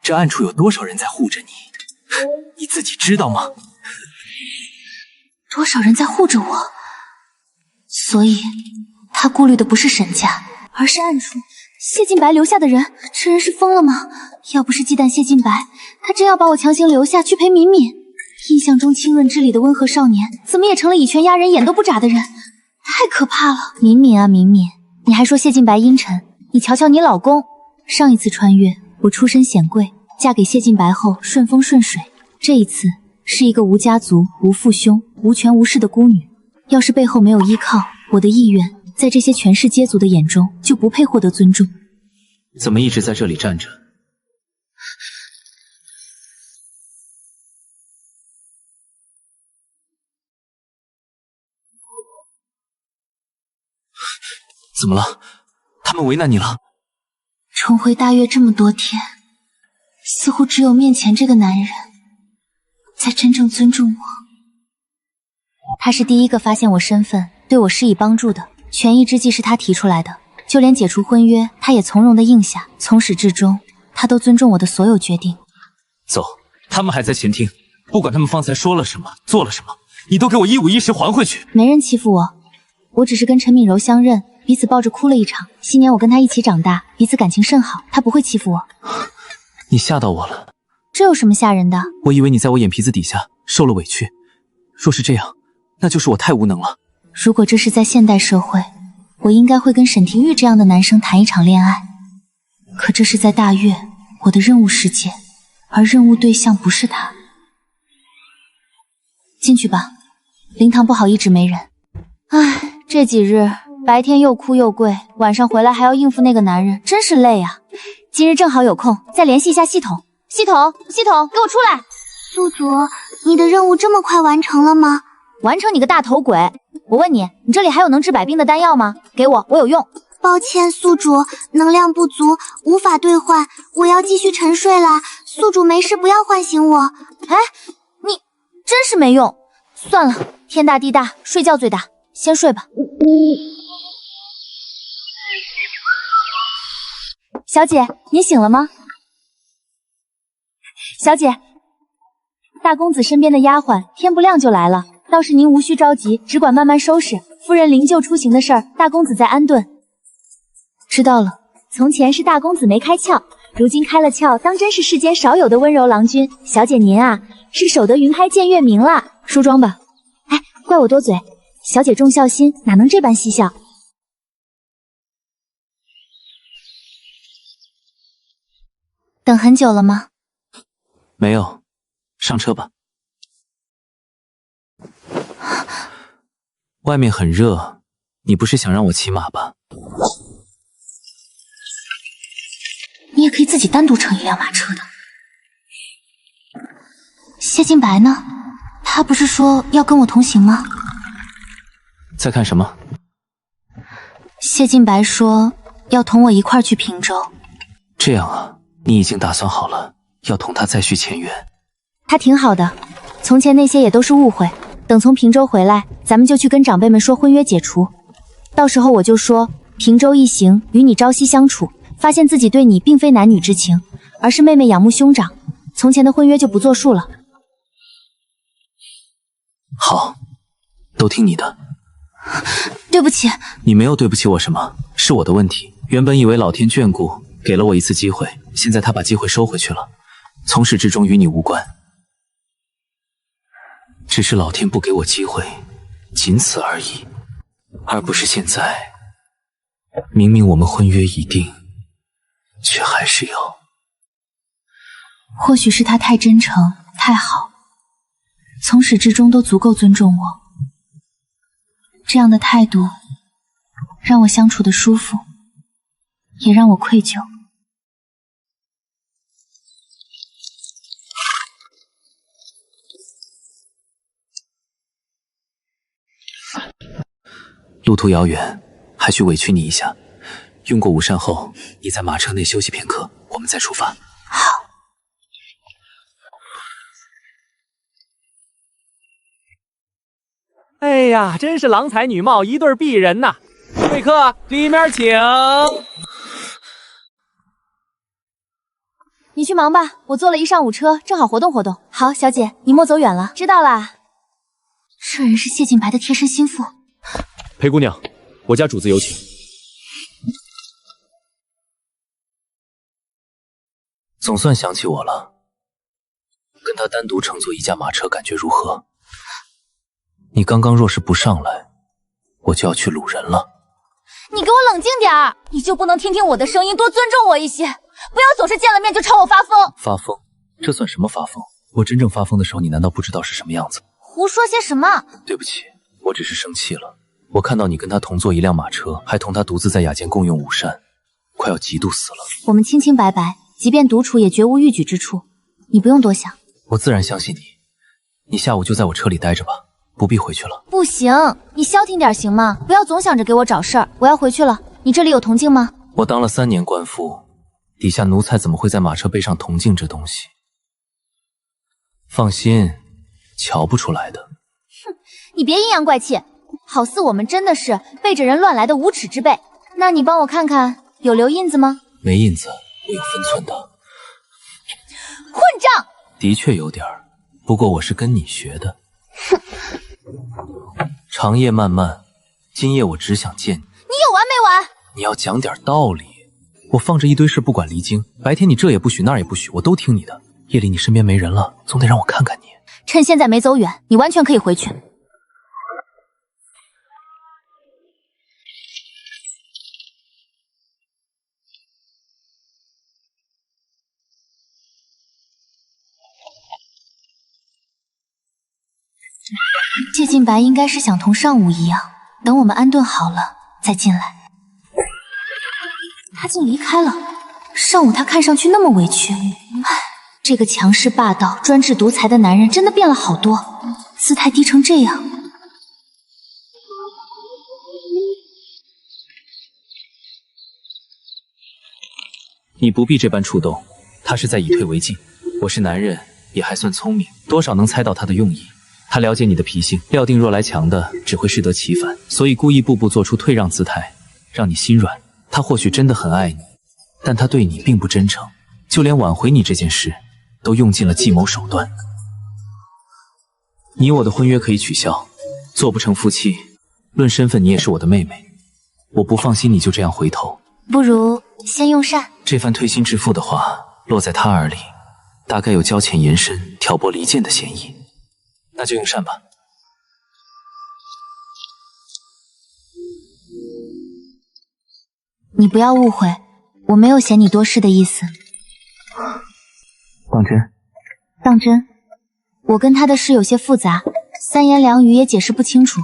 这暗处有多少人在护着你，你自己知道吗？多少人在护着我？所以，他顾虑的不是沈家，而是暗处谢晋白留下的人。这人是疯了吗？要不是忌惮谢晋白，他真要把我强行留下去陪敏敏。印象中清润之里的温和少年，怎么也成了以权压人、眼都不眨的人？太可怕了！敏敏啊，敏敏，你还说谢晋白阴沉？你瞧瞧你老公，上一次穿越，我出身显贵，嫁给谢晋白后顺风顺水。这一次是一个无家族、无父兄、无权无势的孤女。要是背后没有依靠，我的意愿在这些权势阶族的眼中就不配获得尊重。怎么一直在这里站着？怎么了？他们为难你了？重回大岳这么多天，似乎只有面前这个男人才真正尊重我。他是第一个发现我身份，对我施以帮助的。权宜之计是他提出来的，就连解除婚约，他也从容的应下。从始至终，他都尊重我的所有决定。走，他们还在前厅，不管他们方才说了什么，做了什么，你都给我一五一十还回去。没人欺负我，我只是跟陈敏柔相认，彼此抱着哭了一场。昔年我跟他一起长大，彼此感情甚好，他不会欺负我。你吓到我了。这有什么吓人的？我以为你在我眼皮子底下受了委屈。若是这样，那就是我太无能了。如果这是在现代社会，我应该会跟沈廷玉这样的男生谈一场恋爱。可这是在大岳，我的任务世界，而任务对象不是他。进去吧，灵堂不好一直没人。唉，这几日白天又哭又跪，晚上回来还要应付那个男人，真是累啊。今日正好有空，再联系一下系统。系统，给我出来！宿主，你的任务这么快完成了吗？完成你个大头鬼！我问你，你这里还有能治百病的丹药吗？给我，我有用。抱歉，宿主，能量不足，无法兑换，我要继续沉睡啦。宿主没事，不要唤醒我。哎，你真是没用。算了，天大地大，睡觉最大，先睡吧。小姐，你醒了吗？小姐，大公子身边的丫鬟天不亮就来了，倒是您无需着急，只管慢慢收拾。夫人灵柩出行的事儿，大公子在安顿。知道了，从前是大公子没开窍，如今开了窍，当真是世间少有的温柔郎君。小姐您啊，是守得云开见月明啦。梳妆吧。哎，怪我多嘴，小姐重孝心，哪能这般嬉笑？等很久了吗？没有，上车吧。外面很热，你不是想让我骑马吧？你也可以自己单独乘一辆马车的。谢晋白呢？他不是说要跟我同行吗？在看什么？谢晋白说要同我一块儿去平州。这样啊，你已经打算好了要同他再续前缘。他挺好的，从前那些也都是误会。等从平州回来，咱们就去跟长辈们说婚约解除。到时候我就说平州一行与你朝夕相处，发现自己对你并非男女之情，而是妹妹仰慕兄长，从前的婚约就不作数了。好，都听你的。对不起。你没有对不起我什么，是我的问题。原本以为老天眷顾，给了我一次机会，现在他把机会收回去了，从始至终与你无关。只是老天不给我机会，仅此而已，而不是现在。明明我们婚约已定，却还是要……或许是他太真诚，太好，从始至终都足够尊重我。这样的态度，让我相处的舒服，也让我愧疚。路途遥远，还需委屈你一下。用过午膳后，你在马车内休息片刻，我们再出发。好。哎呀，真是郎才女貌，一对璧人呐！贵客，里面请。你去忙吧，我坐了一上午车，正好活动活动。好，小姐，你莫走远了。知道啦。这人是谢晋白的贴身心腹。裴姑娘，我家主子有请。总算想起我了。跟他单独乘坐一架马车，感觉如何？你刚刚若是不上来，我就要去掳人了。你给我冷静点儿！你就不能听听我的声音，多尊重我一些？不要总是见了面就朝我发疯。发疯？这算什么发疯？我真正发疯的时候，你难道不知道是什么样子？胡说些什么？对不起，我只是生气了。我看到你跟他同坐一辆马车，还同他独自在雅间共用午膳，快要嫉妒死了。我们清清白白，即便独处也绝无逾矩之处，你不用多想。我自然相信你。你下午就在我车里待着吧，不必回去了。不行，你消停点行吗？不要总想着给我找事儿。我要回去了，你这里有铜镜吗？我当了3年官夫，底下奴才怎么会在马车背上铜镜这东西？放心，瞧不出来的。哼，你别阴阳怪气，好似我们真的是背着人乱来的无耻之辈。那你帮我看看，有留印子吗？没印子，我有分寸的。混账！的确有点儿，不过我是跟你学的。哼，长夜漫漫，今夜我只想见你。你有完没完？你要讲点道理。我放着一堆事不管离京，白天你这也不许那也不许，我都听你的。夜里你身边没人了，总得让我看看你。趁现在没走远，你完全可以回去。谢晋白应该是想同上午一样，等我们安顿好了再进来。他竟离开了。上午他看上去那么委屈，这个强势霸道、专制独裁的男人真的变了好多，姿态低成这样。你不必这般触动，他是在以退为进。我是男人，也还算聪明，多少能猜到他的用意。他了解你的脾性，料定若来强的只会适得其反，所以故意步步做出退让姿态，让你心软。他或许真的很爱你，但他对你并不真诚，就连挽回你这件事都用尽了计谋手段。你我的婚约可以取消，做不成夫妻，论身份你也是我的妹妹，我不放心你就这样回头。不如先用膳。这番推心置腹的话落在他耳里，大概有交浅言深、挑拨离间的嫌疑。那就用膳吧。你不要误会，我没有嫌你多事的意思。当真？当真。我跟他的事有些复杂，三言两语也解释不清楚。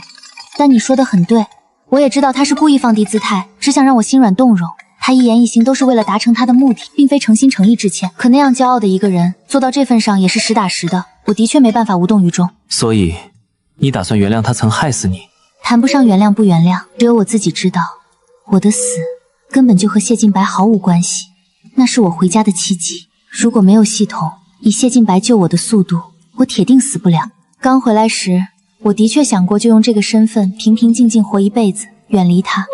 但你说的很对，我也知道他是故意放低姿态，只想让我心软动容。他一言一行都是为了达成他的目的，并非诚心诚意致歉。可那样骄傲的一个人，做到这份上也是实打实的。我的确没办法无动于衷。所以，你打算原谅他曾害死你？谈不上原谅不原谅，只有我自己知道，我的死根本就和谢晋白毫无关系。那是我回家的契机。如果没有系统，以谢晋白救我的速度，我铁定死不了。刚回来时，我的确想过就用这个身份平平静静活一辈子，远离他。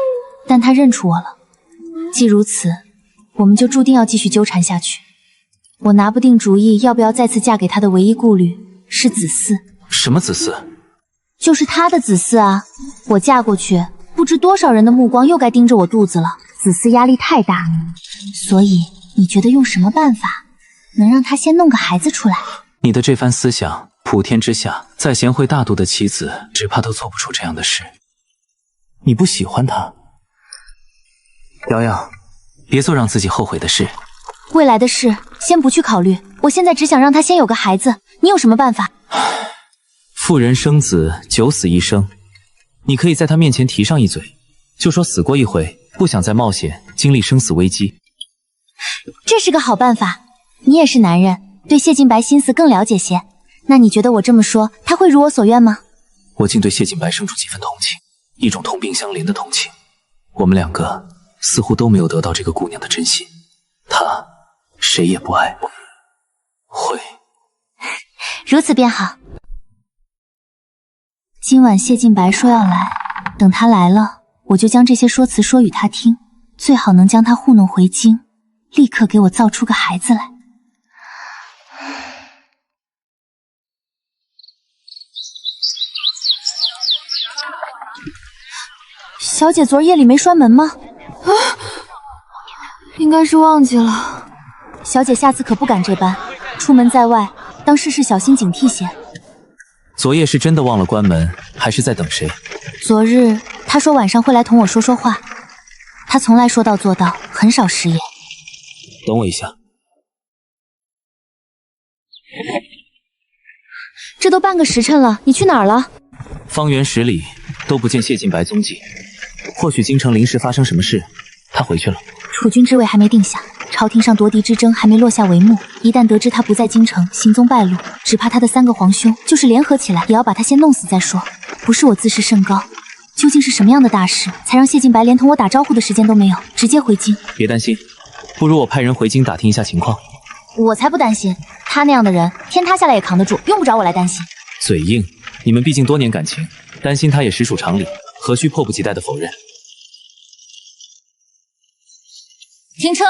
但他认出我了。既如此，我们就注定要继续纠缠下去。我拿不定主意要不要再次嫁给他的唯一顾虑是子嗣。什么子嗣？就是他的子嗣啊！我嫁过去，不知多少人的目光又该盯着我肚子了，子嗣压力太大。所以你觉得用什么办法能让他先弄个孩子出来？你的这番思想，普天之下再贤惠大度的妻子，只怕都做不出这样的事。你不喜欢他？瑶瑶，别做让自己后悔的事。未来的事先不去考虑，我现在只想让他先有个孩子。你有什么办法？妇人生子，九死一生。你可以在他面前提上一嘴，就说死过一回，不想再冒险经历生死危机。这是个好办法。你也是男人，对谢晋白心思更了解些。那你觉得我这么说，他会如我所愿吗？我竟对谢晋白生出几分同情，一种同病相怜的同情。我们两个似乎都没有得到这个姑娘的真心，她谁也不爱。会，如此便好。今晚谢晋白说要来，等他来了，我就将这些说辞说与他听，最好能将他糊弄回京，立刻给我造出个孩子来。小姐昨夜里没拴门吗？啊，应该是忘记了。小姐下次可不敢这般，出门在外，当事事小心警惕些。昨夜是真的忘了关门，还是在等谁？昨日他说晚上会来同我说说话，他从来说到做到，很少食言。等我一下。这都半个时辰了，你去哪儿了？方圆10里都不见谢晋白踪迹，或许京城临时发生什么事，他回去了。储君之位还没定下，朝廷上夺嫡之争还没落下帷幕，一旦得知他不在京城，行踪败露，只怕他的3个皇兄就是联合起来，也要把他先弄死再说。不是我自视甚高，究竟是什么样的大事，才让谢晋白连同我打招呼的时间都没有，直接回京？别担心，不如我派人回京打听一下情况。我才不担心，他那样的人，天塌下来也扛得住，用不着我来担心。嘴硬，你们毕竟多年感情，担心他也实属常理，何须迫不及待的否认？停车！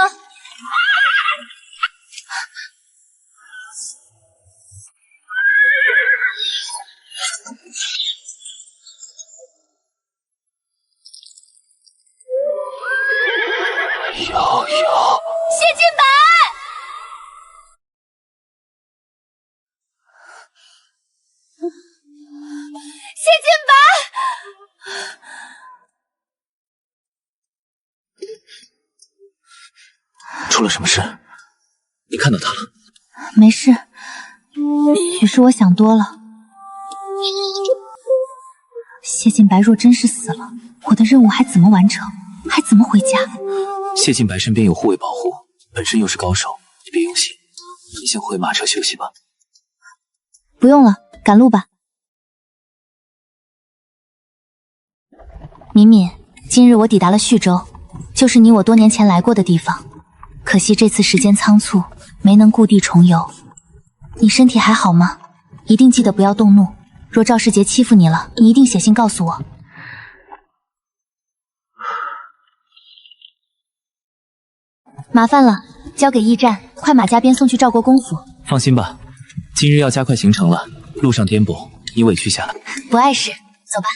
瑶瑶，谢晋白，谢晋白，出了什么事？你看到他了？没事，许是我想多了。谢晋白若真是死了，我的任务还怎么完成？还怎么回家？谢晋白身边有护卫保护，本身又是高手，你别用心。你先回马车休息吧。不用了，赶路吧。敏敏，今日我抵达了叙州，就是你我多年前来过的地方。可惜这次时间仓促，没能故地重游。你身体还好吗？一定记得不要动怒。若赵世杰欺负你了，你一定写信告诉我。麻烦了，交给驿站，快马加鞭送去赵国公府。放心吧，今日要加快行程了，路上颠簸，你委屈下来。不碍事，走吧。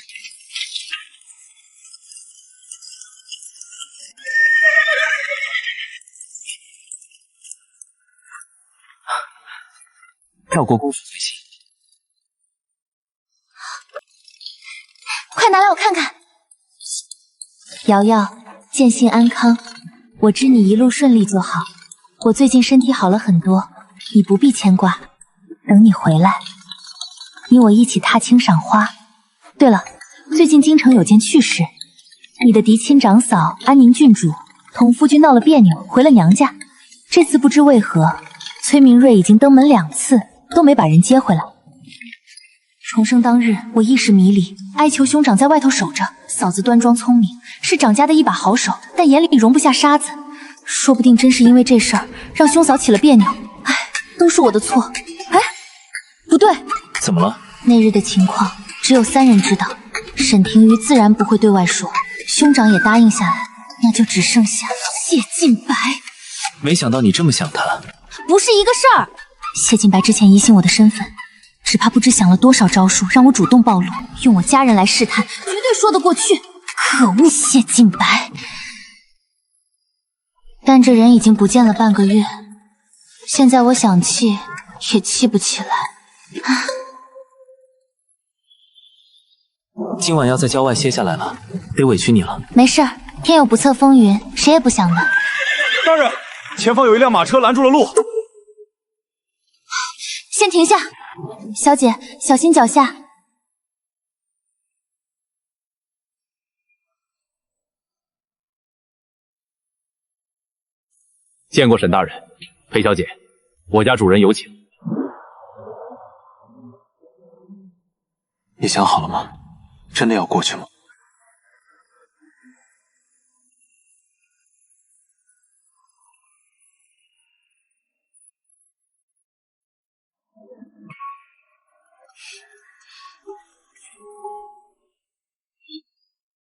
赵国公府随行。快拿来我看看。瑶瑶，见信安康，我知你一路顺利就好。我最近身体好了很多，你不必牵挂。等你回来，你我一起踏青赏花。对了，最近京城有件趣事，你的嫡亲长嫂安宁郡主同夫君闹了别扭，回了娘家。这次不知为何，崔明瑞已经登门2次，都没把人接回来。重生当日，我一时迷离，哀求兄长在外头守着。嫂子端庄聪明，是长家的一把好手，但眼里容不下沙子。说不定真是因为这事儿，让兄嫂起了别扭。唉，都是我的错。哎，不对，怎么了？那日的情况只有3人知道，沈庭瑜自然不会对外说，兄长也答应下来，那就只剩下谢晋白。没想到你这么想他。不是一个事儿。谢晋白之前疑心我的身份，只怕不知想了多少招数，让我主动暴露，用我家人来试探，绝对说得过去。可恶，谢晋白！但这人已经不见了半个月，现在我想气也气不起来。今晚要在郊外歇下来了，得委屈你了。没事儿，天有不测风云，谁也不想的。大人，前方有一辆马车拦住了路。先停下，小姐，小心脚下。见过沈大人，裴小姐，我家主人有请。你想好了吗？真的要过去吗？